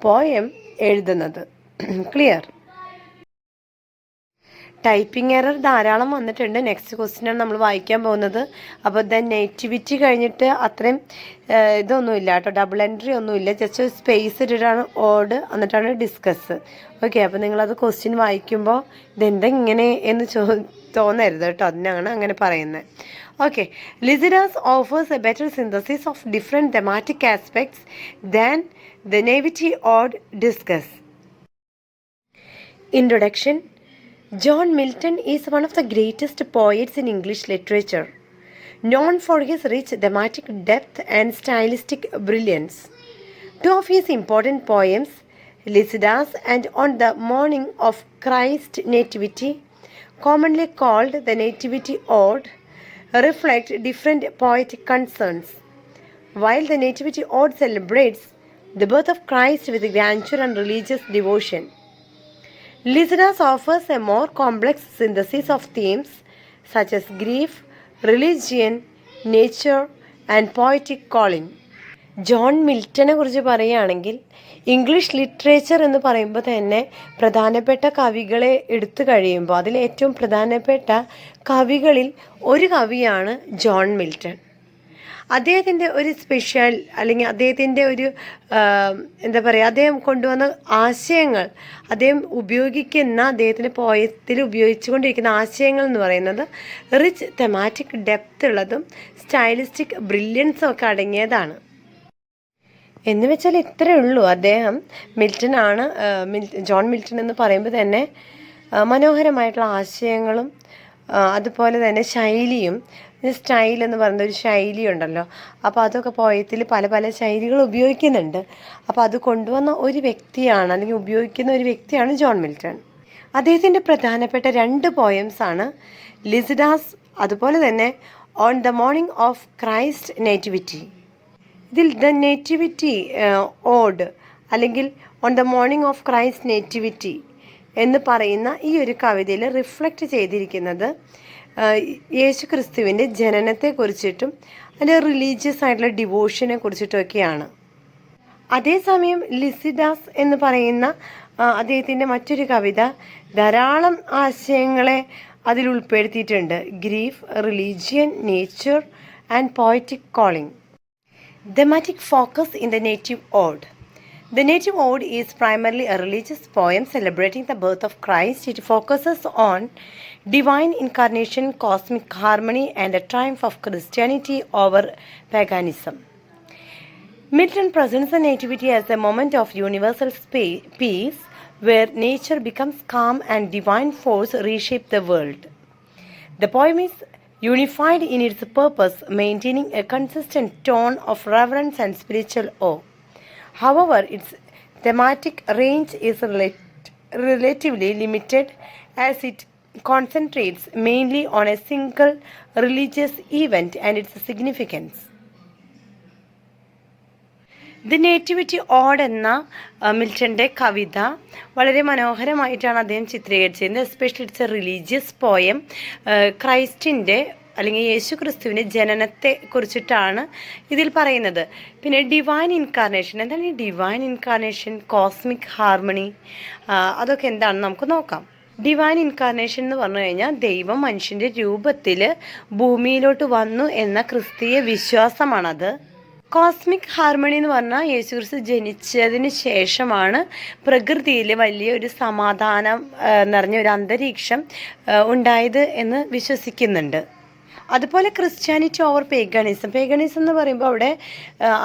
പോയം എഴുതുന്നത്. ക്ലിയർ? ടൈപ്പിംഗ് എറർ ധാരാളം വന്നിട്ടുണ്ട്. നെക്സ്റ്റ് ക്വസ്റ്റ്യനാണ് നമ്മൾ വായിക്കാൻ പോകുന്നത്. അപ്പോൾ നേറ്റിവിറ്റി കഴിഞ്ഞിട്ട് അത്രയും ഇതൊന്നുമില്ല കേട്ടോ, ഡബിൾ എൻട്രി ഒന്നുമില്ല, ജസ്റ്റ് ഒരു സ്പേസ് ഇട്ടിട്ടാണ് ഓഡ് എന്നിട്ടാണ് ഡിസ്കസ്. ഓക്കെ, അപ്പോൾ നിങ്ങളത് ക്വസ്റ്റ്യൻ വായിക്കുമ്പോൾ ഇതെന്താ ഇങ്ങനെ എന്ന് തോന്നരുത് കേട്ടോ, അതിനാണ് അങ്ങനെ പറയുന്നത്. Okay, Lycidas offers a better synthesis of different thematic aspects than the naivety or discuss. Introduction. John Milton is one of the greatest poets in English literature, known for his rich thematic depth and stylistic brilliance. Two of his important poems, Lycidas and On the Morning of Christ's Nativity, commonly called the Nativity Ode, reflect different poetic concerns. While the Nativity Ode celebrates the birth of Christ with grandeur and religious devotion, Lycidas offers a more complex synthesis of themes such as grief, religion, nature, and poetic calling. John മിൽട്ടനെ കുറിച്ച് പറയുകയാണെങ്കിൽ English literature എന്ന് പറയുമ്പോൾ തന്നെ പ്രധാനപ്പെട്ട കവികളെ എടുത്തു കഴിയുമ്പോൾ അതിൽ ഏറ്റവും പ്രധാനപ്പെട്ട കവികളിൽ ഒരു കവിയാണ് ജോൺ മിൽട്ടൺ. അദ്ദേഹത്തിൻ്റെ ഒരു സ്പെഷ്യൽ അല്ലെങ്കിൽ അദ്ദേഹത്തിൻ്റെ ഒരു എന്താ പറയുക, അദ്ദേഹം കൊണ്ടുവന്ന ആശയങ്ങൾ, അദ്ദേഹം ഉപയോഗിക്കുന്ന അദ്ദേഹത്തിൻ്റെ പോയത്തിൽ ഉപയോഗിച്ചുകൊണ്ടിരിക്കുന്ന ആശയങ്ങൾ എന്ന് പറയുന്നത് റിച്ച് തെമാറ്റിക് ഡെപ്ത് ഉള്ളതും സ്റ്റൈലിസ്റ്റിക് ബ്രില്യൻസും ഒക്കെ അടങ്ങിയതാണ്. എന്ന് വെച്ചാൽ ഇത്രയേ ഉള്ളൂ. അദ്ദേഹം മിൽട്ടനാണ്. ജോൺ മിൽട്ടൺ എന്ന് പറയുമ്പോൾ തന്നെ മനോഹരമായിട്ടുള്ള ആശയങ്ങളും അതുപോലെ തന്നെ ശൈലിയും, സ്റ്റൈൽ എന്ന് പറയുന്ന ഒരു ശൈലി ഉണ്ടല്ലോ, അപ്പോൾ അതൊക്കെ പോയത്തിൽ പല പല ശൈലികൾ ഉപയോഗിക്കുന്നുണ്ട്. അപ്പോൾ അത് കൊണ്ടുവന്ന ഒരു വ്യക്തിയാണ്, അല്ലെങ്കിൽ ഉപയോഗിക്കുന്ന ഒരു വ്യക്തിയാണ് ജോൺ മിൽട്ടൺ. അദ്ദേഹത്തിൻ്റെ പ്രധാനപ്പെട്ട 2 പോയംസാണ് ലിസിഡാസ്, അതുപോലെ തന്നെ on the morning of Christ nativity. ഇതിൽ ദ നേറ്റിവിറ്റി ഓഡ് അല്ലെങ്കിൽ on the morning of Christ nativity എന്ന് പറയുന്ന ഈ ഒരു കവിതയിൽ റിഫ്ലക്റ്റ് ചെയ്തിരിക്കുന്നത് യേശു ക്രിസ്തുവിൻ്റെ ജനനത്തെക്കുറിച്ചിട്ടും അതിൻ്റെ റിലീജിയസ് ആയിട്ടുള്ള ഡിവോഷനെ കുറിച്ചിട്ടൊക്കെയാണ്. അതേസമയം ലിസിഡാസ് എന്ന് പറയുന്ന അദ്ദേഹത്തിൻ്റെ മറ്റൊരു കവിത ധാരാളം ആശയങ്ങളെ അതിൽ ഉൾപ്പെടുത്തിയിട്ടുണ്ട്. Grief, religion, nature and poetic calling. Thematic focus in the Native Ode. The Native Ode is primarily a religious poem celebrating the birth of Christ. It focuses on divine incarnation, cosmic harmony, and the triumph of Christianity over paganism. Milton presents the Nativity as a moment of universal peace, where nature becomes calm and divine force reshape the world. The poem is unified in its purpose, maintaining a consistent tone of reverence and spiritual awe. However, its thematic range is relatively limited, as it concentrates mainly on a single religious event and its significance. The nativity ode എന്ന മിൽട്ടൻ്റെ കവിത വളരെ മനോഹരമായിട്ടാണ് അദ്ദേഹം ചിത്രീകരിച്ചിരുന്നത്. Especially it's a religious poem. ക്രൈസ്റ്റിൻ്റെ അല്ലെങ്കിൽ യേശു ക്രിസ്തുവിൻ്റെ ജനനത്തെ കുറിച്ചിട്ടാണ് ഇതിൽ പറയുന്നത്. പിന്നെ ഡിവൈൻ ഇൻകാർണേഷൻ, എന്താണ് ഈ ഡിവൈൻ ഇൻകാർണേഷൻ, കോസ്മിക് ഹാർമണി, അതൊക്കെ എന്താണെന്ന് നമുക്ക് നോക്കാം. ഡിവൈൻ ഇൻകാർണേഷൻ എന്ന് പറഞ്ഞു കഴിഞ്ഞാൽ ദൈവം മനുഷ്യൻ്റെ രൂപത്തിൽ ഭൂമിയിലോട്ട് വന്നു എന്ന ക്രിസ്തീയ വിശ്വാസമാണത്. കോസ്മിക് ഹാർമണി എന്ന് പറഞ്ഞാൽ യേശുക്രിസ്തു ജനിച്ചതിന് ശേഷമാണ് പ്രകൃതിയിൽ വലിയൊരു സമാധാനം നിറഞ്ഞ ഒരു അന്തരീക്ഷം ഉണ്ടായത് എന്ന് വിശ്വസിക്കുന്നുണ്ട്. അതുപോലെ ക്രിസ്ത്യാനിറ്റി ഓവർ പേഗണിസം എന്ന് പറയുമ്പോൾ അവിടെ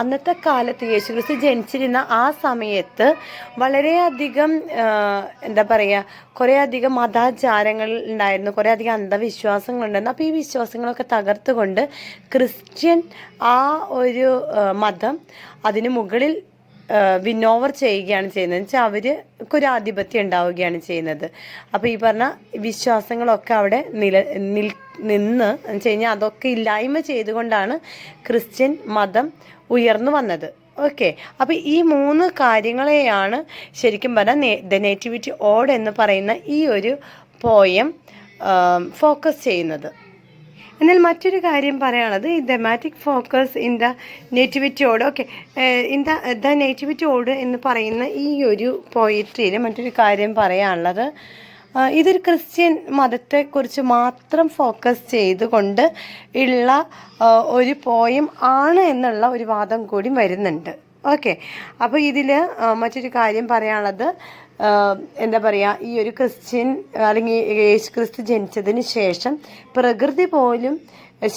അന്നത്തെ കാലത്ത് യേശുക്രിസ്തു ജനിച്ചിരുന്ന ആ സമയത്ത് വളരെയധികം എന്താ പറയുക, കുറേയധികം മതാചാരങ്ങൾ ഉണ്ടായിരുന്നു, കുറേയധികം അന്ധവിശ്വാസങ്ങളുണ്ടായിരുന്നു. അപ്പോൾ ഈ വിശ്വാസങ്ങളൊക്കെ തകർത്തുകൊണ്ട് ക്രിസ്ത്യൻ ആ ഒരു മതം അതിന് മുകളിൽ വിന്നോവർ ചെയ്യുകയാണ് ചെയ്യുന്നത്. എന്ന് വെച്ചാൽ അവർക്കൊരു ആധിപത്യം ഉണ്ടാവുകയാണ് ചെയ്യുന്നത്. അപ്പോൾ ഈ പറഞ്ഞ വിശ്വാസങ്ങളൊക്കെ അവിടെ നിന്ന് വെച്ച് കഴിഞ്ഞാൽ അതൊക്കെ ഇല്ലായ്മ ചെയ്തുകൊണ്ടാണ് ക്രിസ്ത്യൻ മതം ഉയർന്നു വന്നത്. ഓക്കെ, അപ്പോൾ ഈ 3 കാര്യങ്ങളെയാണ് ശരിക്കും പറഞ്ഞാൽ ദ നേറ്റിവിറ്റി ഓഡ് എന്ന് പറയുന്ന ഈ ഒരു പോയം ഫോക്കസ് ചെയ്യുന്നത്. എന്നാൽ മറ്റൊരു കാര്യം പറയാനുള്ളത് ഈ thematic focus in the nativity ode. Okay, in the nativity ode എന്ന് പറയുന്ന ഈ ഒരു പോയിട്രിയിൽ മറ്റൊരു കാര്യം പറയാനുള്ളത്, ഇതൊരു ക്രിസ്ത്യൻ മതത്തെക്കുറിച്ച് മാത്രം ഫോക്കസ് ചെയ്തുകൊണ്ട് ഉള്ള ഒരു പോയം ആണ് എന്നുള്ള ഒരു വാദം കൂടി വരുന്നുണ്ട്. ഓക്കെ, അപ്പോൾ ഇതിൽ മറ്റൊരു കാര്യം പറയാനുള്ളത്, എന്താ പറയുക, ഈ ഒരു ക്രിസ്ത്യൻ അല്ലെങ്കിൽ യേശു ക്രിസ്തു ജനിച്ചതിന് ശേഷം പ്രകൃതി പോലും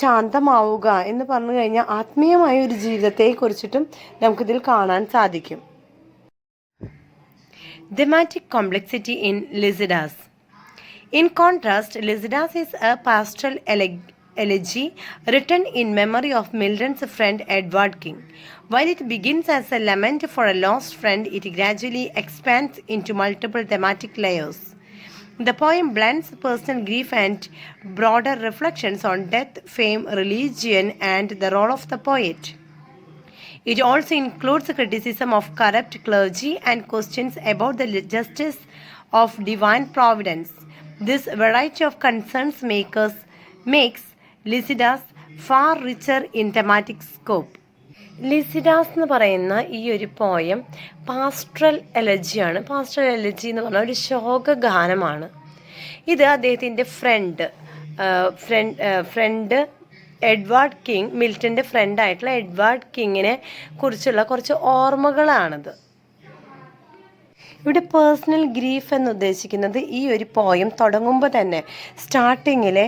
ശാന്തമാവുക എന്ന് പറഞ്ഞു കഴിഞ്ഞാൽ ആത്മീയമായ ഒരു ജീവിതത്തെക്കുറിച്ചിട്ടും നമുക്കിതിൽ കാണാൻ സാധിക്കും. Thematic complexity in Lycidas. In contrast, Lycidas is a pastoral elegy written in memory of Milton's friend Edward King. While it begins as a lament for a lost friend, it gradually expands into multiple thematic layers. The poem blends personal grief and broader reflections on death, fame, religion, and the role of the poet. It also includes criticism of corrupt clergy and questions about the justice of divine providence. This variety of concerns makes Lycidas far richer in thematic scope. ലിസിഡാസ് എന്ന് പറയുന്ന ഈ ഒരു poem pastoral എലജിയാണ്. Pastoral elegy എന്ന് പറഞ്ഞാൽ ഒരു ശോകഗാനമാണ്. ഇത് അദ്ദേഹത്തിൻ്റെ front Edward king, മിൽട്ടൻ്റെ ഫ്രണ്ടായിട്ടുള്ള Edward കിങ്ങിനെ കുറിച്ചുള്ള കുറച്ച് ഓർമ്മകളാണിത്. ഇവിടെ പേഴ്സണൽ ഗ്രീഫ് എന്ന് ഉദ്ദേശിക്കുന്നത് ഈ ഒരു പോയം തുടങ്ങുമ്പോൾ തന്നെ സ്റ്റാർട്ടിങ്ങിലെ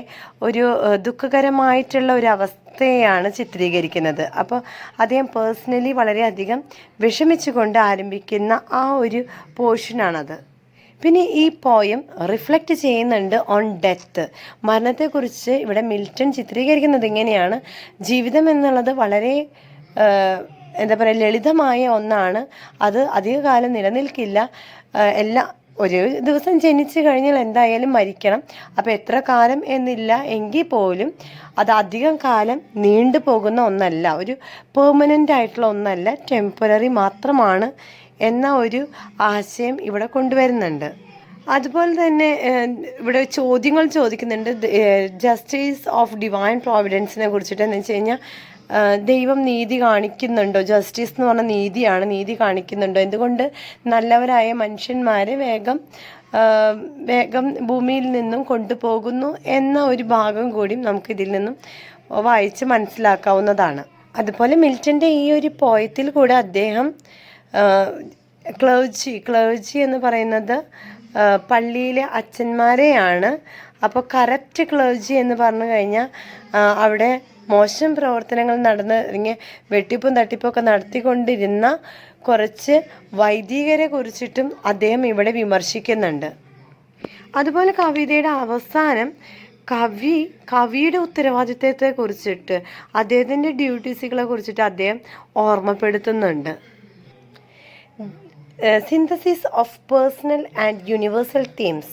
ഒരു ദുഃഖകരമായിട്ടുള്ള ഒരു അവസ്ഥയാണ് ചിത്രീകരിക്കുന്നത്. അപ്പോൾ അദ്ദേഹം പേഴ്സണലി വളരെയധികം വിഷമിച്ചുകൊണ്ട് ആരംഭിക്കുന്ന ആ ഒരു പോർഷനാണത്. പിന്നെ ഈ പോയം റിഫ്ലക്റ്റ് ചെയ്യുന്നുണ്ട് ഓൺ ഡെത്ത്, മരണത്തെക്കുറിച്ച് ഇവിടെ മിൽട്ടൺ ചിത്രീകരിക്കുന്നത് ഇങ്ങനെയാണ്. ജീവിതം എന്നുള്ളത് വളരെ എന്താ പറയുക, ലളിതമായ ഒന്നാണ്. അത് അധികകാലം നിലനിൽക്കില്ല. ഒരു ദിവസം ജനിച്ചു കഴിഞ്ഞാൽ എന്തായാലും മരിക്കണം. അപ്പോൾ എത്ര കാലം എന്നില്ല എങ്കിൽ പോലും അത് അധികം കാലം നീണ്ടു പോകുന്ന ഒന്നല്ല, ഒരു പെർമനൻ്റ് ആയിട്ടുള്ള ഒന്നല്ല, ടെമ്പററി മാത്രമാണ് എന്ന ഒരു ആശയം ഇവിടെ കൊണ്ടുവരുന്നുണ്ട്. അതുപോലെ തന്നെ ഇവിടെ ചോദ്യങ്ങൾ ചോദിക്കുന്നുണ്ട്. ജസ്റ്റിസ് ഓഫ് ഡിവൈൻ പ്രോവിഡൻസിനെ കുറിച്ചിട്ട് എന്ന് വെച്ച് കഴിഞ്ഞാൽ ദൈവം നീതി കാണിക്കുന്നുണ്ടോ? ജസ്റ്റിസ് എന്ന് പറഞ്ഞാൽ നീതിയാണ്. നീതി കാണിക്കുന്നുണ്ടോ? എന്തുകൊണ്ട് നല്ലവരായ മനുഷ്യന്മാരെ വേഗം ഭൂമിയിൽ നിന്നും കൊണ്ടുപോകുന്നു എന്ന ഒരു ഭാഗം കൂടി നമുക്കിതിൽ നിന്നും വായിച്ച് മനസ്സിലാക്കാവുന്നതാണ്. അതുപോലെ മിൽട്ടൻ്റെ ഈ ഒരു പോയത്തിൽ കൂടെ അദ്ദേഹം ക്ലർജി എന്ന് പറയുന്നത് പള്ളിയിലെ അച്ഛന്മാരെയാണ്. അപ്പോൾ കറപ്റ്റ് ക്ലർജി എന്ന് പറഞ്ഞു കഴിഞ്ഞാൽ അവിടെ മോശം പ്രവർത്തനങ്ങൾ നടന്ന് വെട്ടിപ്പും തട്ടിപ്പൊക്കെ നടത്തിക്കൊണ്ടിരുന്ന കുറച്ച് വൈദികരെ കുറിച്ചിട്ടും അദ്ദേഹം ഇവിടെ വിമർശിക്കുന്നുണ്ട്. അതുപോലെ കവിതയുടെ അവസാനം കവിയുടെ ഉത്തരവാദിത്തത്തെ കുറിച്ചിട്ട്, അദ്ദേഹത്തിൻ്റെ ഡ്യൂട്ടീസുകളെ കുറിച്ചിട്ട് അദ്ദേഹം ഓർമ്മപ്പെടുത്തുന്നുണ്ട്. Synthesis of personal and universal themes.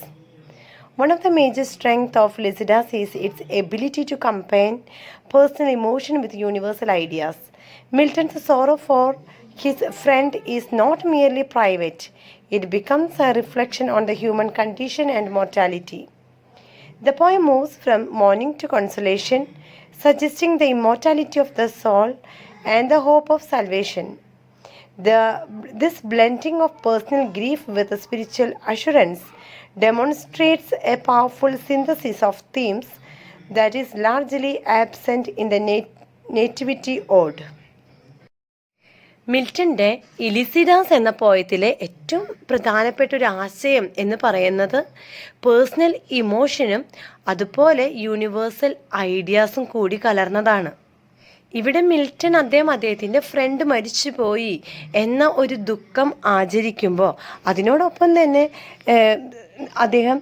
One of the major strengths of Lycidas is its ability to combine personal emotion with universal ideas. Milton's sorrow for his friend is not merely private, it becomes a reflection on the human condition and mortality. The poem moves from mourning to consolation, suggesting the immortality of the soul and the hope of salvation. This blending of personal grief with a spiritual assurance demonstrates a powerful synthesis of themes that is largely absent in the Nativity Ode. മിൽട്ടൻ്റെ ലിസിഡാസ് എന്ന പോയത്തിലെ ഏറ്റവും പ്രധാനപ്പെട്ട ഒരു ആശയം എന്ന് പറയുന്നത് personal ഇമോഷനും അതുപോലെ universal ഐഡിയാസും കൂടി കലർന്നതാണ്. ഇവിടെ മിൽട്ടൺ അദ്ദേഹത്തിൻ്റെ ഫ്രണ്ട് മരിച്ചുപോയി എന്ന ഒരു ദുഃഖം ആചരിക്കുമ്പോൾ അതിനോടൊപ്പം തന്നെ അദ്ദേഹം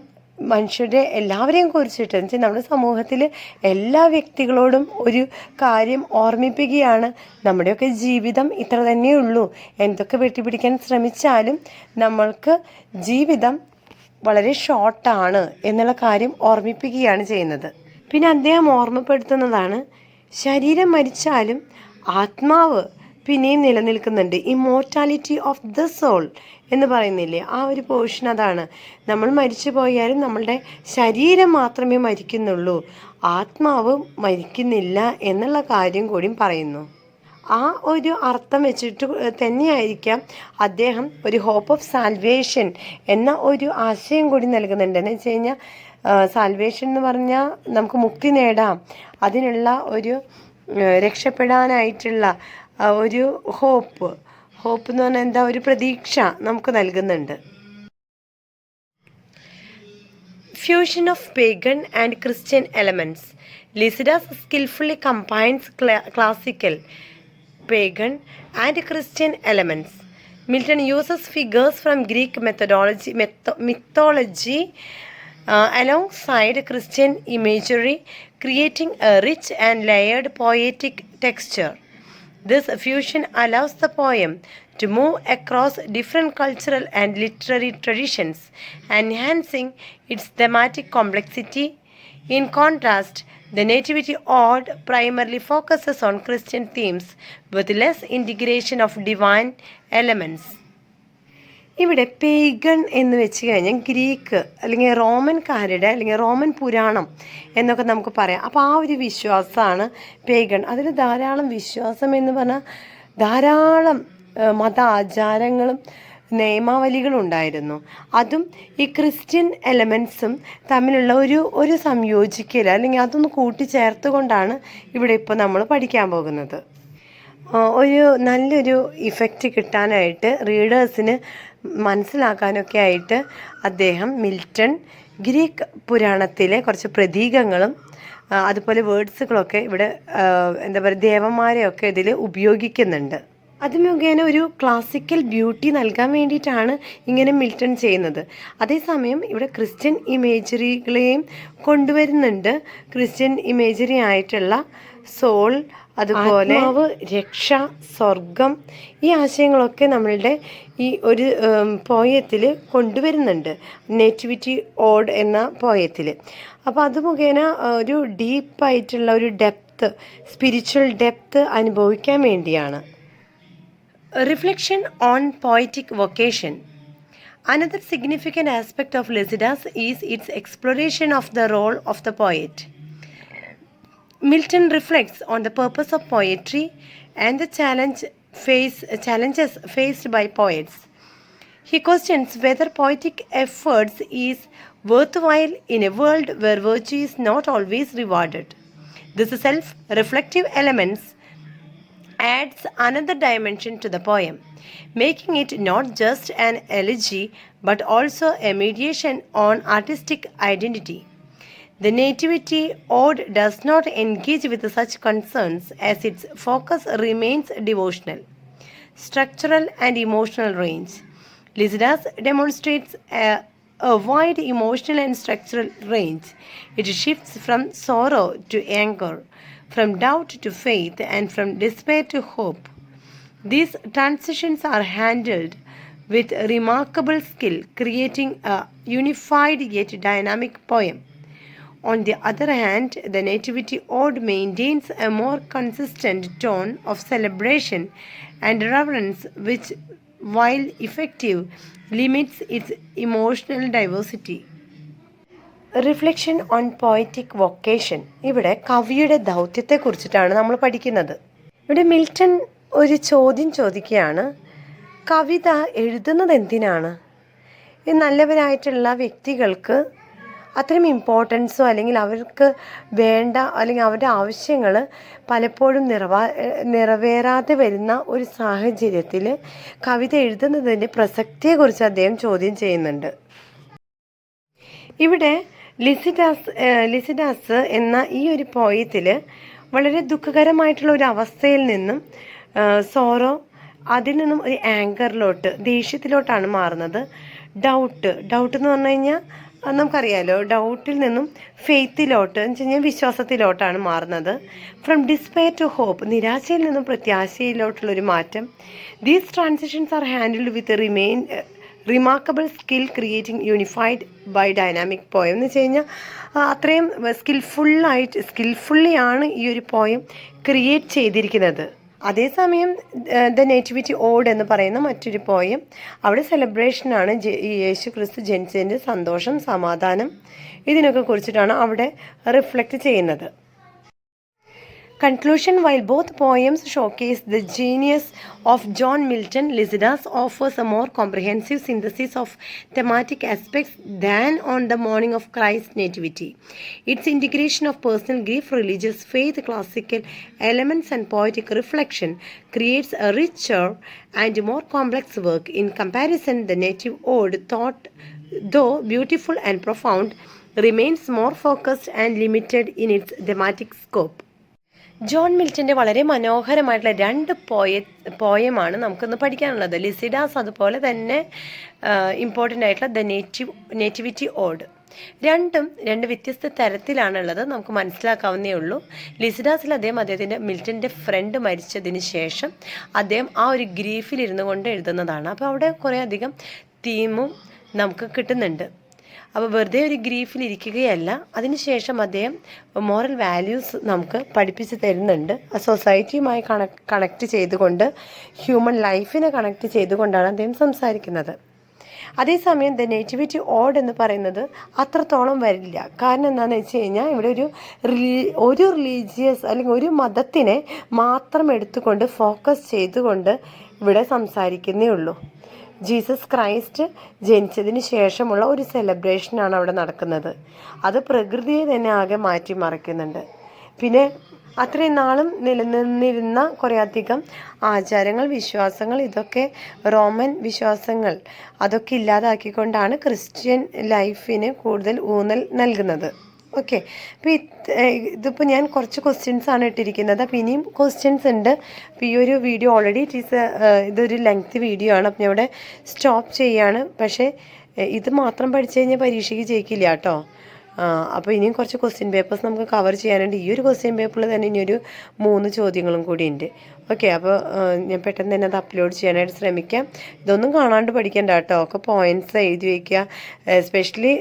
മനുഷ്യരുടെ എല്ലാവരെയും കുറിച്ചിട്ട് വെച്ചാൽ നമ്മുടെ സമൂഹത്തിൽ എല്ലാ വ്യക്തികളോടും ഒരു കാര്യം ഓർമ്മിപ്പിക്കുകയാണ്. നമ്മുടെയൊക്കെ ജീവിതം ഇത്ര തന്നെയുള്ളൂ. എന്തൊക്കെ വെട്ടിപ്പിടിക്കാൻ ശ്രമിച്ചാലും നമ്മൾക്ക് ജീവിതം വളരെ ഷോർട്ടാണ് എന്നുള്ള കാര്യം ഓർമ്മിപ്പിക്കുകയാണ് ചെയ്യുന്നത്. പിന്നെ അദ്ദേഹം ഓർമ്മപ്പെടുത്തുന്നതാണ്, ശരീരം മരിച്ചാലും ആത്മാവ് പിന്നെയും നിലനിൽക്കുന്നുണ്ട്. ഇമ്മോർട്ടാലിറ്റി ഓഫ് ദ സോൾ എന്ന് പറയുന്നില്ലേ, ആ ഒരു പോർഷൻ അതാണ്. നമ്മൾ മരിച്ചു പോയാലും നമ്മളുടെ ശരീരം മാത്രമേ മരിക്കുന്നുള്ളൂ, ആത്മാവ് മരിക്കുന്നില്ല എന്നുള്ള കാര്യം കൂടി പറയുന്നു. ആ ഒരു അർത്ഥം വെച്ചിട്ട് തന്നെയായിരിക്കാം അദ്ദേഹം ഒരു ഹോപ്പ് ഓഫ് സാൽവേഷൻ എന്ന ഒരു ആശയം കൂടി നൽകുന്നുണ്ട്. എന്ന് വെച്ച് കഴിഞ്ഞാൽ സാൽവേഷൻ എന്ന് പറഞ്ഞാൽ നമുക്ക് മുക്തി നേടാം, അതിനുള്ള ഒരു രക്ഷപ്പെടാനായിട്ടുള്ള ഒരു ഹോപ്പ് എന്ന് പറഞ്ഞാൽ എന്താ, ഒരു പ്രതീക്ഷ നമുക്ക് നൽകുന്നുണ്ട്. Fusion of pagan and Christian elements. Lycidas skillfully combines classical, pagan and Christian elements. Milton uses figures from Greek mythology alongside Christian imagery, creating a rich and layered poetic texture. This fusion allows the poem to move across different cultural and literary traditions, enhancing its thematic complexity. In contrast, the Nativity Ode primarily focuses on Christian themes with less integration of divine elements. ഇവിടെ പേഗൺ എന്ന് വെച്ച് കഴിഞ്ഞാൽ Greek അല്ലെങ്കിൽ റോമൻകാരുടെ അല്ലെങ്കിൽ Roman പുരാണം എന്നൊക്കെ നമുക്ക് പറയാം. അപ്പോൾ ആ ഒരു വിശ്വാസമാണ് പേഗൺ. അതിൽ ധാരാളം വിശ്വാസം എന്ന് പറഞ്ഞാൽ ധാരാളം മത ആചാരങ്ങളും നിയമാവലികളും ഉണ്ടായിരുന്നു. അതും ഈ ക്രിസ്ത്യൻ എലമെൻസും തമ്മിലുള്ള ഒരു സംയോജിക്കൽ അല്ലെങ്കിൽ അതൊന്ന് കൂട്ടിച്ചേർത്തുകൊണ്ടാണ് ഇവിടെ ഇപ്പോൾ നമ്മൾ പഠിക്കാൻ പോകുന്നത്. ഒരു നല്ലൊരു ഇഫക്റ്റ് കിട്ടാനായിട്ട് റീഡേഴ്സിന് മനസ്സിലാക്കാനൊക്കെ ആയിട്ട് അദ്ദേഹം മിൽട്ടൺ ഗ്രീക്ക് പുരാണത്തിലെ കുറച്ച് പ്രതീകങ്ങളും അതുപോലെ വേർഡ്സുകളൊക്കെ ഇവിടെ എന്താ പറയുക ദേവന്മാരെയൊക്കെ ഇതിൽ ഉപയോഗിക്കുന്നുണ്ട്. അത് മുഖേന ഒരു ക്ലാസിക്കൽ ബ്യൂട്ടി നൽകാൻ വേണ്ടിയിട്ടാണ് ഇങ്ങനെ മിൽട്ടൺ ചെയ്യുന്നത്. അതേസമയം ഇവിടെ ക്രിസ്ത്യൻ ഇമേജറികളെയും കൊണ്ടുവരുന്നുണ്ട്. ക്രിസ്ത്യൻ ഇമേജറി ആയിട്ടുള്ള സോൾ, അതുപോലെ രക്ഷ, സ്വർഗം, ഈ ആശയങ്ങളൊക്കെ നമ്മളുടെ ഈ ഒരു പോയത്തിൽ കൊണ്ടുവരുന്നുണ്ട്, നേറ്റിവിറ്റി ഓഡ് എന്ന പോയത്തിൽ. അപ്പോൾ അത് മുഖേന ഒരു ഡീപ്പായിട്ടുള്ള ഒരു ഡെപ്ത്ത്, സ്പിരിച്വൽ ഡെപ്ത്ത് അനുഭവിക്കാൻ വേണ്ടിയാണ്. Reflection on poetic vocation. Another significant aspect of Lycidas is its exploration of the role of the poet. Milton reflects on the purpose of poetry and the challenges faced by poets. He questions whether poetic efforts is worthwhile in a world where virtue is not always rewarded. This self-reflective elements adds another dimension to the poem, making it not just an elegy but also a mediation on artistic identity. The Nativity Ode does not engage with such concerns as its focus remains devotional, structural and emotional range. Lycidas demonstrates a wide emotional and structural range. It shifts from sorrow to anger, from doubt to faith, and from despair to hope. These transitions are handled with remarkable skill, creating a unified yet dynamic poem. On the other hand, the Nativity Ode maintains a more consistent tone of celebration and reverence, which, while effective, limits its emotional diversity. Reflection on poetic vocation. ഇവിടെ കവിയുടെ ദൗത്യത്തെക്കുറിച്ചിട്ടാണ് നമ്മൾ പഠിക്കുന്നത്. ഇവിടെ Milton ഒരു ചോദ്യം ചോദിക്കുകയാണ്, കവിത എഴുതുന്നത് എന്തിനാണ്? ഈ നല്ലവരായിട്ടുള്ള വ്യക്തികൾക്ക് അത്രയും ഇമ്പോർട്ടൻസോ അല്ലെങ്കിൽ അവർക്ക് വേണ്ട അല്ലെങ്കിൽ അവരുടെ ആവശ്യങ്ങൾ പലപ്പോഴും നിറവേറാതെ വരുന്ന ഒരു സാഹചര്യത്തിൽ കവിത എഴുതുന്നതിൻ്റെ പ്രസക്തിയെക്കുറിച്ച് അദ്ദേഹം ചോദ്യം ചെയ്യുന്നുണ്ട്. ഇവിടെ ലിസിഡാസ് എന്ന ഈ ഒരു പോയത്തിൽ വളരെ ദുഃഖകരമായിട്ടുള്ള ഒരു അവസ്ഥയിൽ നിന്നും സോറോ, അതിൽ നിന്നും ഒരു ആങ്കറിലോട്ട്, ദേഷ്യത്തിലോട്ടാണ് മാറുന്നത്. ഡൗട്ട് എന്ന് പറഞ്ഞു കഴിഞ്ഞാൽ നമുക്കറിയാലോ, ഡൗട്ടിൽ നിന്നും ഫെയ്ത്തിലോട്ട് എന്ന് വെച്ച് കഴിഞ്ഞാൽ വിശ്വാസത്തിലോട്ടാണ് മാറുന്നത്. ഫ്രം ഡിസ്പെയർ ടു ഹോപ്പ്, നിരാശയിൽ നിന്നും പ്രത്യാശയിലോട്ടുള്ളൊരു മാറ്റം. These transitions are handled with remarkable skill, creating unified by dynamic poem. എന്ന് വെച്ച് കഴിഞ്ഞാൽ അത്രയും സ്കിൽഫുള്ളിയാണ് ഈ ഒരു പോയം ക്രിയേറ്റ് ചെയ്തിരിക്കുന്നത്. അതേസമയം ദ നേറ്റിവിറ്റി ഓഡ് എന്ന് പറയുന്ന മറ്റൊരു പോയം, അവിടെ സെലിബ്രേഷനാണ്, യേശു ക്രിസ്തു ജനിച്ചതിൻ്റെ സന്തോഷം, സമാധാനം, ഇതിനൊക്കെ കുറിച്ചിട്ടാണ് അവിടെ റിഫ്ലക്റ്റ് ചെയ്യുന്നത്. Conclusion. While both poems showcase the genius of John Milton, Lycidas offers a more comprehensive synthesis of thematic aspects than on the morning of Christ's nativity. Its integration of personal grief, religious faith, classical elements, and poetic reflection creates a richer and more complex work. In comparison, the native ode, though beautiful and profound, remains more focused and limited in its thematic scope. John മിൽട്ടൻ്റെ വളരെ മനോഹരമായിട്ടുള്ള രണ്ട് പോയമാണ് നമുക്കിന്ന് പഠിക്കാനുള്ളത്. ലിസിഡാസ്, അതുപോലെ തന്നെ important ആയിട്ടുള്ള the nativity odd. രണ്ടും രണ്ട് വ്യത്യസ്ത തരത്തിലാണുള്ളത്, നമുക്ക് മനസ്സിലാക്കാവുന്നേ ഉള്ളൂ. ലിസിഡാസിൽ അദ്ദേഹത്തിൻ്റെ മിൽട്ടൻ്റെ ഫ്രണ്ട് മരിച്ചതിന് ശേഷം അദ്ദേഹം ആ ഒരു ഗ്രീഫിലിരുന്നു കൊണ്ട് എഴുതുന്നതാണ്. അപ്പോൾ അവിടെ കുറേ അധികം തീമും നമുക്ക് കിട്ടുന്നുണ്ട്. അപ്പോൾ വെറുതെ ഒരു ഗ്രീഫിലിരിക്കുകയല്ല, അതിനുശേഷം അദ്ദേഹം മോറൽ വാല്യൂസ് നമുക്ക് പഠിപ്പിച്ച് തരുന്നുണ്ട്. സൊസൈറ്റിയുമായി കണക്ട് ചെയ്തുകൊണ്ട്, ഹ്യൂമൻ ലൈഫിനെ കണക്ട് ചെയ്തുകൊണ്ടാണ് അദ്ദേഹം സംസാരിക്കുന്നത്. അതേസമയം ദ നേറ്റിവിറ്റി ഓഡ് എന്ന് പറയുന്നത് അത്രത്തോളം വരില്ല. കാരണം എന്താണെന്ന് വെച്ച് കഴിഞ്ഞാൽ ഇവിടെ ഒരു റിലീജിയസ് അല്ലെങ്കിൽ ഒരു മതത്തിനെ മാത്രം എടുത്തുകൊണ്ട് ഫോക്കസ് ചെയ്തുകൊണ്ട് ഇവിടെ സംസാരിക്കുന്നേ ഉള്ളൂ. ജീസസ് ക്രൈസ്റ്റ് ജനിച്ചതിന് ശേഷമുള്ള ഒരു സെലിബ്രേഷനാണ് അവിടെ നടക്കുന്നത്. അത് പ്രകൃതിയെ തന്നെ ആകെ മാറ്റിമറിക്കുന്നുണ്ട്. പിന്നെ അത്രയും നാളും നിലനിന്നിരുന്ന കുറേയധികം ആചാരങ്ങൾ, വിശ്വാസങ്ങൾ, ഇതൊക്കെ റോമൻ വിശ്വാസങ്ങൾ അതൊക്കെ ഇല്ലാതാക്കിക്കൊണ്ടാണ് ക്രിസ്ത്യൻ ലൈഫിന് കൂടുതൽ ഊന്നൽ നൽകുന്നത്. ഓക്കെ, അപ്പോൾ ഇതിപ്പോൾ ഞാൻ കുറച്ച് ക്വസ്റ്റ്യൻസ് ആണ് ഇട്ടിരിക്കുന്നത്. അപ്പോൾ ഇനിയും ക്വസ്റ്റ്യൻസ് ഉണ്ട്. അപ്പോൾ ഈ ഒരു വീഡിയോ ഓൾറെഡി ഇതൊരു ലെങ്ത് വീഡിയോ ആണ്. അപ്പോൾ ഞാൻ ഇവിടെ സ്റ്റോപ്പ് ചെയ്യാണ്. പക്ഷേ ഇത് മാത്രം പഠിച്ചു കഴിഞ്ഞാൽ പരീക്ഷയ്ക്ക് ജയിക്കില്ല കേട്ടോ. അപ്പോൾ ഇനിയും കുറച്ച് ക്വസ്റ്റ്യൻ പേപ്പേഴ്സ് നമുക്ക് കവർ ചെയ്യാനുണ്ട്. ഈ ഒരു ക്വസ്റ്റ്യൻ പേപ്പറിൽ തന്നെ ഇനിയൊരു 3 ചോദ്യങ്ങളും കൂടി ഉണ്ട്. ഓക്കെ, അപ്പോൾ ഞാൻ പെട്ടെന്ന് തന്നെ അത് അപ്ലോഡ് ചെയ്യാനായിട്ട് ശ്രമിക്കാം. ഇതൊന്നും കാണാണ്ട് പഠിക്കേണ്ട കേട്ടോ, ഒക്കെ പോയിൻറ്റ്സ് എഴുതി വയ്ക്കുക. എസ്പെഷ്യലി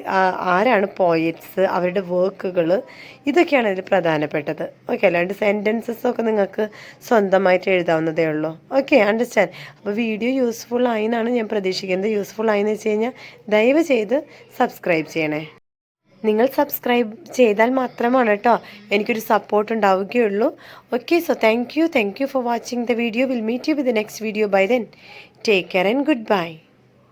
ആരാണ് പോയറ്റ്സ്, അവരുടെ വർക്കുകൾ, ഇതൊക്കെയാണ് ഇതിൽ പ്രധാനപ്പെട്ടത്. ഓക്കെ, അല്ലാണ്ട് സെൻറ്റൻസസൊക്കെ നിങ്ങൾക്ക് സ്വന്തമായിട്ട് എഴുതാവുന്നതേ ഉള്ളൂ. Okay, understand. അപ്പോൾ വീഡിയോ യൂസ്ഫുൾ ആയി എന്നാണ് ഞാൻ പ്രതീക്ഷിക്കുന്നത്. യൂസ്ഫുൾ ആയെന്ന് വെച്ച് കഴിഞ്ഞാൽ ദയവ് ചെയ്ത് സബ്സ്ക്രൈബ് ചെയ്യണേ. നിങ്ങൾ സബ്സ്ക്രൈബ് ചെയ്താൽ മാത്രമാണ് കേട്ടോ എനിക്കൊരു സപ്പോർട്ട് ഉണ്ടാവുകയുള്ളൂ. Okay, so thank you for watching the video. Will meet you with the next video. Bye then, take care and good by.